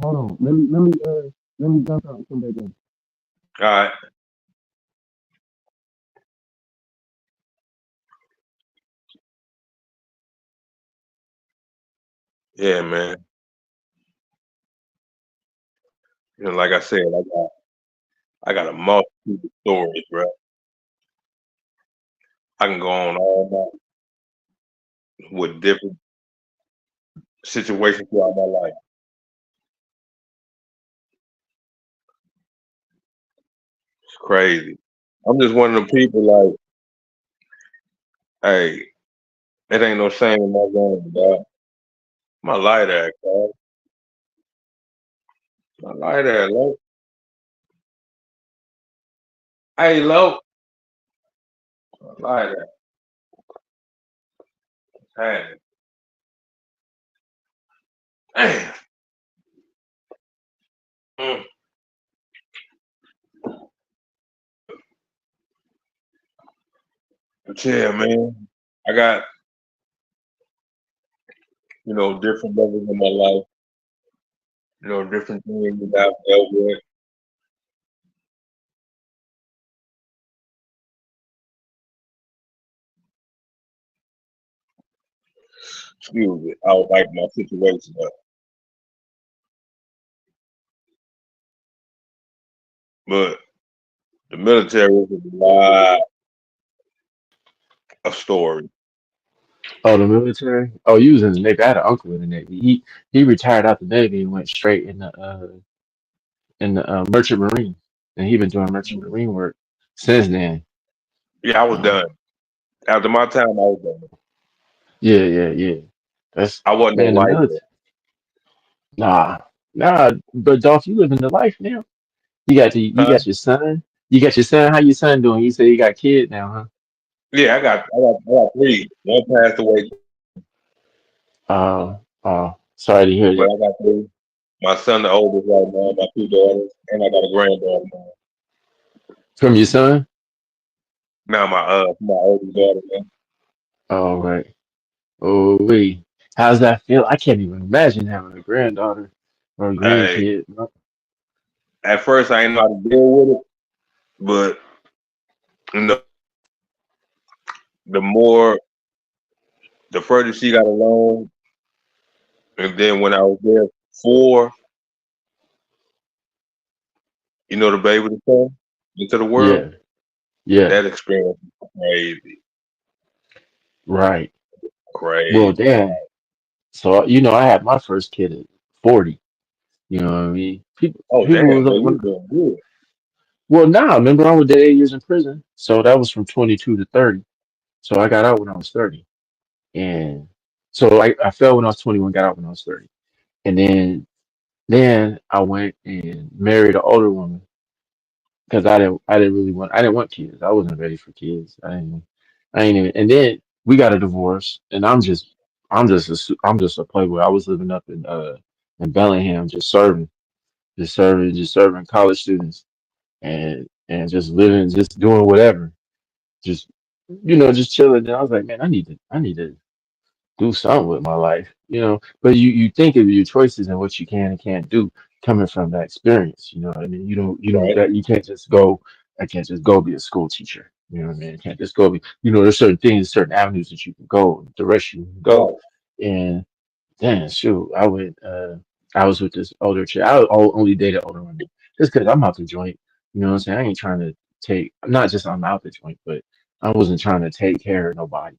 Speaker 5: Hold on, let me jump out and come back in.
Speaker 1: All right. Yeah, man. Like I said, I got a multitude of stories, bro. I can go on all night with different situations throughout my life. It's crazy. I'm just one of the people like, hey, it ain't no shame in my game, dog. My light act, dog. My light act, low. Hey, low. My light act. Hey, damn. Mm. But yeah, man. I got, different levels in my life, different things that I've dealt with. Excuse me. I would like my situation up. But the military is a lot of stories.
Speaker 5: Oh, the military. Oh, you was in the Navy. I had an uncle in the Navy. He retired out the Navy and went straight in the Merchant Marine, and he been doing Merchant Marine work since then.
Speaker 1: Yeah, I was
Speaker 5: Um,
Speaker 1: done. After my time, I was done.
Speaker 5: yeah, yeah, yeah. That's
Speaker 1: I wasn't no
Speaker 5: man, the
Speaker 1: lifer.
Speaker 5: military. Nah, nah. But Dolph, you living the life now. You
Speaker 1: Huh?
Speaker 5: got your son. You got your son. How your son doing? You say you got a kid now, huh?
Speaker 1: Yeah, I got three. One passed away,
Speaker 5: Sorry to hear
Speaker 1: but
Speaker 5: that.
Speaker 1: I got three. My son, the oldest right now, my two daughters, and I got a granddaughter now.
Speaker 5: From your son?
Speaker 1: Now my oldest daughter, man.
Speaker 5: Oh, right. Oh, wait. How's that feel? I can't even imagine having a granddaughter or a
Speaker 1: Hey,
Speaker 5: grandkid.
Speaker 1: at first I ain't know how to deal with it, but you know, the more, the further she got along, and then when I was there for, the baby to come into the world,
Speaker 5: Yeah, yeah,
Speaker 1: that experience was crazy,
Speaker 5: right. Well,
Speaker 1: crazy.
Speaker 5: damn. So, I had my first kid at 40. You know what I mean?
Speaker 1: Oh
Speaker 5: People
Speaker 1: damn,
Speaker 5: was
Speaker 1: man,
Speaker 5: like,
Speaker 1: you doing good.
Speaker 5: well, nah, remember I was did 8 years in prison. So that was from 22 to 30. So I got out when I was 30. And so I fell when I was 21, got out when I was 30. And then I went and married an older woman because I didn't want kids. I wasn't ready for kids. I ain't even, and then we got a divorce and I'm just a playboy. I was living up in Bellingham, just serving college students and just living, just doing whatever, just just chilling. And I was like, man, I need to do something with my life, But you think of your choices and what you can and can't do coming from that experience. You know what I mean? You don't
Speaker 1: Right,
Speaker 5: that you can't just go. I can't just go be a school teacher. You know what I mean? I can't just go be. There's certain things, certain avenues that you can go, direction you can go,
Speaker 1: right,
Speaker 5: and then shoot, I went. I was with this older chick. Only dated older women just because I'm out the joint. You know what I'm saying? I ain't trying to take. Not just I'm out the joint, but I wasn't trying to take care of nobody.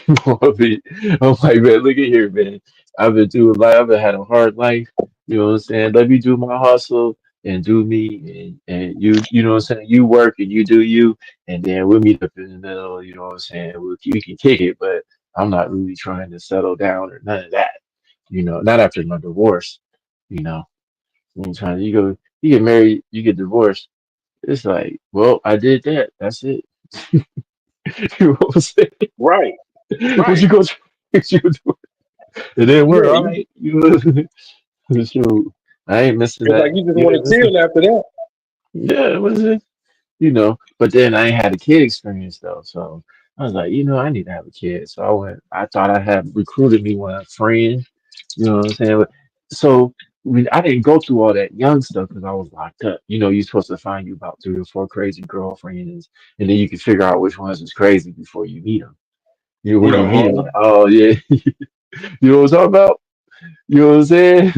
Speaker 5: I'm like, man, look at here, man. I've been through a lot. I've been had a hard life. You know what I'm saying? Let me do my hustle and do me, and you know what I'm saying? You work and you do you, and then we'll meet up in the middle. You know what I'm saying? We can kick it, but I'm not really trying to settle down or none of that. Not after my divorce. You know, you ain't trying to, you get married, you get divorced. It's like, well, I did that. That's it. You know what I'm saying?
Speaker 1: right,
Speaker 5: What
Speaker 1: right.
Speaker 5: you gonna try? What you gonna do? It didn't work.
Speaker 1: Yeah,
Speaker 5: All right. Shoot, I ain't missing
Speaker 1: it's like
Speaker 5: that.
Speaker 1: you just
Speaker 5: You
Speaker 1: want
Speaker 5: ain't
Speaker 1: to
Speaker 5: missing.
Speaker 1: chill after that.
Speaker 5: Yeah, what is it? But then I ain't had a kid experience though. So I was like, I need to have a kid. So I thought I had recruited me one friend. You know what I'm saying? So I didn't go through all that young stuff because I was locked up. You're supposed to find you about 3 or 4 crazy girlfriends, and then you can figure out which ones is crazy before you meet them. When you meet them,
Speaker 1: No,
Speaker 5: like, oh yeah, you know what I'm talking about? You know what I'm saying?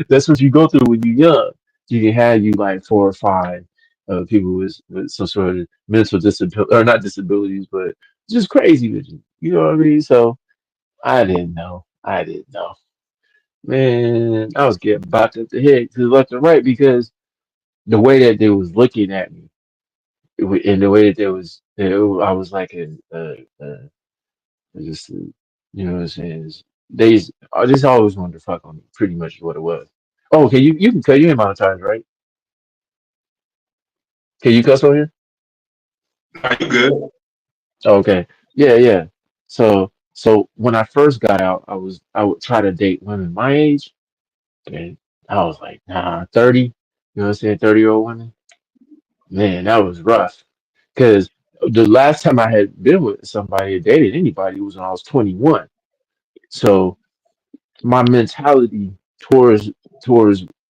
Speaker 5: That's what you go through when you're young. You can have you like 4 or 5. people with some sort of mental disability, or not disabilities, but just crazy vision. You know what I mean? So I didn't know. I didn't know. Man, I was getting bopped up the head to the left and right because the way that they was looking at me, and the way that I was like just, you know what I'm saying? I just always wanted to fuck on me, pretty much is what it was. Oh, okay, you can cut, you ain't monetized, right? Can you cuss on here?
Speaker 1: Nah, you good?
Speaker 5: Oh, okay. Yeah, yeah. So when I first got out, I would try to date women my age, and I was like, nah, 30, you know what I'm saying, 30-year-old women. Man, that was rough. Because the last time I had been with somebody or dated anybody was when I was 21. So my mentality towards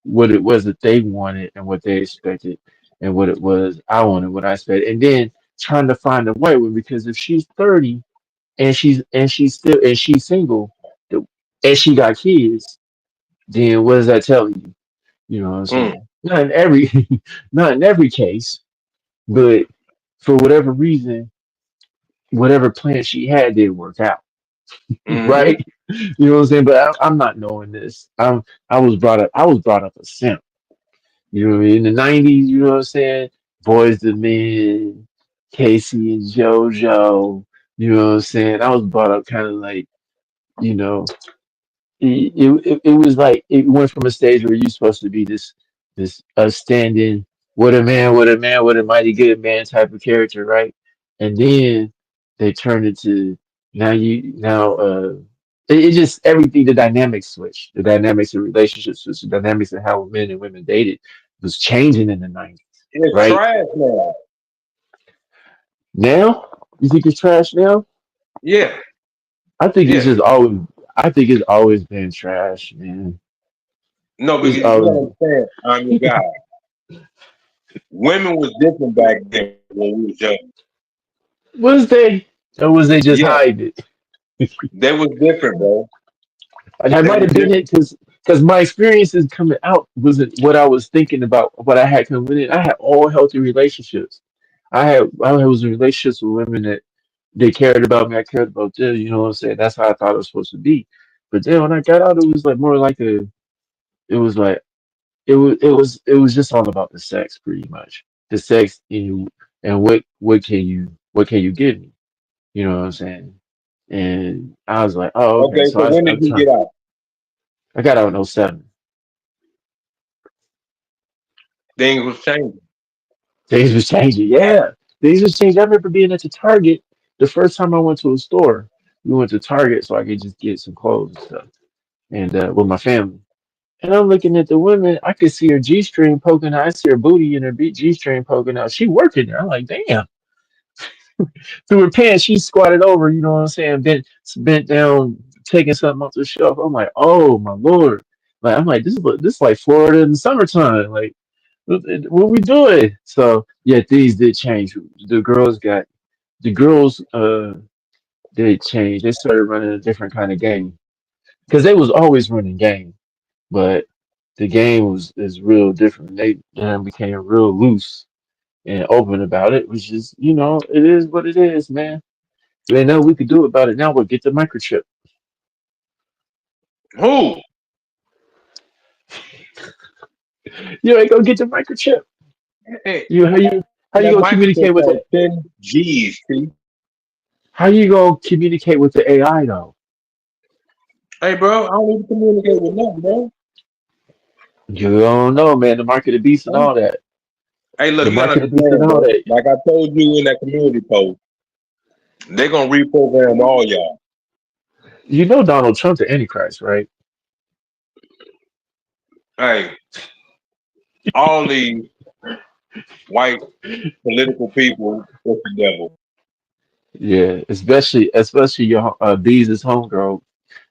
Speaker 5: what it was that they wanted and what they expected and what it was I wanted, what I expected, and then trying to find the right one because if she's 30 and she's single and she got kids, then what does that tell you? You know what I'm
Speaker 1: Mm,
Speaker 5: saying? Not in every not in every case, but for whatever reason, whatever plan she had didn't work out.
Speaker 1: mm-hmm.
Speaker 5: Right? You know what I'm saying? But I'm not knowing this. I was brought up a simp. You know what I mean? In the '90s, you know what I'm saying? Boys the Men, Casey and JoJo. You know what I'm saying? I was brought up kind of like, you know, it was like it went from a stage where you're supposed to be this standing what a mighty good man type of character, right? And then they turned into it just everything, the dynamics switched, the dynamics of relationships switched, the dynamics of how men and women dated was changing in the '90s,
Speaker 1: It's
Speaker 5: right?
Speaker 1: trash now.
Speaker 5: Now you think it's trash now?
Speaker 1: Yeah,
Speaker 5: I think it's
Speaker 1: yeah.
Speaker 5: just always I think it's always been trash, man.
Speaker 1: No,
Speaker 5: It's
Speaker 1: because you
Speaker 5: always
Speaker 1: gotta understand, I'm your guy. Women was different back then when we was young.
Speaker 5: was they or was they just
Speaker 1: Yeah,
Speaker 5: hiding it?
Speaker 1: they was different, bro.
Speaker 5: And that
Speaker 1: They
Speaker 5: might
Speaker 1: was
Speaker 5: have been
Speaker 1: different.
Speaker 5: it because my experiences coming out wasn't what I was thinking about. What I had coming in, I had all healthy relationships. I was in relationships with women that they cared about me. I cared about them. You know what I'm saying? That's how I thought it was supposed to be. But then when I got out, it was like more like a. It was like it was just all about the sex, pretty much. The sex and what can you give me? You know what I'm saying? And I was like, oh, okay.
Speaker 1: Okay,
Speaker 5: So
Speaker 1: so when
Speaker 5: I
Speaker 1: did you
Speaker 5: turned.
Speaker 1: get out?
Speaker 5: I got out in '07.
Speaker 1: Things was changing.
Speaker 5: Things was changing. Yeah, things was changing. I remember being at the Target the first time I went to a store. We went to Target so I could just get some clothes and stuff, and with my family. And I'm looking at the women. I could see her G-string poking out. I see her booty and her G-string poking out. She working there. I'm like, damn. Through her pants, she squatted over. You know what I'm saying? Bent down, taking something off the shelf. I'm like, oh my lord. Like I'm like, this is like Florida in the summertime. Like what we doing? So yeah, things did change. The girls did change. They started running a different kind of game because they was always running game, but the game was is real different. They then became real loose and open about it, which is it is what it is, man. They know we could do about it now. We'll get the microchip.
Speaker 1: Who?
Speaker 5: You ain't gonna get the microchip.
Speaker 1: Hey,
Speaker 5: You how you
Speaker 1: that
Speaker 5: gonna
Speaker 1: microchip
Speaker 5: communicate with
Speaker 1: cost
Speaker 5: it?
Speaker 1: 10 G's, see?
Speaker 5: How you gonna communicate with the AI though?
Speaker 1: Hey, bro, I don't need to communicate with nothing, bro.
Speaker 5: You don't know, man. The market of beast and all that.
Speaker 1: Hey, look,
Speaker 5: The
Speaker 1: you gotta
Speaker 5: market of beast and
Speaker 1: understand,
Speaker 5: all
Speaker 1: bro.
Speaker 5: that.
Speaker 1: Like I told you in that community post, they gonna reprogram all y'all.
Speaker 5: You know Donald Trump the Antichrist, right?
Speaker 1: Hey, all these white political people with the devil.
Speaker 5: Yeah, especially your Bees' homegirl.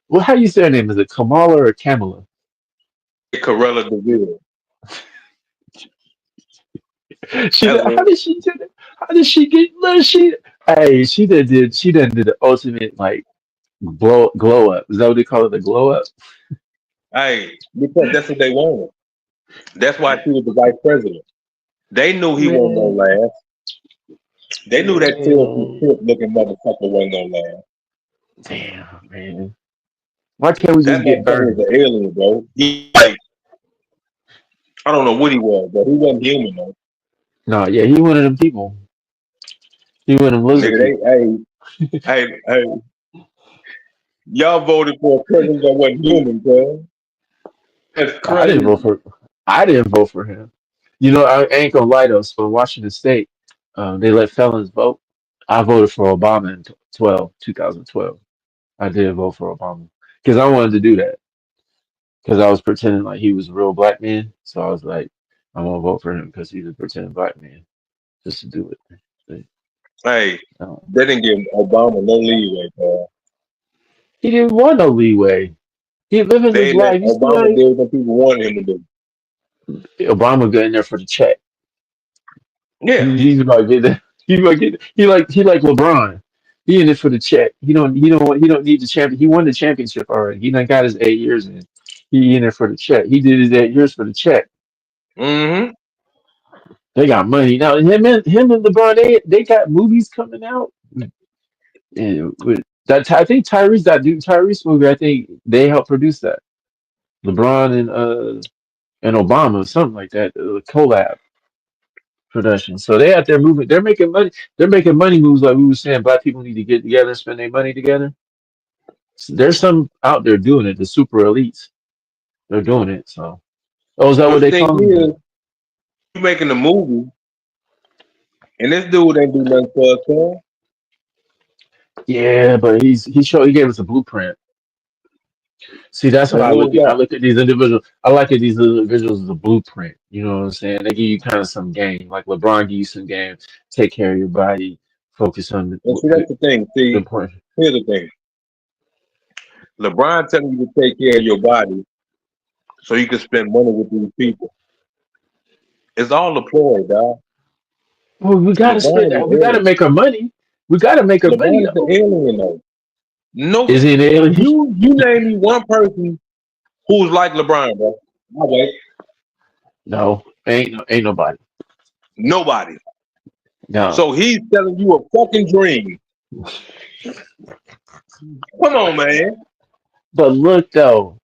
Speaker 5: Well, how you say her name? Is it Kamala or Kamala?
Speaker 1: Hey, Corella DeVille.
Speaker 5: She
Speaker 1: That's
Speaker 5: how
Speaker 1: what.
Speaker 5: did she do that? How did she get? Look, she done did the ultimate like glow up. Is that what they call it? The glow up?
Speaker 1: Hey, because that's what they wanted. That's why she was the vice president. They knew he wasn't gonna
Speaker 5: Man,
Speaker 1: last. They knew that Chelsea
Speaker 5: man,
Speaker 1: Trip looking motherfucker wasn't gonna last.
Speaker 5: damn, man. Why can't we
Speaker 1: That
Speaker 5: just get
Speaker 1: motherfucker was
Speaker 5: Bernie?
Speaker 1: an alien, bro. He like I don't know what he was, but he wasn't human though.
Speaker 5: No, yeah, he one of them people. He one of them lizard
Speaker 1: Nigga, they
Speaker 5: people.
Speaker 1: hey, y'all voted for a president that wasn't human, bro. That's
Speaker 5: I didn't vote
Speaker 1: crazy.
Speaker 5: for. I didn't vote for him. I ain't gonna lie though. So in Washington State, they let felons vote. I voted for Obama in 2012. I did vote for Obama because I wanted to do that because I was pretending like he was a real black man. So I was like, I'm gonna vote for him because he's a pretending black man just to do it.
Speaker 1: Hey,
Speaker 5: But,
Speaker 1: they didn't give Obama no leeway, bro.
Speaker 5: he didn't want no leeway. He living
Speaker 1: They
Speaker 5: his
Speaker 1: let
Speaker 5: life. He still
Speaker 1: Obama
Speaker 5: ain't.
Speaker 1: do what people wanted him to do.
Speaker 5: Obama got in there for the check.
Speaker 1: Yeah.
Speaker 5: He's about to get that. He like LeBron. He in it for the check. He don't need the champion. He won the championship already. He done got his 8 years in. He in there for the check. He did his 8 years for the check.
Speaker 1: Mm-hmm.
Speaker 5: They got money now. Him and LeBron, they got movies coming out. And with that, I think Tyrese, that dude Tyrese movie, I think they helped produce that. LeBron and Obama, something like that, collab production. So they out there moving. They're making money. They're making money moves like we were saying. Black people need to get together and spend their money together. There's some out there doing it. The super elites, they're doing it. So, oh, is that what
Speaker 1: But the
Speaker 5: they
Speaker 1: thing
Speaker 5: call them?
Speaker 1: is, you making a movie, and this dude ain't do nothing for us, man.
Speaker 5: Yeah, but he gave us a blueprint. See, that's what
Speaker 1: And
Speaker 5: I
Speaker 1: who
Speaker 5: look
Speaker 1: was
Speaker 5: at. I
Speaker 1: that?
Speaker 5: look at these individuals. I like at these individuals as a blueprint. You know what I'm saying? They give you kind of some game, like LeBron give you some game. Take care of your body. Focus on
Speaker 1: And see, that's the thing.
Speaker 5: the
Speaker 1: See,
Speaker 5: point.
Speaker 1: here's the thing. LeBron telling you to take care of your body so you can spend money with these people. It's all a ploy, dog.
Speaker 5: Well, we gotta
Speaker 1: LeBron
Speaker 5: spend
Speaker 1: is
Speaker 5: that.
Speaker 1: an
Speaker 5: We gotta
Speaker 1: alien.
Speaker 5: make our money. We gotta make our money
Speaker 1: LeBron is an
Speaker 5: though.
Speaker 1: alien, though.
Speaker 5: Is
Speaker 1: No,
Speaker 5: he an alien?
Speaker 1: you name me one person who's like LeBron, bro. Okay,
Speaker 5: No, ain't nobody.
Speaker 1: nobody.
Speaker 5: No.
Speaker 1: So he's selling you a fucking dream. Come on, man.
Speaker 5: But look though,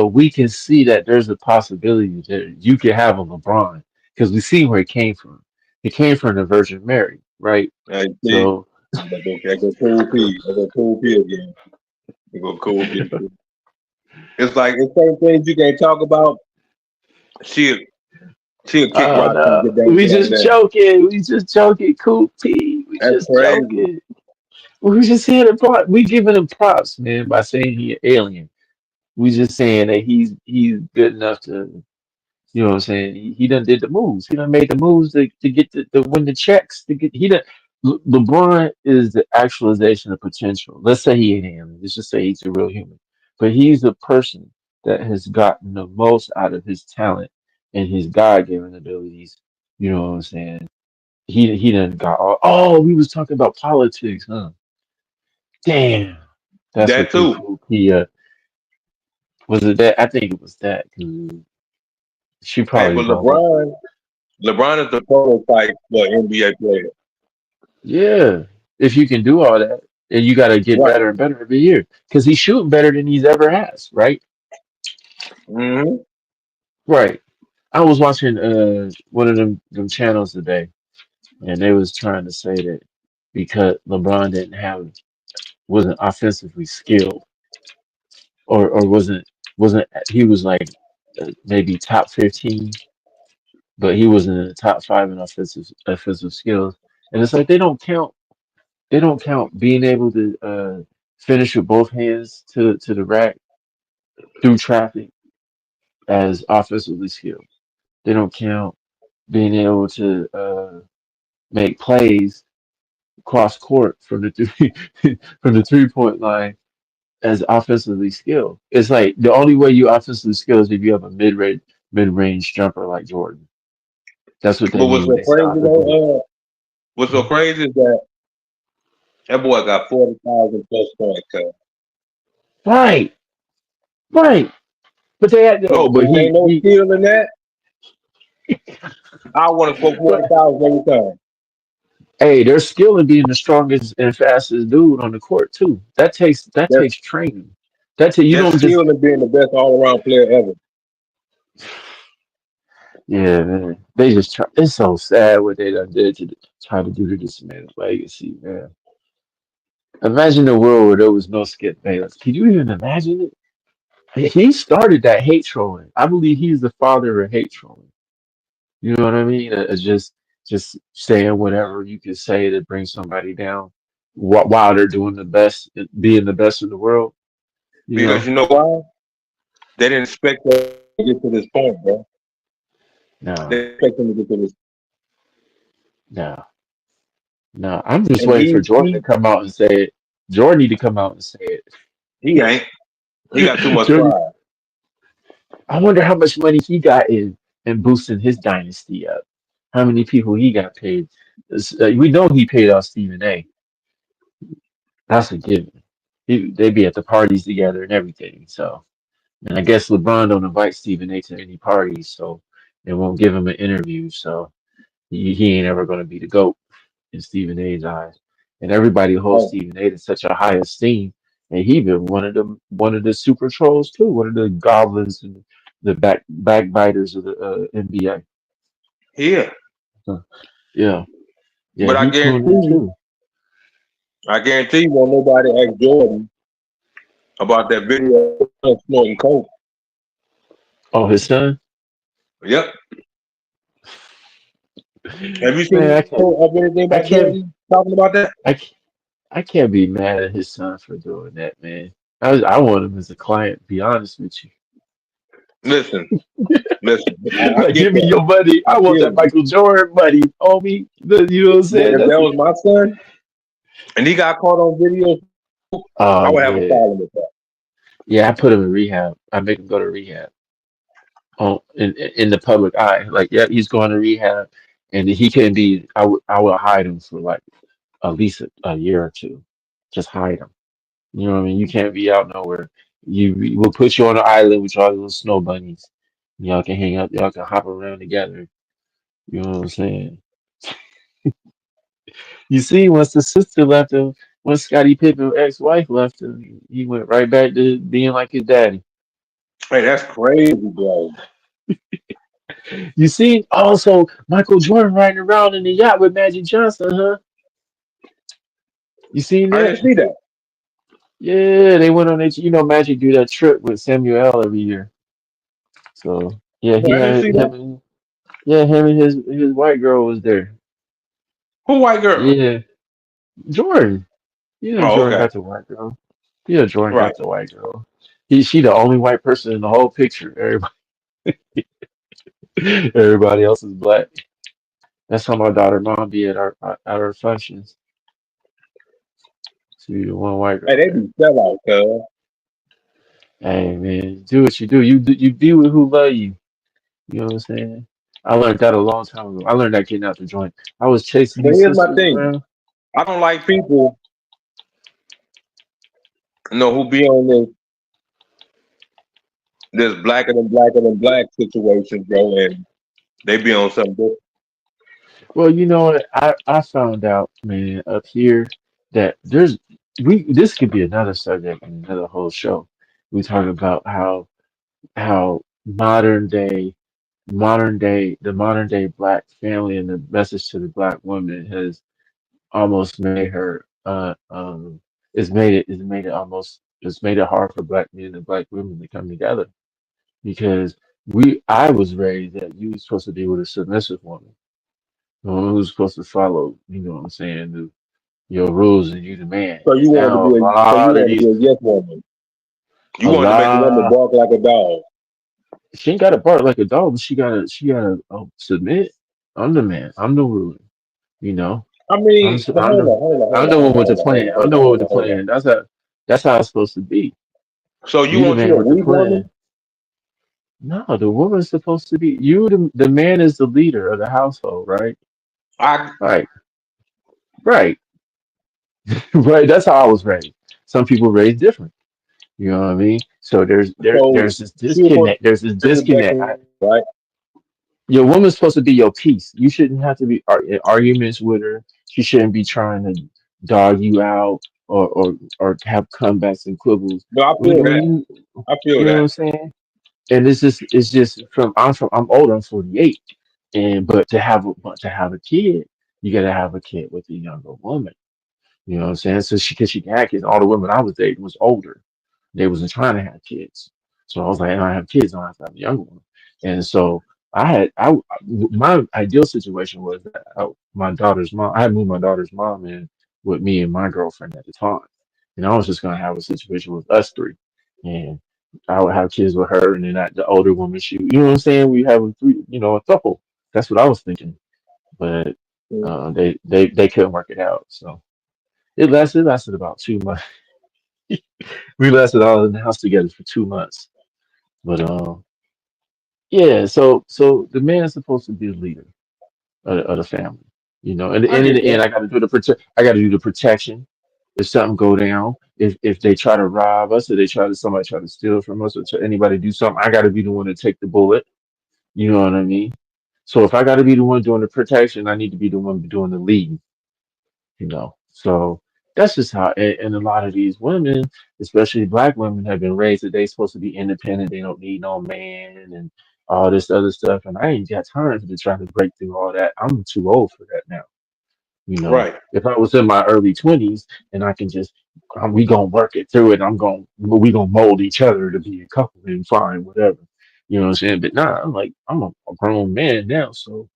Speaker 5: we can see that there's a possibility that you could have a LeBron because we see where it came from. It came from the Virgin Mary, right?
Speaker 1: I see.
Speaker 5: So,
Speaker 1: That go cool P. That go cool P again. That go cool P. It's like it's certain things you can't talk about. She'll she'll kick
Speaker 5: oh
Speaker 1: rocks and
Speaker 5: no,
Speaker 1: get down,
Speaker 5: we
Speaker 1: get on
Speaker 5: just
Speaker 1: down.
Speaker 5: joking. We just joking. Cool P. We
Speaker 1: That's
Speaker 5: just
Speaker 1: crazy.
Speaker 5: joking. We just saying the prop. We giving him props, man, by saying he an alien. We just saying that he's good enough to. You know what I'm saying? He done did the moves. He done made the moves to get to win the checks. To get he done. LeBron is the actualization of potential. Let's say he ain't him. Let's just say he's a real human. But he's a person that has gotten the most out of his talent and his God-given abilities. You know what I'm saying? He done got all. Oh, we was talking about politics, huh? Damn, that's what
Speaker 1: That
Speaker 5: threw
Speaker 1: too.
Speaker 5: Cool P. Was it that? I think it was that. 'Cause she
Speaker 1: Hey,
Speaker 5: probably
Speaker 1: but
Speaker 5: gonna vote for.
Speaker 1: LeBron is the prototype for an NBA player.
Speaker 5: Yeah, if you can do all that, and you got to get
Speaker 1: Right.
Speaker 5: better and better every year, because he's shooting better than he's ever has, right?
Speaker 1: Mm-hmm.
Speaker 5: Right. I was watching one of them channels today, and they was trying to say that because LeBron wasn't offensively skilled, or wasn't he was like maybe top 15, but he wasn't in the top five in offensive skills, and it's like they don't count being able to finish with both hands to the rack through traffic as offensively skilled. They don't count being able to make plays cross court from the three from the 3 point line as offensively skilled. It's like the only way you offensively skilled is if you have a mid range jumper like Jordan. That's what they
Speaker 1: But what's
Speaker 5: mean when
Speaker 1: so
Speaker 5: they say
Speaker 1: crazy
Speaker 5: offensively.
Speaker 1: though? What's so
Speaker 5: Mhm.
Speaker 1: crazy is that that boy got 40,000 plus points.
Speaker 5: Right, right. But they had
Speaker 1: So
Speaker 5: but
Speaker 1: it ain't no skill in that. I want to score
Speaker 5: But
Speaker 1: 40,000 every time.
Speaker 5: hey, there's skill in being the strongest and fastest dude on the court too. That
Speaker 1: That's
Speaker 5: takes training. You
Speaker 1: that's
Speaker 5: don't just
Speaker 1: skill in being the best all around player ever.
Speaker 5: yeah, man. They just try. It's so sad what they done did to try to do to this man's legacy, man. Imagine a world where there was no Skip Bayless. Can you even imagine it? He started that hate trolling. I believe he's the father of hate trolling. You know what I mean? Just saying whatever you can say to bring somebody down while they're doing the best, being the best in the world. You
Speaker 1: Because
Speaker 5: know?
Speaker 1: you know why? They didn't expect us to get to this point, bro. They
Speaker 5: No,
Speaker 1: didn't expect them to get to this.
Speaker 5: no, no. I'm just
Speaker 1: And
Speaker 5: waiting for Jordan to come out and say it. Jordan need to come out and say
Speaker 1: he ain't. He got too
Speaker 5: it.
Speaker 1: much
Speaker 5: Jordan,
Speaker 1: pride.
Speaker 5: I wonder how much money he got in boosting his dynasty up. How many people he got paid? We know he paid off Stephen A. That's a given. They be at the parties together and everything. So, and I guess LeBron don't invite Stephen A. to any parties, so they won't give him an interview. So he ain't ever going to be the GOAT in Stephen A.'s eyes. And everybody holds
Speaker 1: Oh,
Speaker 5: Stephen A. in such a high esteem. And he been one of the super trolls too, one of the goblins and the backbiters of the NBA.
Speaker 1: yeah.
Speaker 5: So, yeah, yeah,
Speaker 1: But
Speaker 5: he tuned in too.
Speaker 1: I guarantee you, won't nobody ask Jordan about that video of him snorting coke.
Speaker 5: Oh, his son?
Speaker 1: Yep. Have you
Speaker 5: Man,
Speaker 1: seen of anything
Speaker 5: I
Speaker 1: about
Speaker 5: can't,
Speaker 1: Jordan talking about that?
Speaker 5: I can't, I can't be mad at his son for doing that, man. I want him as a client. Be honest with you.
Speaker 1: Listen, listen. I
Speaker 5: Like,
Speaker 1: get
Speaker 5: give me
Speaker 1: that.
Speaker 5: your money.
Speaker 1: I
Speaker 5: I want
Speaker 1: feel
Speaker 5: that
Speaker 1: it.
Speaker 5: Michael Jordan money, homie. You know what I'm
Speaker 1: But
Speaker 5: saying?
Speaker 1: if that was my son and he got caught on video,
Speaker 5: Oh
Speaker 1: I would have a
Speaker 5: yeah,
Speaker 1: problem with that.
Speaker 5: yeah. I put him in rehab. I make him go to rehab. Oh, in the public eye. Like, yeah, he's going to rehab, and he can be. I would hide him for like at least a year or two. Just hide him. You know what I mean? You can't be out nowhere. We'll put you on an island with all the little snow bunnies. Y'all can hang out. Y'all can hop around together. You know what I'm saying? You see, once the sister left him, once Scottie Pippen's ex-wife left him, he went right back to being like his daddy.
Speaker 1: Hey, that's crazy, bro.
Speaker 5: You see, also Michael Jordan riding around in the yacht with Magic Johnson, huh? You seen
Speaker 1: I
Speaker 5: that?
Speaker 1: didn't see that.
Speaker 5: Yeah, they went on it. You know, Magic do that trip with Samuel L. every year. So yeah, he
Speaker 1: Oh, I didn't
Speaker 5: had
Speaker 1: see that.
Speaker 5: him and his white girl was there.
Speaker 1: Who white girl?
Speaker 5: Yeah, Jordan. Yeah,
Speaker 1: Oh,
Speaker 5: Jordan
Speaker 1: okay.
Speaker 5: got the white girl. Yeah, Jordan
Speaker 1: Right.
Speaker 5: got the white girl. She the only white person in the whole picture. Everybody else is black. That's how my daughter mom be at our functions. She be the one white
Speaker 1: Hey,
Speaker 5: girl
Speaker 1: they
Speaker 5: there.
Speaker 1: be sellouts, cuz.
Speaker 5: Hey man, do what you do. You be with who love you. You know what I'm saying? I learned that a long time ago. I learned that getting out the joint. I was chasing
Speaker 1: But
Speaker 5: these
Speaker 1: here's my
Speaker 5: sisters
Speaker 1: thing.
Speaker 5: around.
Speaker 1: I don't like people, who be on this blacker than black situation, bro, and they be on something different.
Speaker 5: Well, you know what? I found out, man, up here that this could be another subject and another whole show. We talk about how modern day black family and the message to the black woman has almost made her it's made it hard for black men and black women to come together because I was raised that you was supposed to be with a submissive woman, the one who's supposed to follow, you know what I'm saying, your rules and you the man.
Speaker 1: So
Speaker 5: And
Speaker 1: you want to
Speaker 5: now
Speaker 1: be a yes woman. You
Speaker 5: a
Speaker 1: want to make a woman
Speaker 5: lot
Speaker 1: bark like a dog.
Speaker 5: she ain't got to bark like a dog, but she gotta submit. I'm the man. I'm the ruler. You know.
Speaker 1: I mean, but
Speaker 5: I'm the I'm the one with the plan. I'm the one with the
Speaker 1: hold on.
Speaker 5: plan. That's how it's supposed to be.
Speaker 1: So you
Speaker 5: You the
Speaker 1: want you
Speaker 5: man
Speaker 1: a
Speaker 5: with the
Speaker 1: weak woman?
Speaker 5: plan. No, the woman's supposed to be you. The man is the leader of the household, right?
Speaker 1: I
Speaker 5: Right, right, right. That's how I was raised. Some people raised different. You know what I mean? So
Speaker 1: so
Speaker 5: there's this
Speaker 1: she was supposed
Speaker 5: disconnect. There's this
Speaker 1: to be
Speaker 5: disconnect.
Speaker 1: right?
Speaker 5: Your woman's supposed to be your peace. You shouldn't have to be in arguments with her. She shouldn't be trying to dog you out or have comebacks and quibbles.
Speaker 1: No, I feel
Speaker 5: When
Speaker 1: that.
Speaker 5: you
Speaker 1: I feel
Speaker 5: you know what
Speaker 1: that.
Speaker 5: I'm saying? And it's just I'm older, I'm 48. And but to have a kid, you gotta have a kid with a younger woman. You know what I'm saying? So because she can have kids, all the women I was dating was older. They wasn't trying to have kids. So I was like, I have kids, I don't have to have a younger one. And so my ideal situation was that my daughter's mom, I had moved my daughter's mom in with me and my girlfriend at the time. And I was just gonna have a situation with us three. And I would have kids with her and then the older woman, you know what I'm saying? We have a three, a couple. That's what I was thinking. But they couldn't work it out. So it lasted about 2 months. We lasted all in the house together for 2 months. But yeah, so the man is supposed to be the leader of the family,
Speaker 1: I
Speaker 5: and in
Speaker 1: get
Speaker 5: the end,
Speaker 1: that.
Speaker 5: I got to do the protection. If something go down, if they try to rob us, or somebody try to steal from us, or anybody do something, I got to be the one to take the bullet. You know what I mean? So if I got to be the one doing the protection, I need to be the one doing the lead. So that's just how, and a lot of these women, especially black women, have been raised that they supposed to be independent. They don't need no man and all this other stuff. And I ain't got time to try to break through all that. I'm too old for that now.
Speaker 1: Right.
Speaker 5: If I was in my early 20s and I can just, we gonna work it through it. We gonna mold each other to be a couple and fine, whatever. You know what I'm saying? But nah, I'm a grown man now, so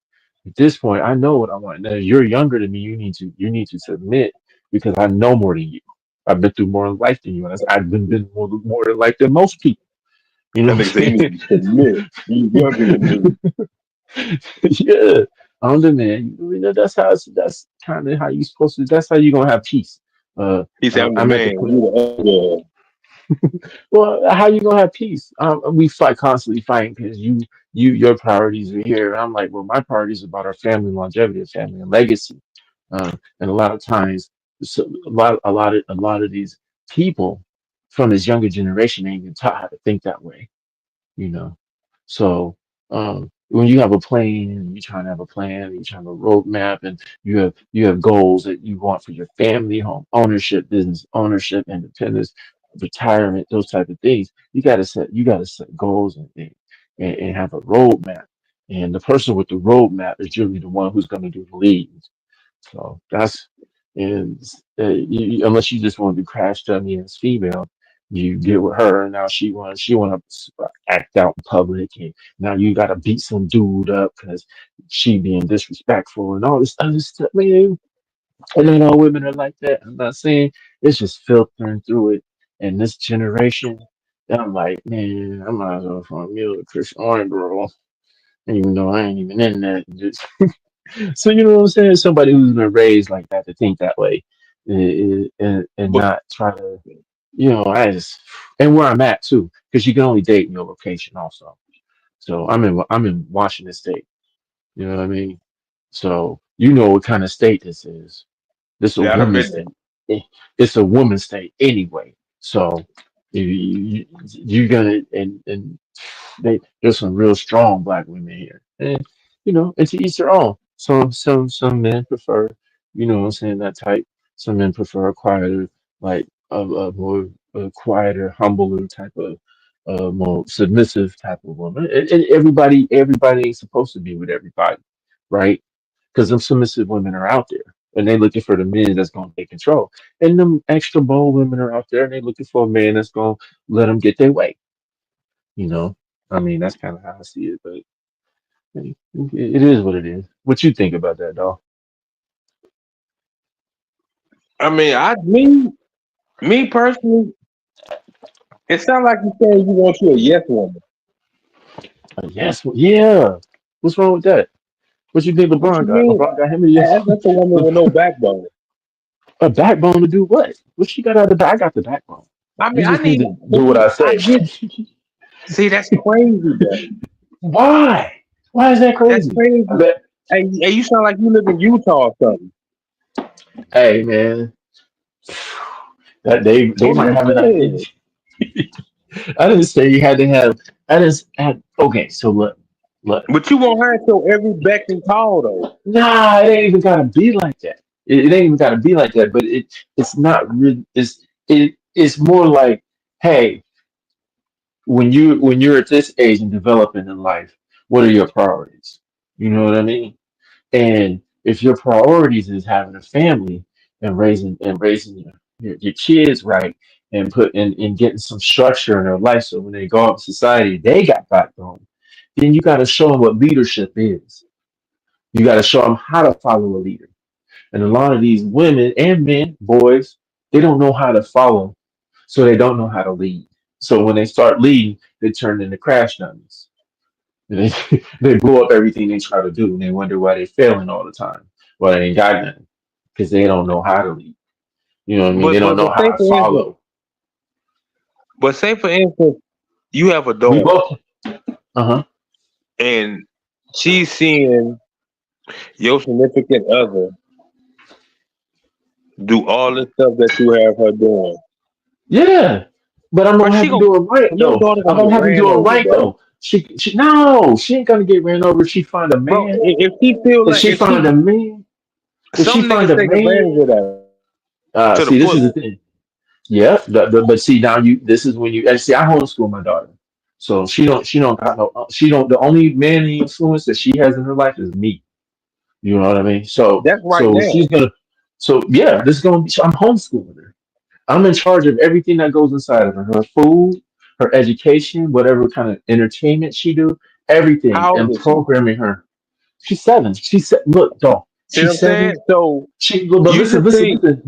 Speaker 5: at this point, I know what I want. Now, you're younger than me. You need to submit because I know more than you. I've been through more in life than you. I've been more in life than most people. You know
Speaker 1: That
Speaker 5: what
Speaker 1: nigga said you
Speaker 5: I'm
Speaker 1: need to submit. You younger than me.
Speaker 5: saying? Yeah, I'm the man. That's kind of how you supposed to. That's how you gonna have peace. Uh,
Speaker 1: He said I'm the
Speaker 5: I'm at the
Speaker 1: man.
Speaker 5: point.
Speaker 1: You the other.
Speaker 5: Well, how you gonna have peace? We fight constantly fighting because your priorities are here. I'm like, well, my priorities are about our family longevity, our family and legacy. And a lot of times, a lot of these people from this younger generation ain't even taught how to think that way you know. So when you have a plan, you're trying to have a plan, you're trying to have a roadmap, and you have goals that you want for your family, home ownership, business ownership, independence, retirement, those type of things. You gotta set goals and have a roadmap. And the person with the roadmap is usually the one who's going to do the lead. So that's and unless you just want to be crash dummy as female, you get with her and now she want to act out in public and now you got to beat some dude up because she being disrespectful and all this other stuff. Man, and not all women are like that. I'm not saying it's just filtering through it. And this generation, I'm like, man, I might as well find me a Christian orange girl, even though I ain't even in that. So you know what I'm saying? Somebody who's been raised like that to think that way, and
Speaker 1: But
Speaker 5: not try to, I just and where I'm at too, because you can only date in your location also. So I'm in Washington State. You know what I mean? So you know what kind of state this is. This a
Speaker 1: yeah, I've
Speaker 5: woman's
Speaker 1: been there.
Speaker 5: state. It's a woman's state anyway. So you're gonna and there's some real strong black women here, and and to each their own. Some men prefer, what I'm saying, that type. Some men prefer a quieter, like a more quieter, humbler type of, more submissive type of woman. And everybody ain't supposed to be with everybody, right? Because them submissive women are out there and they looking for the men that's gonna take control. And them extra bold women are out there and they looking for a man that's gonna let them get their way. You know, I mean that's kind of how I see it, but hey, it is what it is. What you think about that, dog?
Speaker 1: I mean, me personally, it sounds like you saying you want you a yes woman.
Speaker 5: Yes, yeah. What's wrong with that? What you think
Speaker 1: What you
Speaker 5: LeBron got?
Speaker 1: mean?
Speaker 5: LeBron got him a yes.
Speaker 1: That's a woman with no backbone.
Speaker 5: A backbone to do what? What she got out of the back? I got the backbone.
Speaker 1: I
Speaker 5: You
Speaker 1: mean, I
Speaker 5: just need
Speaker 1: need,
Speaker 5: to
Speaker 1: but
Speaker 5: do what
Speaker 1: see,
Speaker 5: I
Speaker 1: I
Speaker 5: say.
Speaker 1: get. See, that's crazy, bro.
Speaker 5: Why? Why is that
Speaker 1: That's
Speaker 5: crazy? I
Speaker 1: crazy.
Speaker 5: bet.
Speaker 1: Hey, you sound like you live in Utah or something.
Speaker 5: Hey, man, that they
Speaker 1: I'm
Speaker 5: might
Speaker 1: just
Speaker 5: have an
Speaker 1: saying.
Speaker 5: identity. I didn't say you had to have. I just had. Okay, so look. Look,
Speaker 1: But you want her to every beck and call though.
Speaker 5: nah, it ain't even gotta be like that. It ain't even gotta be like that. But it's not really. It's more like, hey, when you're at this age and developing in life, what are your priorities? You know what I mean? And if your priorities is having a family and raising your kids right and and getting some structure in their life so when they go out in society they got backbone, then you got to show them what leadership is. You got to show them how to follow a leader. And a lot of these women and men, boys, they don't know how to follow, so they don't know how to lead. So when they start leading, they turn into crash dummies. They, they blow up everything they try to do, and they wonder why they're failing all the time. Well, they ain't got nothing because they don't know how to lead. You know what I mean? They
Speaker 1: But
Speaker 5: don't
Speaker 1: but
Speaker 5: know
Speaker 1: but
Speaker 5: how
Speaker 1: say
Speaker 5: to
Speaker 1: for instance,
Speaker 5: follow.
Speaker 1: you have a
Speaker 5: We
Speaker 1: daughter
Speaker 5: both, uh huh.
Speaker 1: and she's seeing your significant other do all the stuff that you have her doing.
Speaker 5: Yeah, but I'm
Speaker 1: But
Speaker 5: gonna have to do it right
Speaker 1: your
Speaker 5: though.
Speaker 1: daughter
Speaker 5: I'm
Speaker 1: gonna
Speaker 5: gonna
Speaker 1: get
Speaker 5: have to
Speaker 1: ran
Speaker 5: do it
Speaker 1: over,
Speaker 5: right
Speaker 1: bro.
Speaker 5: though. She no, she ain't gonna get ran over if she find a
Speaker 1: Bro,
Speaker 5: man.
Speaker 1: if she feel
Speaker 5: If
Speaker 1: like
Speaker 5: she find a man, if she
Speaker 1: some
Speaker 5: find
Speaker 1: niggas
Speaker 5: a
Speaker 1: take advantage
Speaker 5: man,
Speaker 1: of that to the
Speaker 5: see, this is the
Speaker 1: fullest.
Speaker 5: thing. Yeah, but see now this is when you and see I homeschool my daughter, so she don't got no she don't the only man influence that she has in her life is me. You know what I mean? So
Speaker 1: That's right
Speaker 5: so
Speaker 1: now.
Speaker 5: she's gonna so yeah, this is gonna be I'm homeschooling her. I'm in charge of everything that goes inside of her, her food, her education, whatever kind of entertainment she do, everything,
Speaker 1: How old
Speaker 5: and
Speaker 1: is she?
Speaker 5: programming her. She's 7. She's look, dog.
Speaker 1: See what
Speaker 5: She's
Speaker 1: I'm saying?
Speaker 5: 7.
Speaker 1: So
Speaker 5: But
Speaker 1: you
Speaker 5: listen,
Speaker 1: could
Speaker 5: listen,
Speaker 1: see
Speaker 5: listen,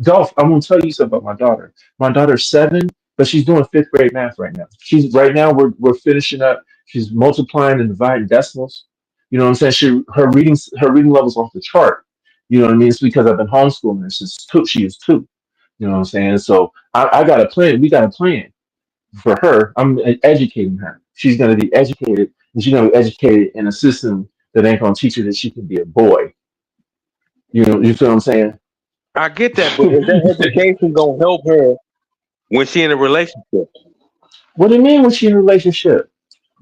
Speaker 5: Dolph. I'm gonna tell you something about my daughter. My daughter's 7, but she's doing fifth grade math right now. She's right now we're finishing up. She's multiplying and dividing decimals. You know what I'm saying? Her reading levels off the chart. You know what I mean? It's because I've been homeschooling her since two. She is 2. You know what I'm saying? So I got a plan. We got a plan for her. I'm educating her. She's gonna be educated, and she's gonna be educated in a system that ain't gonna teach her that she can be a boy. You feel what I'm saying?
Speaker 1: I get that, but is that education gonna help her when she in a relationship?
Speaker 5: What do you mean when she in a relationship?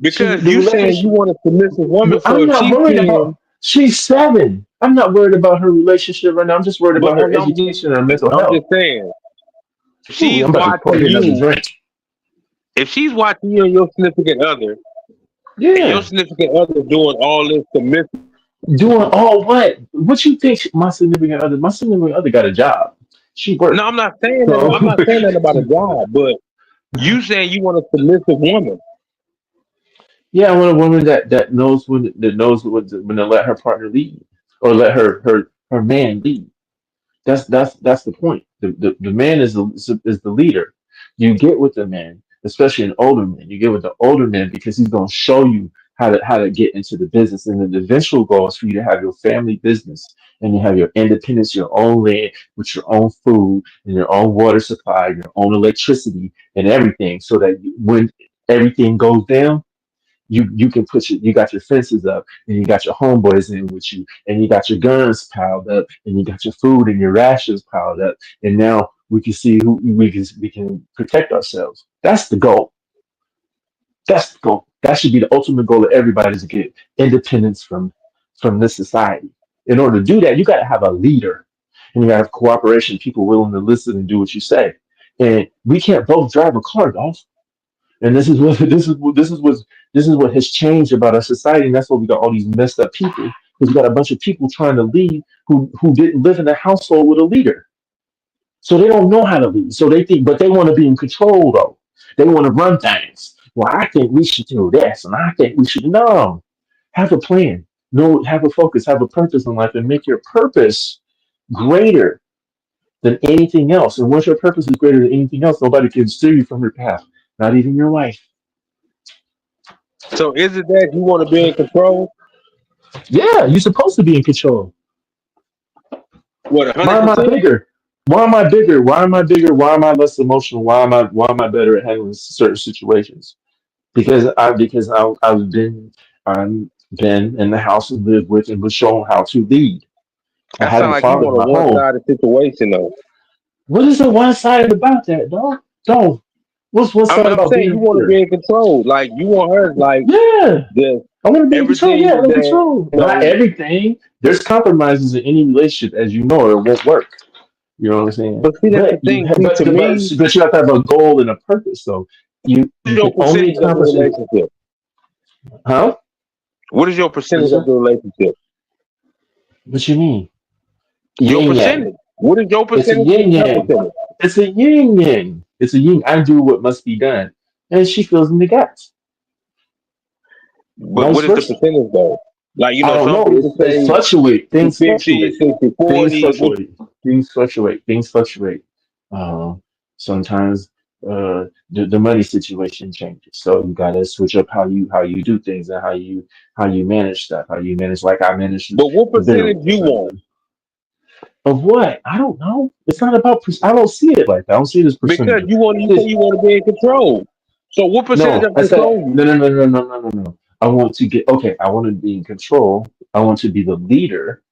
Speaker 5: She
Speaker 1: Because
Speaker 5: the
Speaker 1: you saying you
Speaker 5: relationship.
Speaker 1: want a submissive woman, so
Speaker 5: I'm
Speaker 1: if
Speaker 5: not
Speaker 1: she's
Speaker 5: worried
Speaker 1: seeing,
Speaker 5: about. She's 7. I'm not worried about her relationship right now. I'm just worried
Speaker 1: but
Speaker 5: about her education and her mental
Speaker 1: I'm
Speaker 5: health.
Speaker 1: just saying, if
Speaker 5: Ooh,
Speaker 1: she's
Speaker 5: I'm about to pour
Speaker 1: watching
Speaker 5: her another
Speaker 1: you,
Speaker 5: drink.
Speaker 1: if she's watching you and your significant other, and your
Speaker 5: Yeah.
Speaker 1: significant other doing all this submissive,
Speaker 5: Doing all what? What you think my significant other? My significant other got a job. She
Speaker 1: no,
Speaker 5: worked.
Speaker 1: I'm not saying that.
Speaker 5: So
Speaker 1: I'm not saying that about a job, but you saying you want a submissive woman.
Speaker 5: yeah, I want a woman that knows when to let her partner lead or let her man lead. That's the point. The man is the leader. You get with the man, especially an older man. You get with the older man because he's going to show you how to get into the business. And then the eventual goal is for you to have your family business and you have your independence, your own land with your own food and your own water supply, your own electricity and everything, so that when everything goes down you can put you got your fences up and you got your homeboys in with you and you got your guns piled up and you got your food and your rations piled up and now we can see who we can protect ourselves. That's the goal. That's the goal. That should be the ultimate goal of everybody, to get independence from this society. In order to do that, you got to have a leader and you got to have cooperation, people willing to listen and do what you say. And we can't both drive a car, dog. And this is what has changed about our society, and that's why we got all these messed up people. Because we got a bunch of people trying to lead who didn't live in a household with a leader, so they don't know how to lead. So they think, but they want to be in control though. They want to run things. Well, I think we should do this, and I think we should no. Have a plan. No, have a focus. Have a purpose in life, and make your purpose greater than anything else. And once your purpose is greater than anything else, nobody can steer you from your path. Not even your wife.
Speaker 1: So is it that you want to be in control?
Speaker 5: Yeah, you're supposed to be in control.
Speaker 1: What,
Speaker 5: Why
Speaker 1: hundred
Speaker 5: am I
Speaker 1: percent?
Speaker 5: bigger? Why am I bigger? Why am I bigger? Why am I less emotional? Why am I better at handling certain situations? Because I've been in the house and lived with and was shown how to lead. I
Speaker 1: That
Speaker 5: had a
Speaker 1: sound like you
Speaker 5: father in
Speaker 1: want a
Speaker 5: my home.
Speaker 1: one-sided situation, though.
Speaker 5: What is the one sided about that, dog? Dog. What's one sided
Speaker 1: I'm
Speaker 5: about being
Speaker 1: saying
Speaker 5: a
Speaker 1: you want to
Speaker 5: leader?
Speaker 1: be in control. Like you want her, like
Speaker 5: Yeah.
Speaker 1: this.
Speaker 5: I want to be in control.
Speaker 1: Everything
Speaker 5: Yeah, I
Speaker 1: you
Speaker 5: want
Speaker 1: done,
Speaker 5: control. Not everything. There's compromises in any relationship, as you know, or it won't work. You know what I'm saying?
Speaker 1: but see, that's the
Speaker 5: But you
Speaker 1: thing.
Speaker 5: have,
Speaker 1: See, to me,
Speaker 5: but you have to have a goal and a purpose. So
Speaker 1: what is
Speaker 5: you
Speaker 1: your
Speaker 5: can only
Speaker 1: percentage of the
Speaker 5: accomplish it.
Speaker 1: relationship?
Speaker 5: Huh?
Speaker 1: What is your
Speaker 5: What
Speaker 1: percentage
Speaker 5: is
Speaker 1: of
Speaker 5: that?
Speaker 1: the relationship?
Speaker 5: What you mean?
Speaker 1: Your
Speaker 5: Yin yang.
Speaker 1: percentage. What is your
Speaker 5: It's a
Speaker 1: percentage? What
Speaker 5: yin
Speaker 1: is her
Speaker 5: yang.
Speaker 1: percentage?
Speaker 5: It's a yin yang. It's a yin. I do what must be done, and she fills in the gaps.
Speaker 1: But
Speaker 5: Vice
Speaker 1: what is the
Speaker 5: versa.
Speaker 1: percentage though? Like,
Speaker 5: I don't
Speaker 1: some
Speaker 5: know.
Speaker 1: people
Speaker 5: It's
Speaker 1: say
Speaker 5: fluctuate. Things
Speaker 1: 50 and
Speaker 5: fluctuate.
Speaker 1: 60,
Speaker 5: Things
Speaker 1: 40. What,
Speaker 5: fluctuate. Things fluctuate. Things fluctuate. Uh, Sometimes the money situation changes, so you gotta switch up how you do things and how you manage stuff. How you manage, like I manage
Speaker 1: but what
Speaker 5: the
Speaker 1: percentage
Speaker 5: bills
Speaker 1: you want?
Speaker 5: of what? I don't know. It's not about. I don't see it like that. I don't see it as
Speaker 1: Because
Speaker 5: percentages.
Speaker 1: you say
Speaker 5: Because
Speaker 1: you want to be in control. So what percentage
Speaker 5: no,
Speaker 1: of
Speaker 5: I said
Speaker 1: control you?
Speaker 5: no. I want to get okay. I want to be in control. I want to be the leader,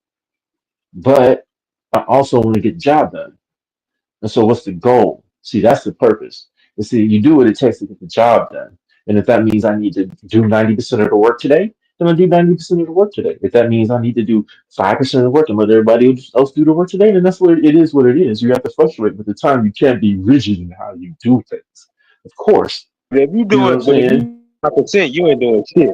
Speaker 5: but I also want to get the job done. And so, what's the goal? See, that's the purpose. You see, you do what it takes to get the job done. And if that means I need to do 90% of the work today, then I do 90% of the work today. If that means I need to do 5% of the work and let everybody else do the work today, then that's what it is. What it is. You have to fluctuate with the time. You can't be rigid in how you do things. Of course, you know what I'm
Speaker 1: But if
Speaker 5: saying.
Speaker 1: you 5%, you ain't doing shit.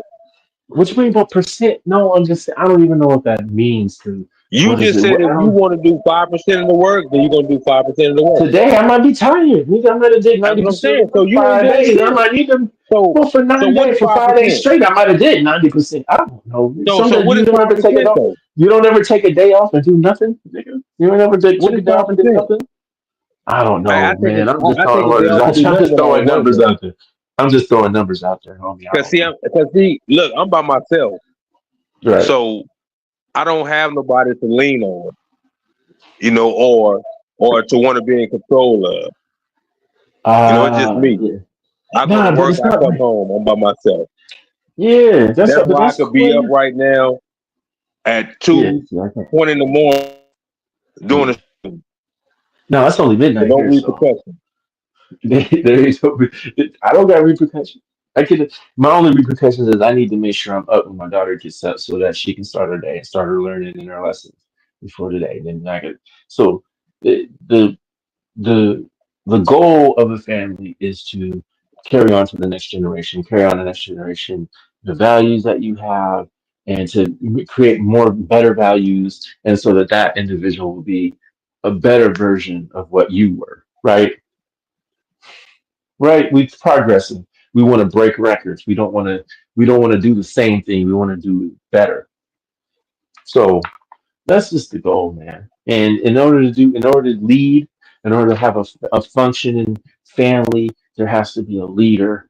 Speaker 5: What you mean about percent? No, I'm just. I don't even know what that means. To
Speaker 1: You
Speaker 5: what is
Speaker 1: just
Speaker 5: it?
Speaker 1: said
Speaker 5: What
Speaker 1: if
Speaker 5: I
Speaker 1: you
Speaker 5: don't.
Speaker 1: want to do 5% of the work, then you're gonna do 5% of the work.
Speaker 5: Today I might be tired. Nigga, I'm gonna take
Speaker 1: That's
Speaker 5: ninety
Speaker 1: what I'm
Speaker 5: percent of the
Speaker 1: saying. So
Speaker 5: work
Speaker 1: you ain't
Speaker 5: 5 days.
Speaker 1: doing
Speaker 5: I
Speaker 1: shit.
Speaker 5: might need them.
Speaker 1: So
Speaker 5: Well, for
Speaker 1: so
Speaker 5: nine
Speaker 1: what's
Speaker 5: days, for 5 days
Speaker 1: 5%?
Speaker 5: straight, I might have did 90%. I don't know.
Speaker 1: So
Speaker 5: Sometimes
Speaker 1: what
Speaker 5: you
Speaker 1: is
Speaker 5: don't
Speaker 1: five
Speaker 5: ever take it
Speaker 1: percent
Speaker 5: off.
Speaker 1: though?
Speaker 5: You don't ever take a day off and do nothing, nigga. You don't ever
Speaker 1: What
Speaker 5: took
Speaker 1: is
Speaker 5: a day
Speaker 1: five
Speaker 5: off and did
Speaker 1: percent?
Speaker 5: nothing. I don't
Speaker 1: I
Speaker 5: know,
Speaker 1: take
Speaker 5: man. I'm just
Speaker 1: I take
Speaker 5: throwing
Speaker 1: a day
Speaker 5: numbers
Speaker 1: off and
Speaker 5: out
Speaker 1: do
Speaker 5: there. I'm just
Speaker 1: nothing when I
Speaker 5: throwing
Speaker 1: ain't
Speaker 5: numbers
Speaker 1: working.
Speaker 5: out there. I'm just throwing numbers out there, homie. I
Speaker 1: Cause
Speaker 5: don't
Speaker 1: see,
Speaker 5: know.
Speaker 1: look, I'm by myself,
Speaker 5: Right.
Speaker 1: so I don't have nobody to lean on, or to want to be in control of. It's just me.
Speaker 5: Yeah.
Speaker 1: I go to
Speaker 5: Nah, but
Speaker 1: work,
Speaker 5: it's
Speaker 1: I
Speaker 5: not
Speaker 1: come
Speaker 5: like.
Speaker 1: home, I'm by myself.
Speaker 5: Yeah,
Speaker 1: That's
Speaker 5: but
Speaker 1: why I
Speaker 5: that's
Speaker 1: could be up
Speaker 5: cool.
Speaker 1: right now at
Speaker 5: Yeah,
Speaker 1: two
Speaker 5: yeah, I can't.
Speaker 1: twenty in the morning doing
Speaker 5: Yeah.
Speaker 1: a
Speaker 5: No, it's only
Speaker 1: with
Speaker 5: midnight
Speaker 1: no
Speaker 5: here, so.
Speaker 1: repercussion.
Speaker 5: There is no, I don't got repercussions. I can. My only repercussions is I need to make sure I'm up when my daughter gets up so that she can start her day and start her learning in her lessons before today. Then I could. So the the the the goal of a family is to carry on to the next generation, carry on the next generation, the values that you have, and to create more better values, and so that that individual will be a better version of what you were, right? Right, we're progressing. We want to break records. We don't want to do the same thing. We want to do it better. So that's just the goal, man. And in order to lead, in order to have a functioning family, there has to be a leader,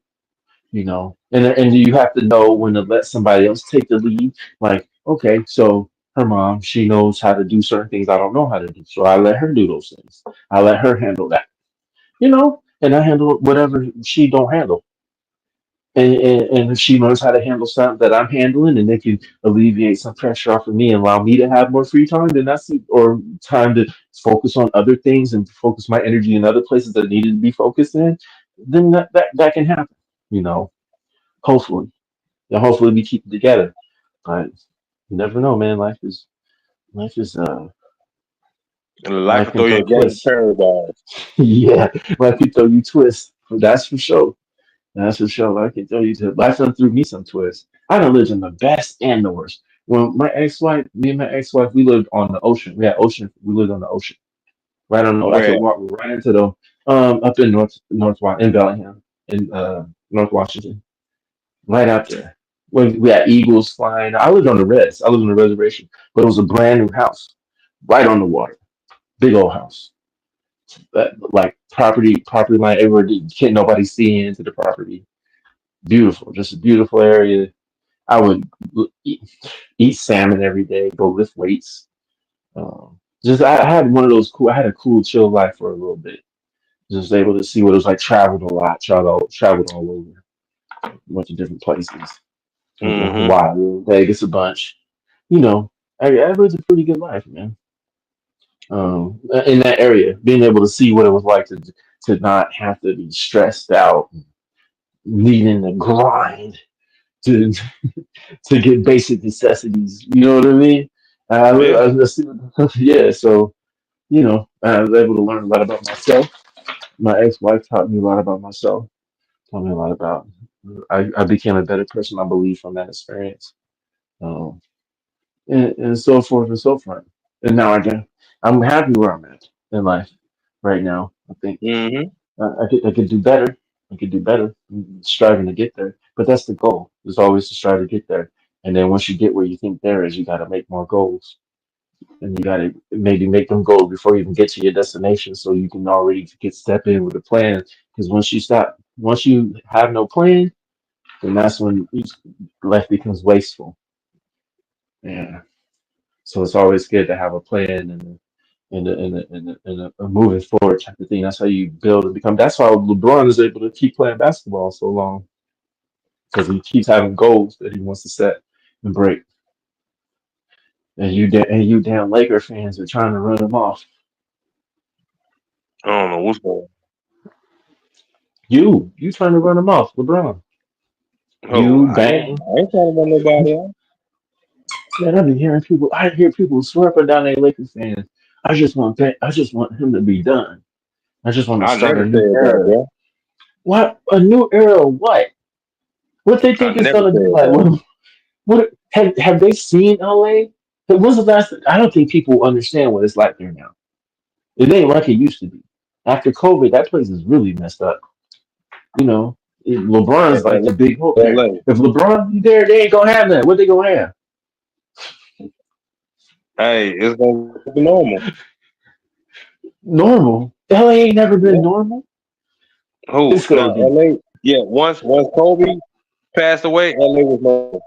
Speaker 5: and you have to know when to let somebody else take the lead. Like, okay, so her mom, she knows how to do certain things I don't know how to do, so I let her do those things. I let her handle that, and I handle whatever she don't handle. And if she knows how to handle something that I'm handling, and they can alleviate some pressure off of me and allow me to have more free time, then that's it. Or time to focus on other things and focus my energy in other places that needed to be focused in, then that can happen. You know, hopefully, and hopefully we keep it together. But you never know, man. Life is
Speaker 1: And life
Speaker 5: life
Speaker 1: will
Speaker 5: can
Speaker 1: throw you
Speaker 5: throw
Speaker 1: a game of
Speaker 5: twists.
Speaker 1: curveballs.
Speaker 5: Yeah, life can throw you twists. That's for sure. That's for sure. I can tell you that life done threw me some twists. I done lived in the best and the worst. When me and my ex-wife, we lived on the ocean. We had ocean. We lived on the ocean, right on the. I could
Speaker 1: Where
Speaker 5: walk right into the up in in Bellingham, in North Washington, right out there. When we had eagles flying. I lived on the res. I lived on the reservation, but it was a brand new house, right on the water, big old house. Like property line everywhere. Can't nobody see into the property. Beautiful, just a beautiful area. I would eat, eat salmon every day, go lift weights. Just I had one of those cool. I had a cool, chill life for a little bit. Just able to see what it was like. Traveled a lot. Traveled all over. Went to different places. Went to
Speaker 1: mm-hmm.
Speaker 5: Hawaii, Vegas a bunch. You know, I lived a pretty good life, man. In that area, being able to see what it was like to not have to be stressed out, needing to grind to to get basic necessities. You know what I mean?
Speaker 1: Yeah.
Speaker 5: Yeah, so I was able to learn a lot about myself. My ex-wife taught me a lot about myself. Taught me a lot about. I became a better person, I believe, from that experience. Um, and so forth and so forth. And now I'm happy where I'm at in life right now. I think
Speaker 1: Mm-hmm.
Speaker 5: I could do better. I could do better. I'm striving to get there, but that's the goal. Is always to strive to get there. And then once you get where you think there is, you got to make more goals, and you got to maybe make them goals before you even get to your destination, so you can already get step in with a plan. Because once you have no plan, then that's when life becomes wasteful. Yeah. So it's always good to have a plan and a moving forward type of thing. That's how you build and become. That's why LeBron is able to keep playing basketball so long, because he keeps having goals that he wants to set and break. And you damn Laker fans are trying to run him off.
Speaker 1: I don't know what's going
Speaker 5: You trying to run him off, LeBron.
Speaker 1: on. Oh,
Speaker 5: You
Speaker 1: I ain't,
Speaker 5: bang.
Speaker 1: I ain't trying to run nobody out.
Speaker 5: Man, I've been hearing people. I hear people swear up and down they Lakers fans. I just want him to be done. I just want to
Speaker 1: I
Speaker 5: start
Speaker 1: never
Speaker 5: a new
Speaker 1: said that,
Speaker 5: era.
Speaker 1: bro.
Speaker 5: What a new era? What? What they
Speaker 1: I
Speaker 5: think it's
Speaker 1: never
Speaker 5: gonna be
Speaker 1: said
Speaker 5: like?
Speaker 1: that.
Speaker 5: What have they seen LA? When was the last? I don't think people understand what it's like there now. It ain't like it used to be. After COVID, that place is really messed up. You know, LeBron's like the big hope there.
Speaker 1: LA.
Speaker 5: If LeBron be there, they ain't gonna have that. What they gonna have?
Speaker 1: Hey, it's gonna be normal.
Speaker 5: Normal. LA ain't never been
Speaker 1: Yeah.
Speaker 5: normal.
Speaker 1: Who?
Speaker 5: It's gonna
Speaker 1: Now
Speaker 5: be.
Speaker 1: LA. Yeah. Once Kobe passed away, LA was normal.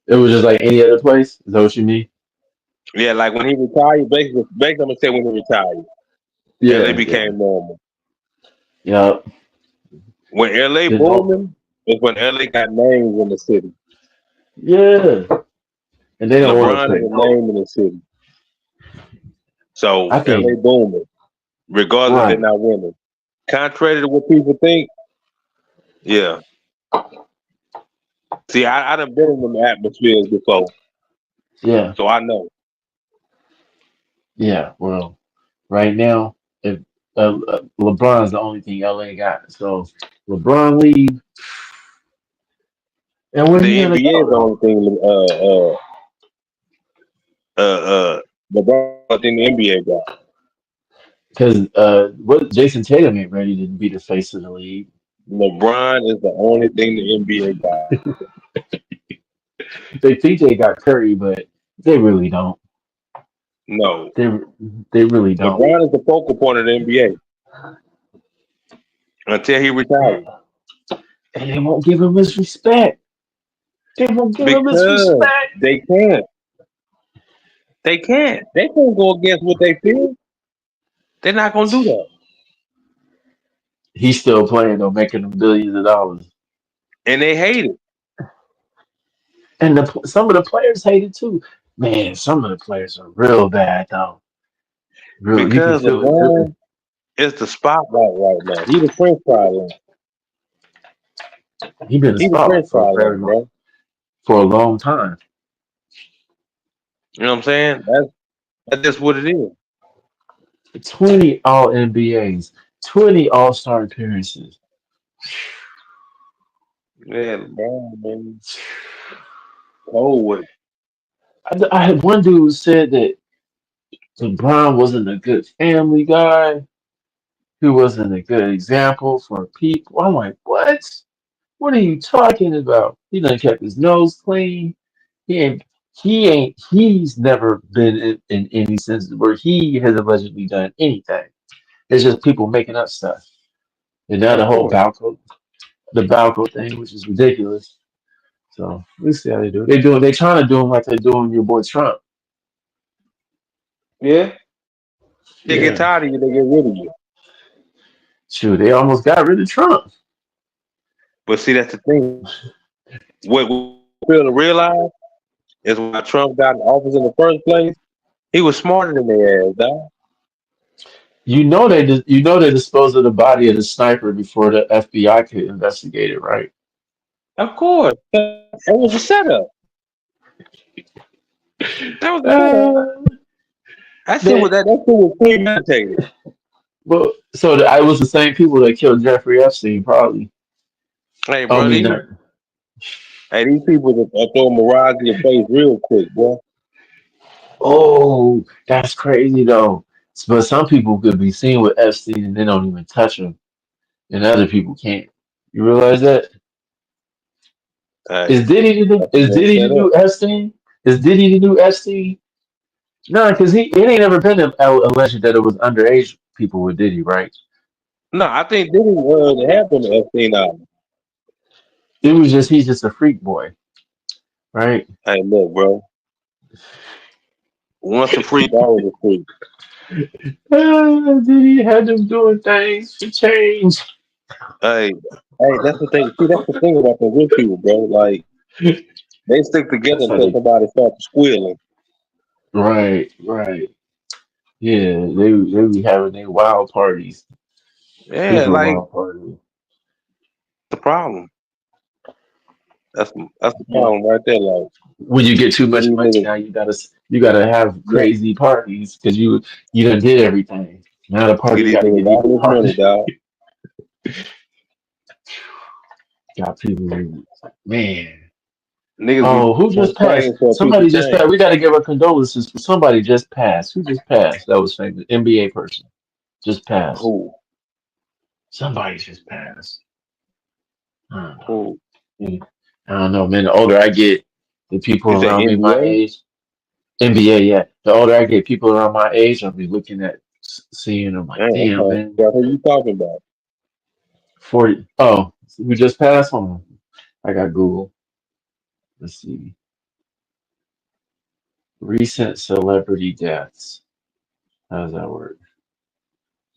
Speaker 5: It was just like any other place. Is that what you mean?
Speaker 1: Yeah, like when he retired, basically I'm gonna say when he retired, LA
Speaker 5: Yeah, yeah,
Speaker 1: became normal.
Speaker 5: yeah.
Speaker 1: When LA
Speaker 5: Didn't know.
Speaker 1: booming is when LA got names in the city.
Speaker 5: Yeah, and they don't want to
Speaker 1: LeBron is
Speaker 5: pay
Speaker 1: a
Speaker 5: no.
Speaker 1: name in the city. So
Speaker 5: I
Speaker 1: LA
Speaker 5: think
Speaker 1: booming, regardless they're
Speaker 5: right.
Speaker 1: not winning. Contrary to what people think, yeah. See, I done been in them atmospheres before,
Speaker 5: Yeah,
Speaker 1: so I know.
Speaker 5: yeah. Well, right now, if LeBron's the only thing LA got, so LeBron leave, and where he
Speaker 1: The
Speaker 5: gonna
Speaker 1: NBA
Speaker 5: go
Speaker 1: is the
Speaker 5: though?
Speaker 1: only thing LeBron in the NBA got.
Speaker 5: Because what Jason Tatum ain't ready to be the face of the league.
Speaker 1: LeBron is the only thing the NBA got.
Speaker 5: They think they got Curry, but they really don't.
Speaker 1: No.
Speaker 5: They they really don't.
Speaker 1: LeBron is the focal point of the NBA until he retires.
Speaker 5: And they won't give him his respect. They won't give him his
Speaker 1: Because
Speaker 5: respect.
Speaker 1: they can't. They can't. They can't go against what they feel. They're not gonna do that.
Speaker 5: He's still playing though, making them billions of dollars.
Speaker 1: And they hate it.
Speaker 5: And some of the players hate it too. Man, some of the players are real bad though. Real, you can
Speaker 1: Because
Speaker 5: feel it.
Speaker 1: LeBron is the spotlight right now. He the French fry lamp.
Speaker 5: He been in the
Speaker 1: He the French
Speaker 5: spotlight for a
Speaker 1: fry
Speaker 5: very
Speaker 1: lamp,
Speaker 5: long,
Speaker 1: bro.
Speaker 5: for a long time.
Speaker 1: You know what I'm saying? That's just what it is.
Speaker 5: 20 All NBAs, 20 All Star appearances.
Speaker 1: Yeah, LeBron, man. Cold with it.
Speaker 5: I had one dude who said that LeBron wasn't a good family guy. He wasn't a good example for people. I'm like, what? What are you talking about? He done kept his nose clean. He ain't. He's never been in any sense where he has allegedly done anything. It's just people making up stuff. And now the
Speaker 1: Of
Speaker 5: whole
Speaker 1: course.
Speaker 5: Balco thing, which is ridiculous. So we see how they do it. They trying to do him like they're doing your boy Trump.
Speaker 1: Yeah. They get
Speaker 5: Yeah.
Speaker 1: tired of you, they get rid of you.
Speaker 5: Shoot, they almost got rid of Trump.
Speaker 1: But see, that's the thing. What we fail to realize is why Trump got in office in the first place. He was smarter than their ass, dog.
Speaker 5: You know they disposed of the body of the sniper before the FBI could investigate it, right?
Speaker 1: Of course, that was a setup. That was a setup.
Speaker 5: Uh,
Speaker 1: That
Speaker 5: they,
Speaker 1: that shit was premeditated.
Speaker 5: well, so I was the same people that killed Jeffrey Epstein, probably.
Speaker 1: Hey,
Speaker 5: I
Speaker 1: bro,
Speaker 5: mean, not.
Speaker 1: these people that throw mirage in your face real quick, boy.
Speaker 5: Oh, that's crazy though. But some people could be seen with Epstein and they don't even touch him, and other people can't. You realize that?
Speaker 1: Hey, that's
Speaker 5: Is
Speaker 1: another
Speaker 5: Diddy the
Speaker 1: setup.
Speaker 5: new Epstein? Is Diddy the new Epstein? No, because it ain't never been alleged that it was underage people with Diddy, right?
Speaker 1: No, I think Diddy have them Epstein album.
Speaker 5: It was just he's just a freak boy, right?
Speaker 1: Hey, look, bro. Once a freak, always a freak.
Speaker 5: Diddy had them doing things for change.
Speaker 1: Hey, that's the thing. See, that's the thing about the rich people, bro. Like they stick together
Speaker 5: That's how
Speaker 1: until
Speaker 5: they.
Speaker 1: somebody starts squealing.
Speaker 5: Right, right. Yeah, they be having their wild parties,
Speaker 1: Yeah,
Speaker 5: super
Speaker 1: like
Speaker 5: wild parties.
Speaker 1: the problem. That's the
Speaker 5: Yeah.
Speaker 1: problem right there. Like
Speaker 5: When you get too much
Speaker 1: these
Speaker 5: money
Speaker 1: niggas,
Speaker 5: now, you gotta have
Speaker 1: yeah,
Speaker 5: crazy parties because you done did everything. Now the
Speaker 1: give
Speaker 5: party
Speaker 1: these
Speaker 5: got to
Speaker 1: niggas
Speaker 5: get
Speaker 1: all
Speaker 5: even
Speaker 1: this money,
Speaker 5: harder.
Speaker 1: dog.
Speaker 5: Got people, man.
Speaker 1: Niggas be
Speaker 5: Oh, who just passed?
Speaker 1: campaigning for a piece of
Speaker 5: Somebody just passed.
Speaker 1: change.
Speaker 5: We got to give our condolences. Somebody just passed. Who just passed? That was famous. NBA person just passed.
Speaker 1: Who?
Speaker 5: Somebody just passed. I don't know.
Speaker 1: Who?
Speaker 5: Yeah. I don't know, man. The older I get, the people
Speaker 1: You say
Speaker 5: around me my
Speaker 1: NBA?
Speaker 5: age, NBA, yeah. The older I get, people around my age, I'll be looking at seeing them like,
Speaker 1: Man, I'm
Speaker 5: damn,
Speaker 1: trying to
Speaker 5: man,
Speaker 1: figure out who you talking about.
Speaker 5: 40. Oh, who just passed? Hold on. I got Google. Let's see. Recent celebrity deaths. How does that work?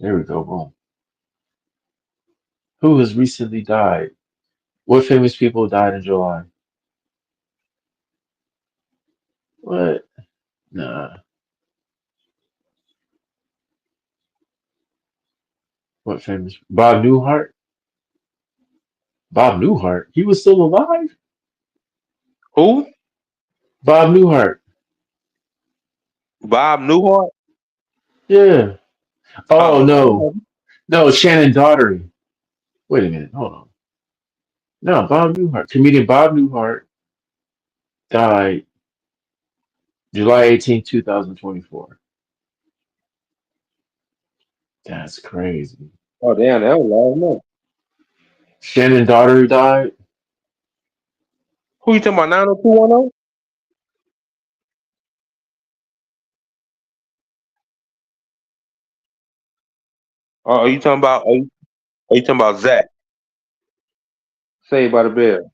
Speaker 5: There we go. Boom. Who has recently died? What famous people died in July? What? Nah. What famous? Bob Newhart? Bob Newhart? He was still alive?
Speaker 1: Who?
Speaker 5: Bob Newhart.
Speaker 1: Bob Newhart?
Speaker 5: Yeah. Oh,
Speaker 1: Oh, I don't
Speaker 5: no.
Speaker 1: know.
Speaker 5: No, Shannon Daughtery. Wait a minute. Hold on. No, Bob Newhart. Comedian Bob Newhart died July 18th, 2024. That's crazy.
Speaker 1: Oh, damn, that was last month.
Speaker 5: Shannon Daughtery died.
Speaker 1: Who you talking about? 90210? Oh, are you talking about Zach? Saved by the Bell.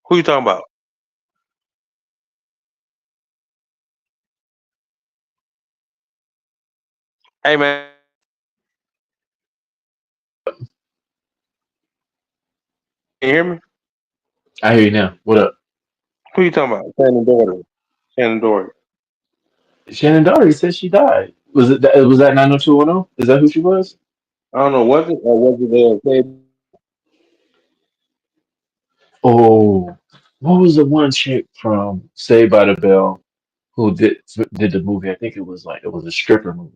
Speaker 1: Who you talking about? Hey, man, can you hear me?
Speaker 5: I hear you now. What up?
Speaker 1: Who you talking about? Shannon Doherty. Shannon Doherty.
Speaker 5: Shannon Daughtery said she died. Was that 90210? Is that who she was?
Speaker 1: I don't know, was it or was it Saved?
Speaker 5: Oh, what was the one chick from Saved by the Bell who did the movie? I think it was a stripper movie.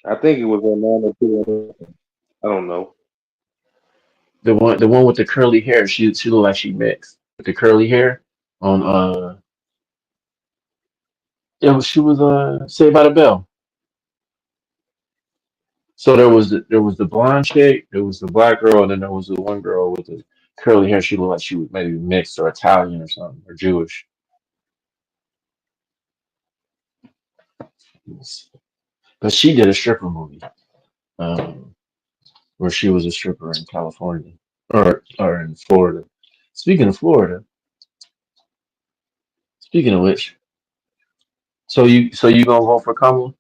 Speaker 1: I think it was on 90210. I don't know.
Speaker 5: The one with the curly hair. She looked like she mixed with the curly hair on she was Saved by the Bell. So there was the blonde chick, there was the black girl, and then there was the one girl with the curly hair. She looked like she was maybe mixed or Italian or something or Jewish. But she did a stripper movie, um, where she was a stripper in California or in Florida. Speaking of Florida, speaking of which, so you gonna vote for Kamala?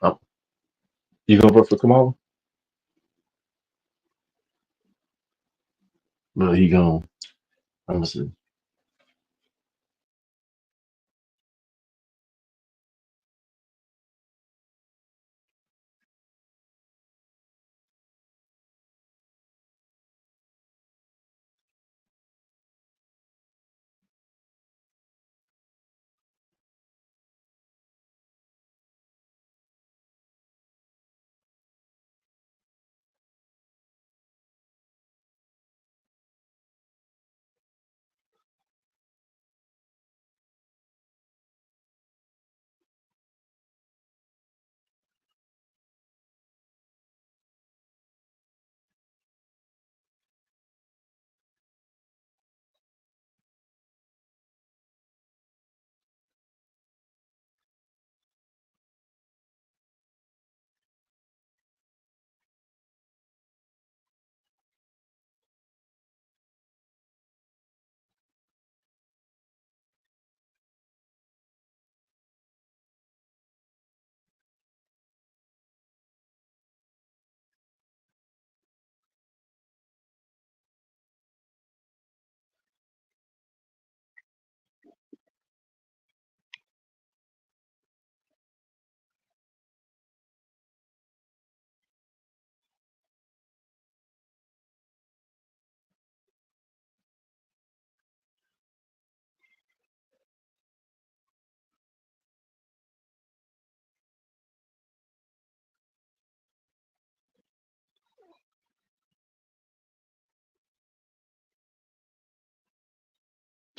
Speaker 5: Oh, you gonna vote for Kamala? No, he gonna. I'm gonna see.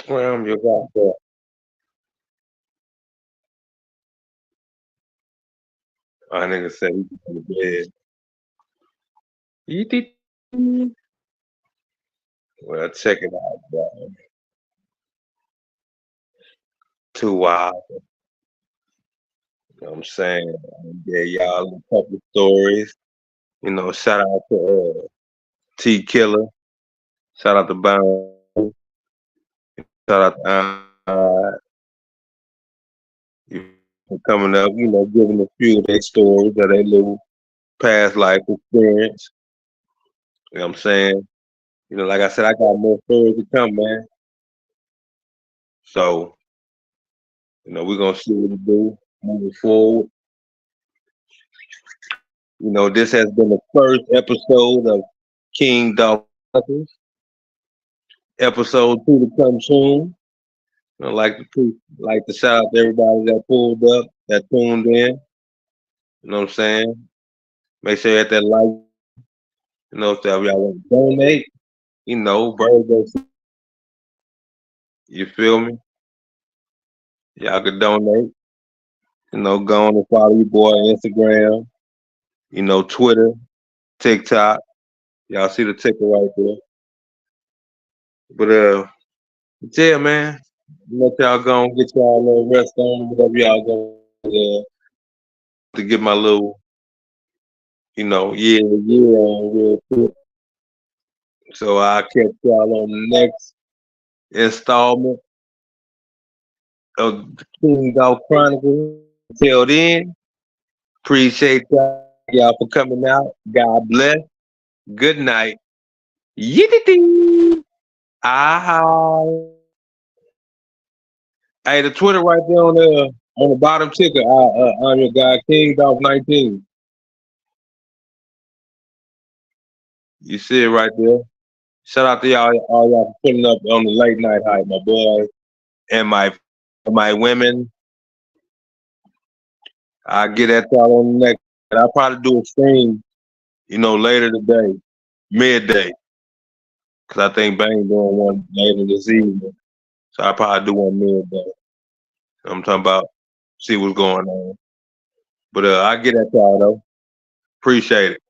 Speaker 1: Well, you got that. My nigga said he going to bed. Yee-dee. Well, check it out, bro. Too wild. You know what I'm saying? Yeah, y'all a couple stories. You know, shout out to T Killer. Shout out to Bound. Shout out to you for coming up, you know, giving a few of their stories of their little past life experience. You know what I'm saying? You know, like I said, I got more stories to come, man. So, you know, we're gonna see what we do moving forward. You know, this has been the first episode of King Dolph. Episode 2 to come soon. I like to shout out to everybody that pulled up, that tuned in. You know what I'm saying? Make sure you hit that like. You know, if y'all want to donate, you know, birthday, you feel me? Y'all could donate. You know, go on and follow your boy on Instagram, you know, Twitter, TikTok. Y'all see the ticker right there. But yeah, man. Let y'all go and get y'all a little rest on, whatever y'all go to get my little, you know, year on real quick. So I'll catch y'all on the next installment of the King Dolph Chronicles. Until then, appreciate y'all for coming out. God bless. Good night. Yee-dee-dee. Ah. Hey, the Twitter right there on the bottom ticker. I'm your guy King Dolph 19. You see it right there. Shout out to all y'all for putting up on the late night hype, my boy and my women. I'll get at y'all on the next. And I'll probably do a stream, you know, later today, midday, because I think Bang doing one later this evening. So I'll probably do one midday. I'm talking about see what's going on. But I get at y'all though. Appreciate it.